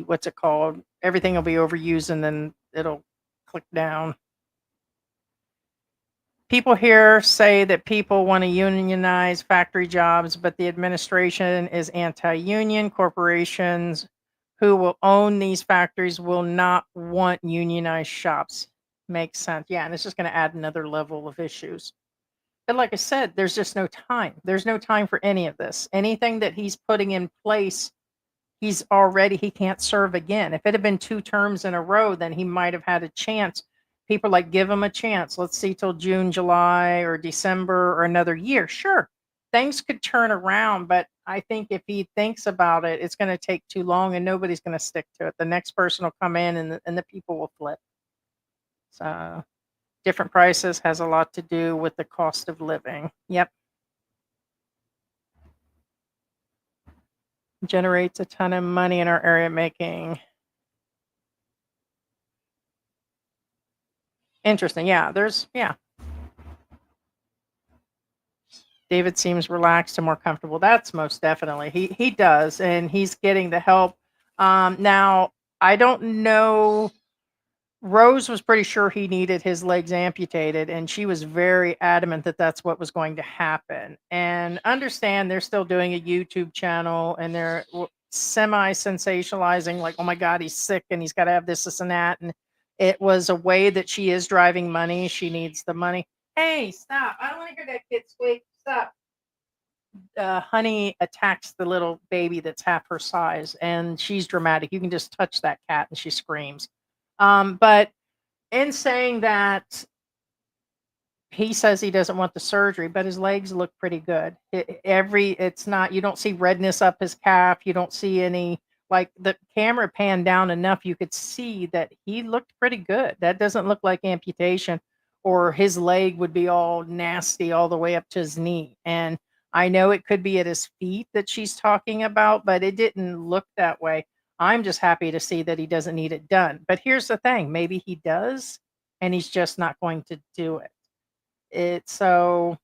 what's it called? Everything will be overused and then it'll click down. People here say that people want to unionize factory jobs, but the administration is anti-union. Corporations who will own these factories will not want unionized shops. Makes sense. Yeah, and it's just going to add another level of issues. But like I said, there's just no time. There's no time for any of this. Anything that he's putting in place, he can't serve again. If it had been 2 terms in a row, then he might have had a chance. People like, give him a chance. Let's see till June, July, or December, or another year. Sure, things could turn around, but I think if he thinks about it, it's going to take too long, and nobody's going to stick to it. The next person will come in, and the people will flip. So, different prices has a lot to do with the cost of living. Yep. Generates a ton of money in our area, making interesting. Yeah, David seems relaxed and more comfortable. That's most definitely. He does, and he's getting the help. Now I don't know. Rose was pretty sure he needed his legs amputated, and she was very adamant that that's what was going to happen. And understand they're still doing a YouTube channel, and they're semi sensationalizing, like, oh my God, he's sick and he's got to have this, and that. And it was a way that she is driving money. She needs the money. Hey, stop. I don't want to hear that kid squeak. Stop. Honey attacks the little baby that's half her size, and she's dramatic. You can just touch that cat and she screams. But in saying that, he says he doesn't want the surgery, but his legs look pretty good. It's not, you don't see redness up his calf. You don't see any, like the camera panned down enough, you could see that he looked pretty good. That doesn't look like amputation, or his leg would be all nasty all the way up to his knee. And I know it could be at his feet that she's talking about, but it didn't look that way. I'm just happy to see that he doesn't need it done. But here's the thing, maybe he does, and he's just not going to do it. It's so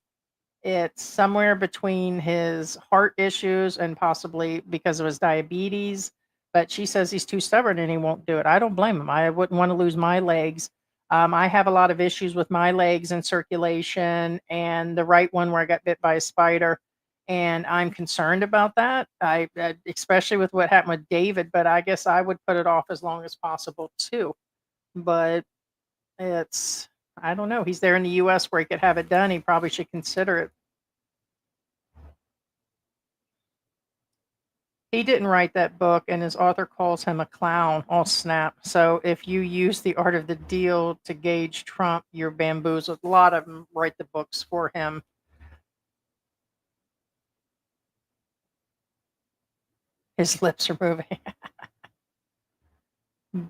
It's somewhere between his heart issues and possibly because of his diabetes. But she says he's too stubborn and he won't do it. I don't blame him. I wouldn't want to lose my legs. I have a lot of issues with my legs and circulation, and the right one where I got bit by a spider. And I'm concerned about that. Especially with what happened with David, but I guess I would put it off as long as possible too. But it's, I don't know. He's there in the US where he could have it done. He probably should consider it. He didn't write that book, and his author calls him a clown. All snap. So if you use the art of the deal to gauge Trump, you're bamboozled. A lot of them write the books for him. His lips are moving.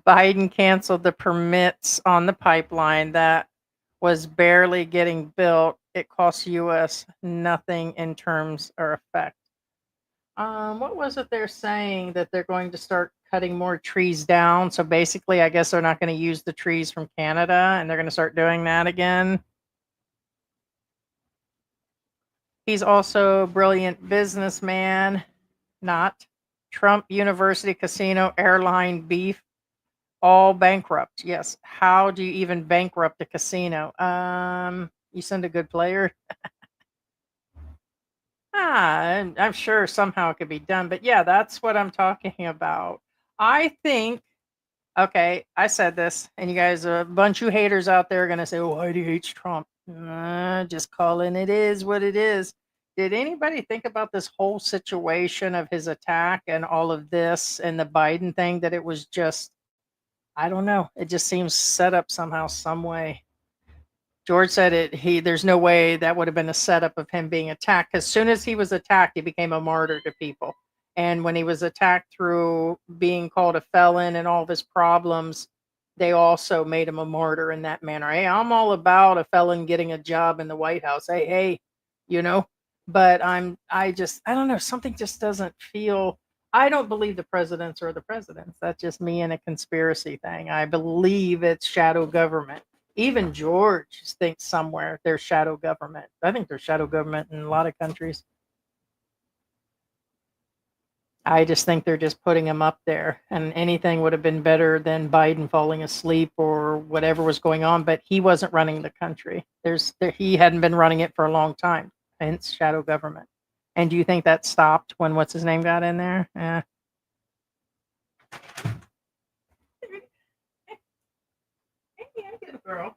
Biden canceled the permits on the pipeline that was barely getting built. It costs U.S. nothing in terms or effect. What was it they're saying that they're going to start cutting more trees down? So basically, I guess they're not going to use the trees from Canada and they're going to start doing that again. He's also a brilliant businessman, not Trump University Casino Airline Beef, all bankrupt. Yes. How do you even bankrupt a casino? You send a good player. I'm sure somehow it could be done, but yeah, that's what I'm talking about. I think, okay, I said this, and you guys, a bunch of haters out there are gonna say, "Oh, Heidi hates Trump." Just calling it is what it is. Did anybody think about this whole situation of his attack and all of this and the Biden thing, that it was just, I don't know, it just seems set up somehow, some way. George said there's no way that would have been a setup of him being attacked. As soon as he was attacked, he became a martyr to people. And when he was attacked through being called a felon and all of his problems, they also made him a martyr in that manner. Hey, I'm all about a felon getting a job in the White House. Hey, you know, but I don't know, something just doesn't feel, I don't believe the presidents are the presidents. That's just me and a conspiracy thing. I believe it's shadow government. Even George thinks somewhere there's shadow government. I think there's shadow government in a lot of countries. I just think they're just putting him up there, and anything would have been better than Biden falling asleep or whatever was going on. But he wasn't running the country. He hadn't been running it for a long time. Hence shadow government. And do you think that stopped when what's his name got in there? Yeah. Hey, little girl.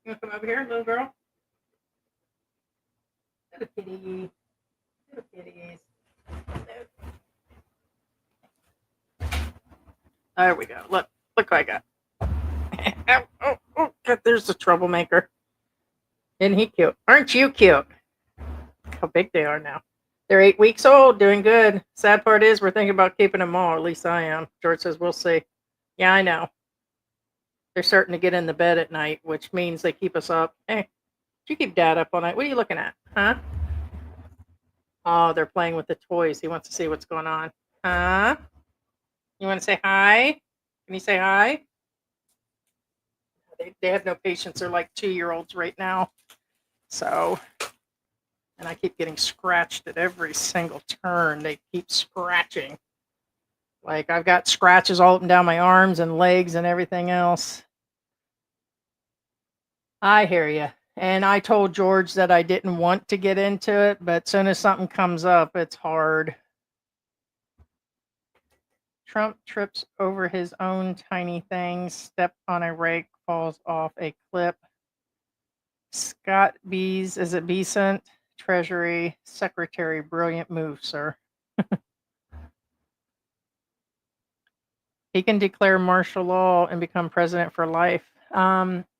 You want to come over here, little girl? Little kitty. Little kitties. There we go. Look what I got. God, there's the troublemaker. Isn't he cute? Aren't you cute? How big they are now. They're 8 weeks old, doing good. Sad part is we're thinking about keeping them all. At least I am. George says we'll see. Yeah, I know. They're starting to get in the bed at night, which means they keep us up. Hey, you keep Dad up all night. What are you looking at? Huh? Oh, they're playing with the toys. He wants to see what's going on. Huh? You want to say hi? Can you say hi? They have no patience. They're like 2-year-olds right now. So, and I keep getting scratched at every single turn. They keep scratching. Like I've got scratches all up and down my arms and legs and everything else. I hear you. And I told George that I didn't want to get into it, but as soon as something comes up, it's hard. Trump trips over his own tiny things, stepped on a rake, falls off a cliff. Scott Bees, is it Beesant? Treasury Secretary, brilliant move, sir. He can declare martial law and become president for life.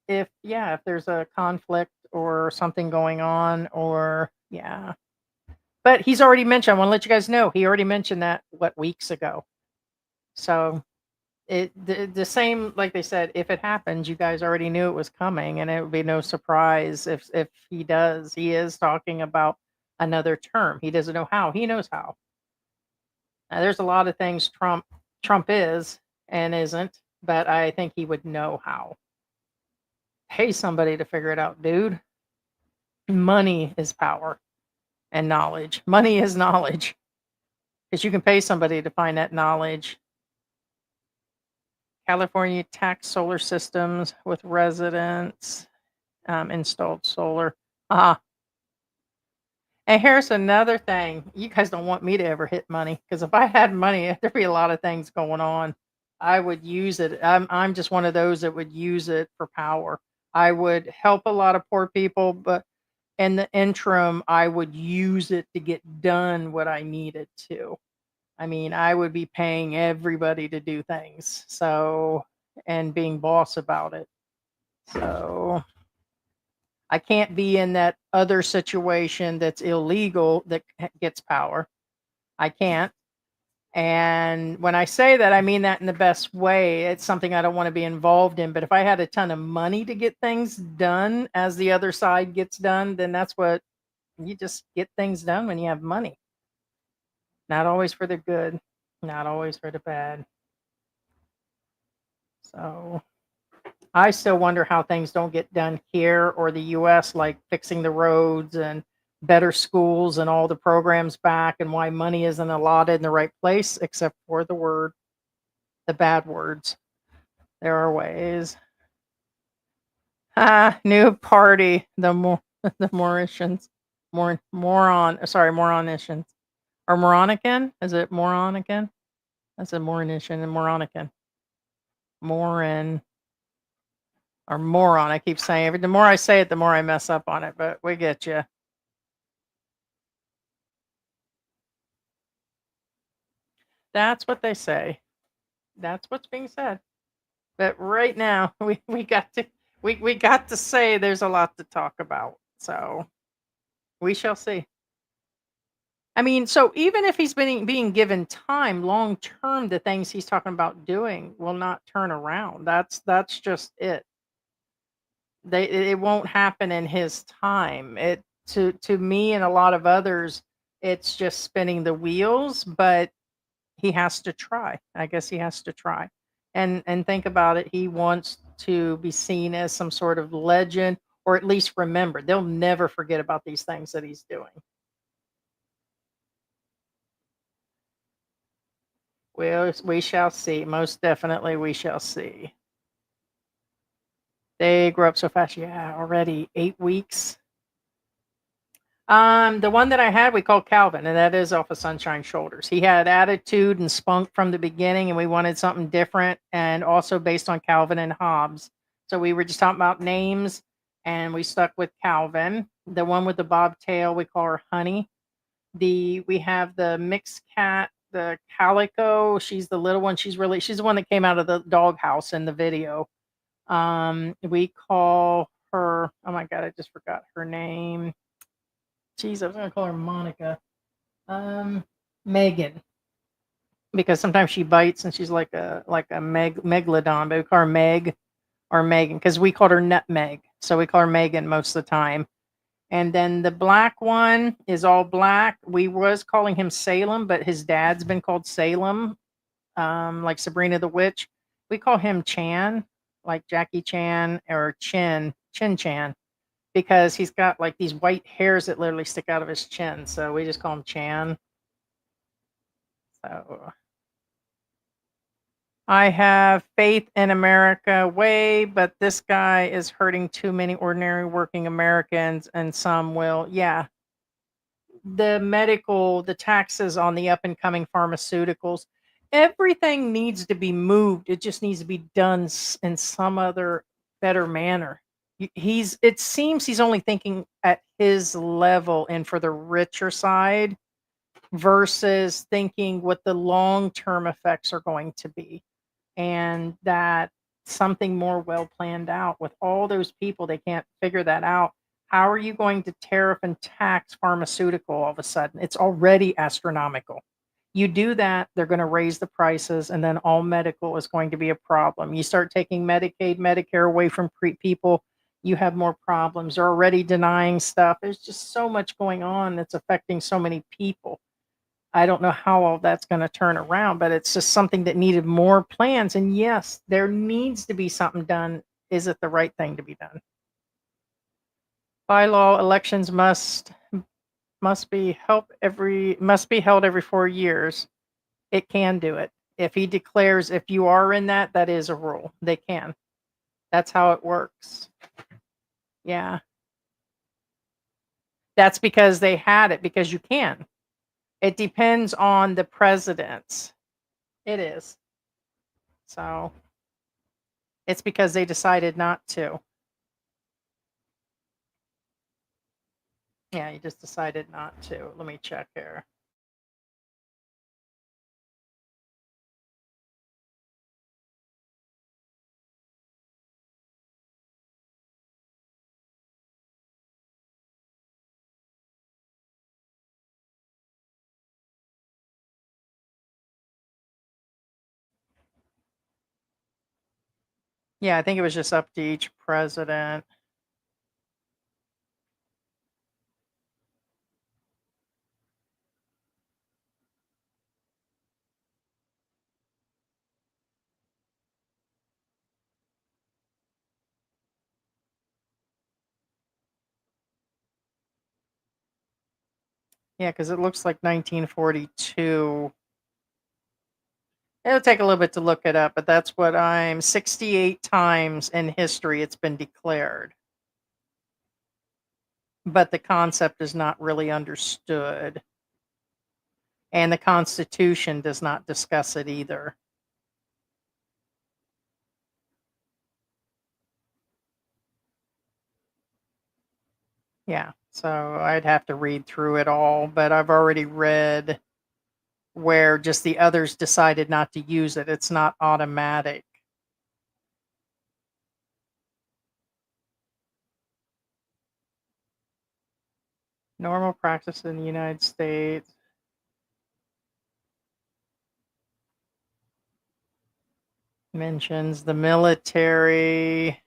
If there's a conflict or something going on, or yeah. But he's already mentioned, I want to let you guys know, he already mentioned that weeks ago. So the same, like they said, if it happens, you guys already knew it was coming, and it would be no surprise if he does. He is talking about another term. He doesn't know how. He knows how. Now, there's a lot of things Trump is and isn't, but I think he would know how. Pay somebody to figure it out, dude. Money is power and knowledge. Money is knowledge because you can pay somebody to find that knowledge. California tax solar systems with residents installed solar. Ah, and here's another thing. You guys don't want me to ever hit money because if I had money, there'd be a lot of things going on. I would use it. I'm just one of those that would use it for power. I would help a lot of poor people, but in the interim, I would use it to get done what I needed to. I mean, I would be paying everybody to do things. So, and being boss about it. So, I can't be in that other situation that's illegal that gets power. I can't. And when I say that, I mean that in the best way. It's something I don't want to be involved in. But if I had a ton of money to get things done as the other side gets done, then that's what you just get things done when you have money. Not always for the good, not always for the bad. So I still wonder how things don't get done here or the US, like fixing the roads and better schools and all the programs back, and why money isn't allotted in the right place, except for the bad words. There are ways. Ah, new party, the Mauritians. Moronitions. Or Moronican? Is it Moronican? That's a Moronition and Moronican. Morin or moron. I keep saying every the more I say it, the more I mess up on it, but we get you. That's what they say. That's what's being said. But right now, we got to say there's a lot to talk about. So we shall see. I mean, so even if he's being given time, long term, the things he's talking about doing will not turn around. That's just it. It won't happen in his time. It to me and a lot of others, it's just spinning the wheels, but he has to try. I guess he has to try. And think about it, he wants to be seen as some sort of legend or at least remembered. They'll never forget about these things that he's doing. Well, we shall see. Most definitely we shall see. They grew up so fast. Yeah, already 8 weeks. The one that I had, we called Calvin, and that is off of Sunshine Shoulders. He had attitude and spunk from the beginning, and we wanted something different, and also based on Calvin and Hobbes. So we were just talking about names, and we stuck with Calvin. The one with the bobtail, we call her Honey. We have the mixed cat, the Calico. She's the little one. She's the one that came out of the doghouse in the video. We call her. Oh my god, I just forgot her name. Jeez, I was gonna call her Monica. Um, Megan, because sometimes she bites and she's like a megalodon, but we call her Meg or Megan because we called her Nutmeg, so we call her Megan most of the time. And then the black one is all black. We was calling him Salem, but his dad's been called Salem, like Sabrina the Witch. We call him Chan, like Jackie Chan or Chin Chan, because he's got like these white hairs that literally stick out of his chin. So we just call him Chan. So I have faith in America way, but this guy is hurting too many ordinary working Americans, and some will, yeah. The taxes on the up and coming pharmaceuticals, everything needs to be moved. It just needs to be done in some other better manner. It seems he's only thinking at his level and for the richer side versus thinking what the long-term effects are going to be, and that something more well planned out with all those people, they can't figure that out. How are you going to tariff and tax pharmaceutical all of a sudden? It's already astronomical. You do that, they're going to raise the prices, and then all medical is going to be a problem. You start taking Medicaid, Medicare away from people, you have more problems. They're already denying stuff. There's just so much going on that's affecting so many people. I don't know how all that's going to turn around, but it's just something that needed more plans. And yes, there needs to be something done. Is it the right thing to be done? By law, elections must be held every 4 years. It can do it. If he declares if you are in that, that is a rule. They can. That's how it works. Yeah. That's because they had it because you can. It depends on the presidents. It is. So it's because they decided not to. Yeah, you just decided not to. Let me check here. Yeah, I think it was just up to each president. Yeah, because it looks like 1942. It'll take a little bit to look it up, but that's what I'm 68 times in history it's been declared. But the concept is not really understood. And the Constitution does not discuss it either. Yeah, so I'd have to read through it all, but I've already read where just the others decided not to use it. It's not automatic. Normal practice in the United States mentions the military.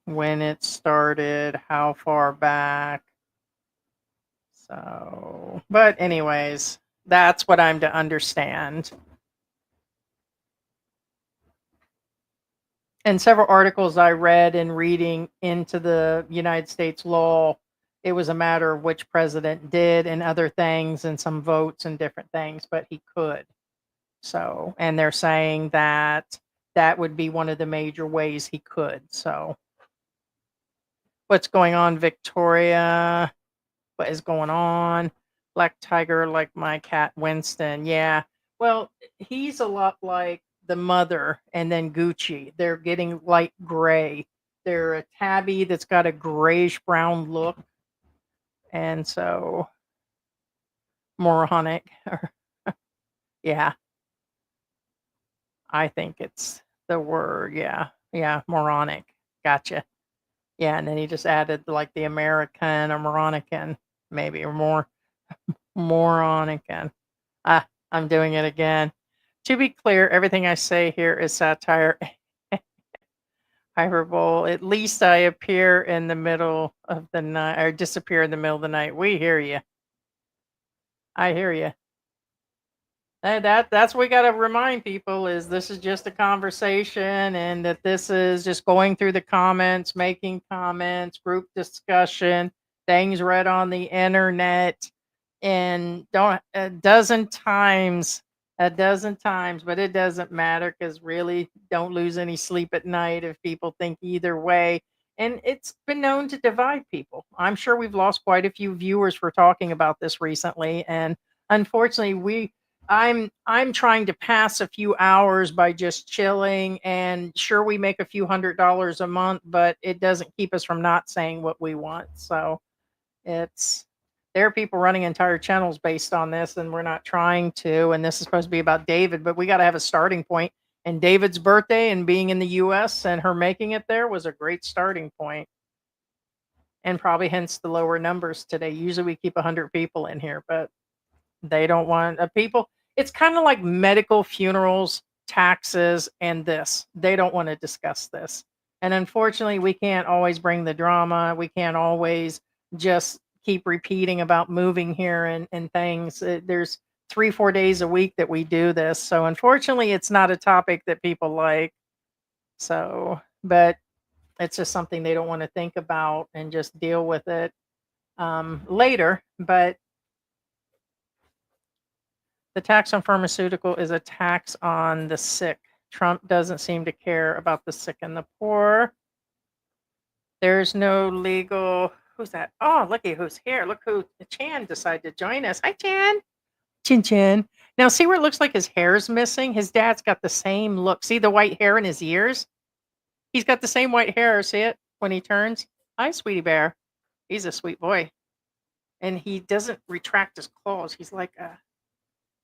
When it started, how far back. So, but anyways, that's what I'm to understand. And several articles I read in reading into the United States law, it was a matter of which president did and other things and some votes and different things, but he could. So, and they're saying that that would be one of the major ways he could. So, what's going on, Victoria? What is going on? Black Tiger, like my cat Winston. Yeah. Well, he's a lot like the mother and then Gucci. They're getting light gray. They're a tabby that's got a grayish brown look. And so moronic. Yeah, I think it's the word. Yeah. Yeah. Moronic. Gotcha. Yeah. And then he just added like the American or Moronican, maybe, or more moronican. Ah, I'm doing it again. To be clear, everything I say here is satire, hyperbole. At least I appear in the middle of the night or disappear in the middle of the night. We hear you. I hear you. That's what we got to remind people is this is just a conversation and that this is just going through the comments, making comments, group discussion, things read on the internet, and don't a dozen times, but it doesn't matter because really don't lose any sleep at night if people think either way. And it's been known to divide people. I'm sure we've lost quite a few viewers for talking about this recently, and unfortunately, I'm trying to pass a few hours by just chilling, and sure we make a few $100s a month, but it doesn't keep us from not saying what we want. So it's there are people running entire channels based on this, and we're not trying to. And this is supposed to be about David, but we got to have a starting point. And David's birthday and being in the US and her making it there was a great starting point, and probably hence the lower numbers today. Usually we keep 100 people in here, but they don't want people. It's kind of like medical funerals, taxes, and this. They don't want to discuss this. And unfortunately, we can't always bring the drama. We can't always just keep repeating about moving here and things. There's 3, 4 days a week that we do this. So unfortunately, it's not a topic that people like. So, but it's just something they don't want to think about and just deal with it later. But the tax on pharmaceutical is a tax on the sick. Trump doesn't seem to care about the sick and the poor. There's no legal. Who's that? Oh, looky who's here. Look who Chan decided to join us. Hi, Chan. Chin Chin. Now, see where it looks like his hair's missing? His dad's got the same look. See the white hair in his ears? He's got the same white hair. See it when he turns? Hi, sweetie bear. He's a sweet boy. And he doesn't retract his claws. He's like a.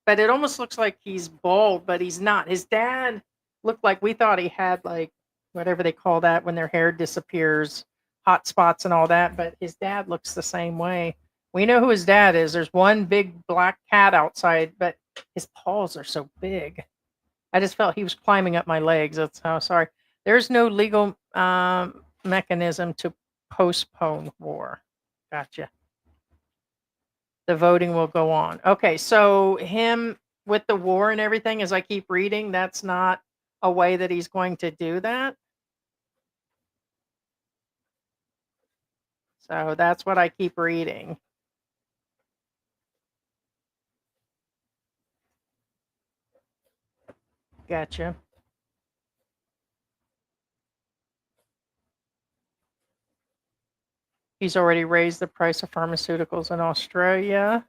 But it almost looks like he's bald, but he's not. His dad looked like we thought he had like whatever they call that when their hair disappears, hot spots and all that. But his dad looks the same way. We know who his dad is. There's one big black cat outside, but his paws are so big. I just felt he was climbing up my legs. That's how sorry. There's no legal mechanism to postpone war. Gotcha. The voting will go on. Okay, so him with the war and everything, as I keep reading, that's not a way that he's going to do that. So that's what I keep reading. Gotcha. He's already raised the price of pharmaceuticals in Australia,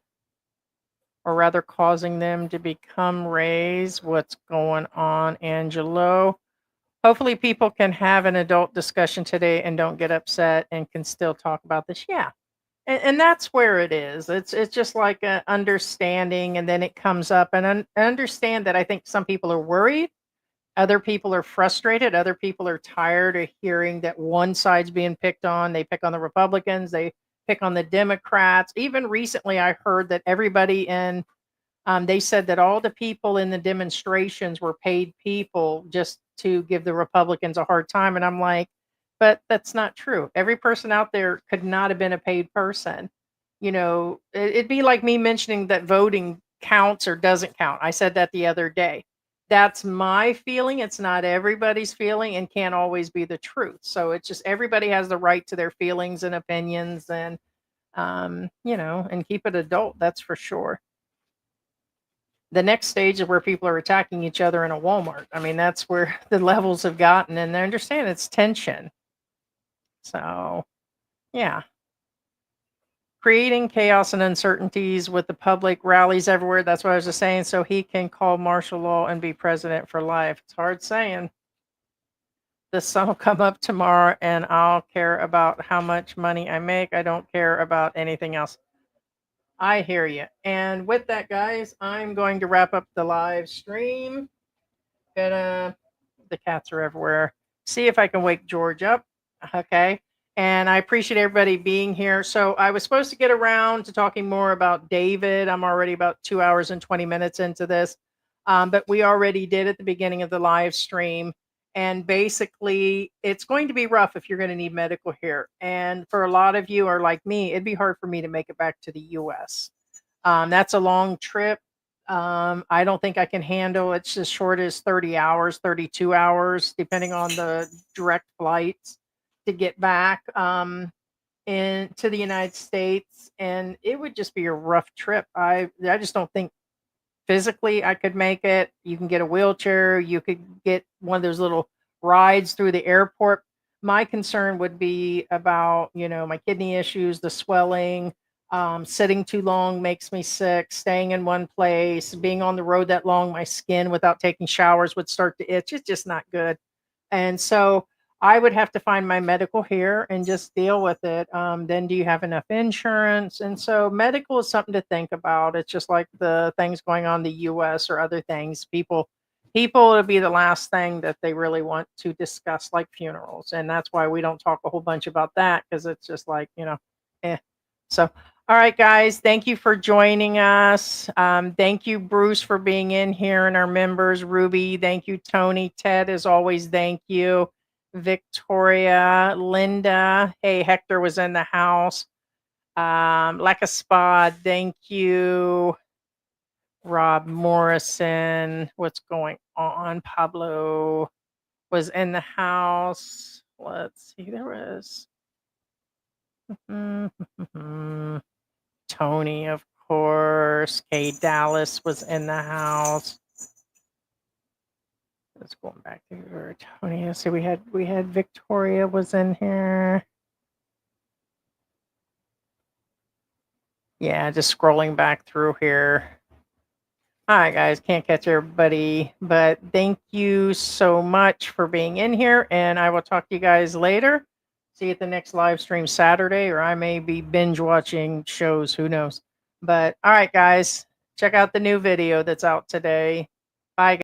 or rather causing them to become raised. What's going on, Angelo? Hopefully people can have an adult discussion today and don't get upset and can still talk about this. Yeah. And that's where it is. It's just like a understanding, and then it comes up and understand that I think some people are worried, other people are frustrated, other people are tired of hearing that one side's being picked on. They pick on the Republicans, they pick on the Democrats. Even recently, I heard that everybody in they said that all the people in the demonstrations were paid people just to give the Republicans a hard time. And I'm like, but that's not true. Every person out there could not have been a paid person. You know, it'd be like me mentioning that voting counts or doesn't count. I said that the other day. That's my feeling. It's not everybody's feeling and can't always be the truth. So it's just everybody has the right to their feelings and opinions and, and keep it adult. That's for sure. The next stage is where people are attacking each other in a Walmart. I mean, that's where the levels have gotten, and they understand it's tension. So, yeah. Creating chaos and uncertainties with the public rallies everywhere. That's what I was just saying. So he can call martial law and be president for life. It's hard saying. The sun will come up tomorrow, and I'll care about how much money I make. I don't care about anything else. I hear you. And with that, guys, I'm going to wrap up the live stream. Gonna the cats are everywhere. See if I can wake George up. Okay. And I appreciate everybody being here. So I was supposed to get around to talking more about David. I'm already about 2 hours and 20 minutes into this. But we already did at the beginning of the live stream. And basically, it's going to be rough if you're going to need medical care. And for a lot of you are like me, it'd be hard for me to make it back to the US. That's a long trip. I don't think I can handle it's as short as 30 hours, 32 hours, depending on the direct flights to get back into the United States. And it would just be a rough trip. I just don't think physically I could make it. You can get a wheelchair, you could get one of those little rides through the airport. My concern would be about, my kidney issues, the swelling, sitting too long makes me sick, staying in one place, being on the road that long, my skin without taking showers would start to itch. It's just not good. And so I would have to find my medical here and just deal with it. Then do you have enough insurance? And so medical is something to think about. It's just like the things going on in the US or other things. People will be the last thing that they really want to discuss, like funerals. And that's why we don't talk a whole bunch about that, because it's just like, eh. So all right, guys, thank you for joining us. Thank you, Bruce, for being in here, and our members, Ruby. Thank you, Tony. Ted, as always, thank you. Victoria, Linda. Hey, Hector was in the house. Like a spot. Thank you. Rob Morrison. What's going on? Pablo. was in the house. Let's see, there was Tony, of course. Kay Dallas was in the house. Let's go back to her. Tony. Let's see, we had Victoria was in here. Yeah, just scrolling back through here. All right, guys, can't catch everybody, but thank you so much for being in here, and I will talk to you guys later. See you at the next live stream Saturday, or I may be binge watching shows, who knows. But all right, guys, check out the new video that's out today. Bye, guys.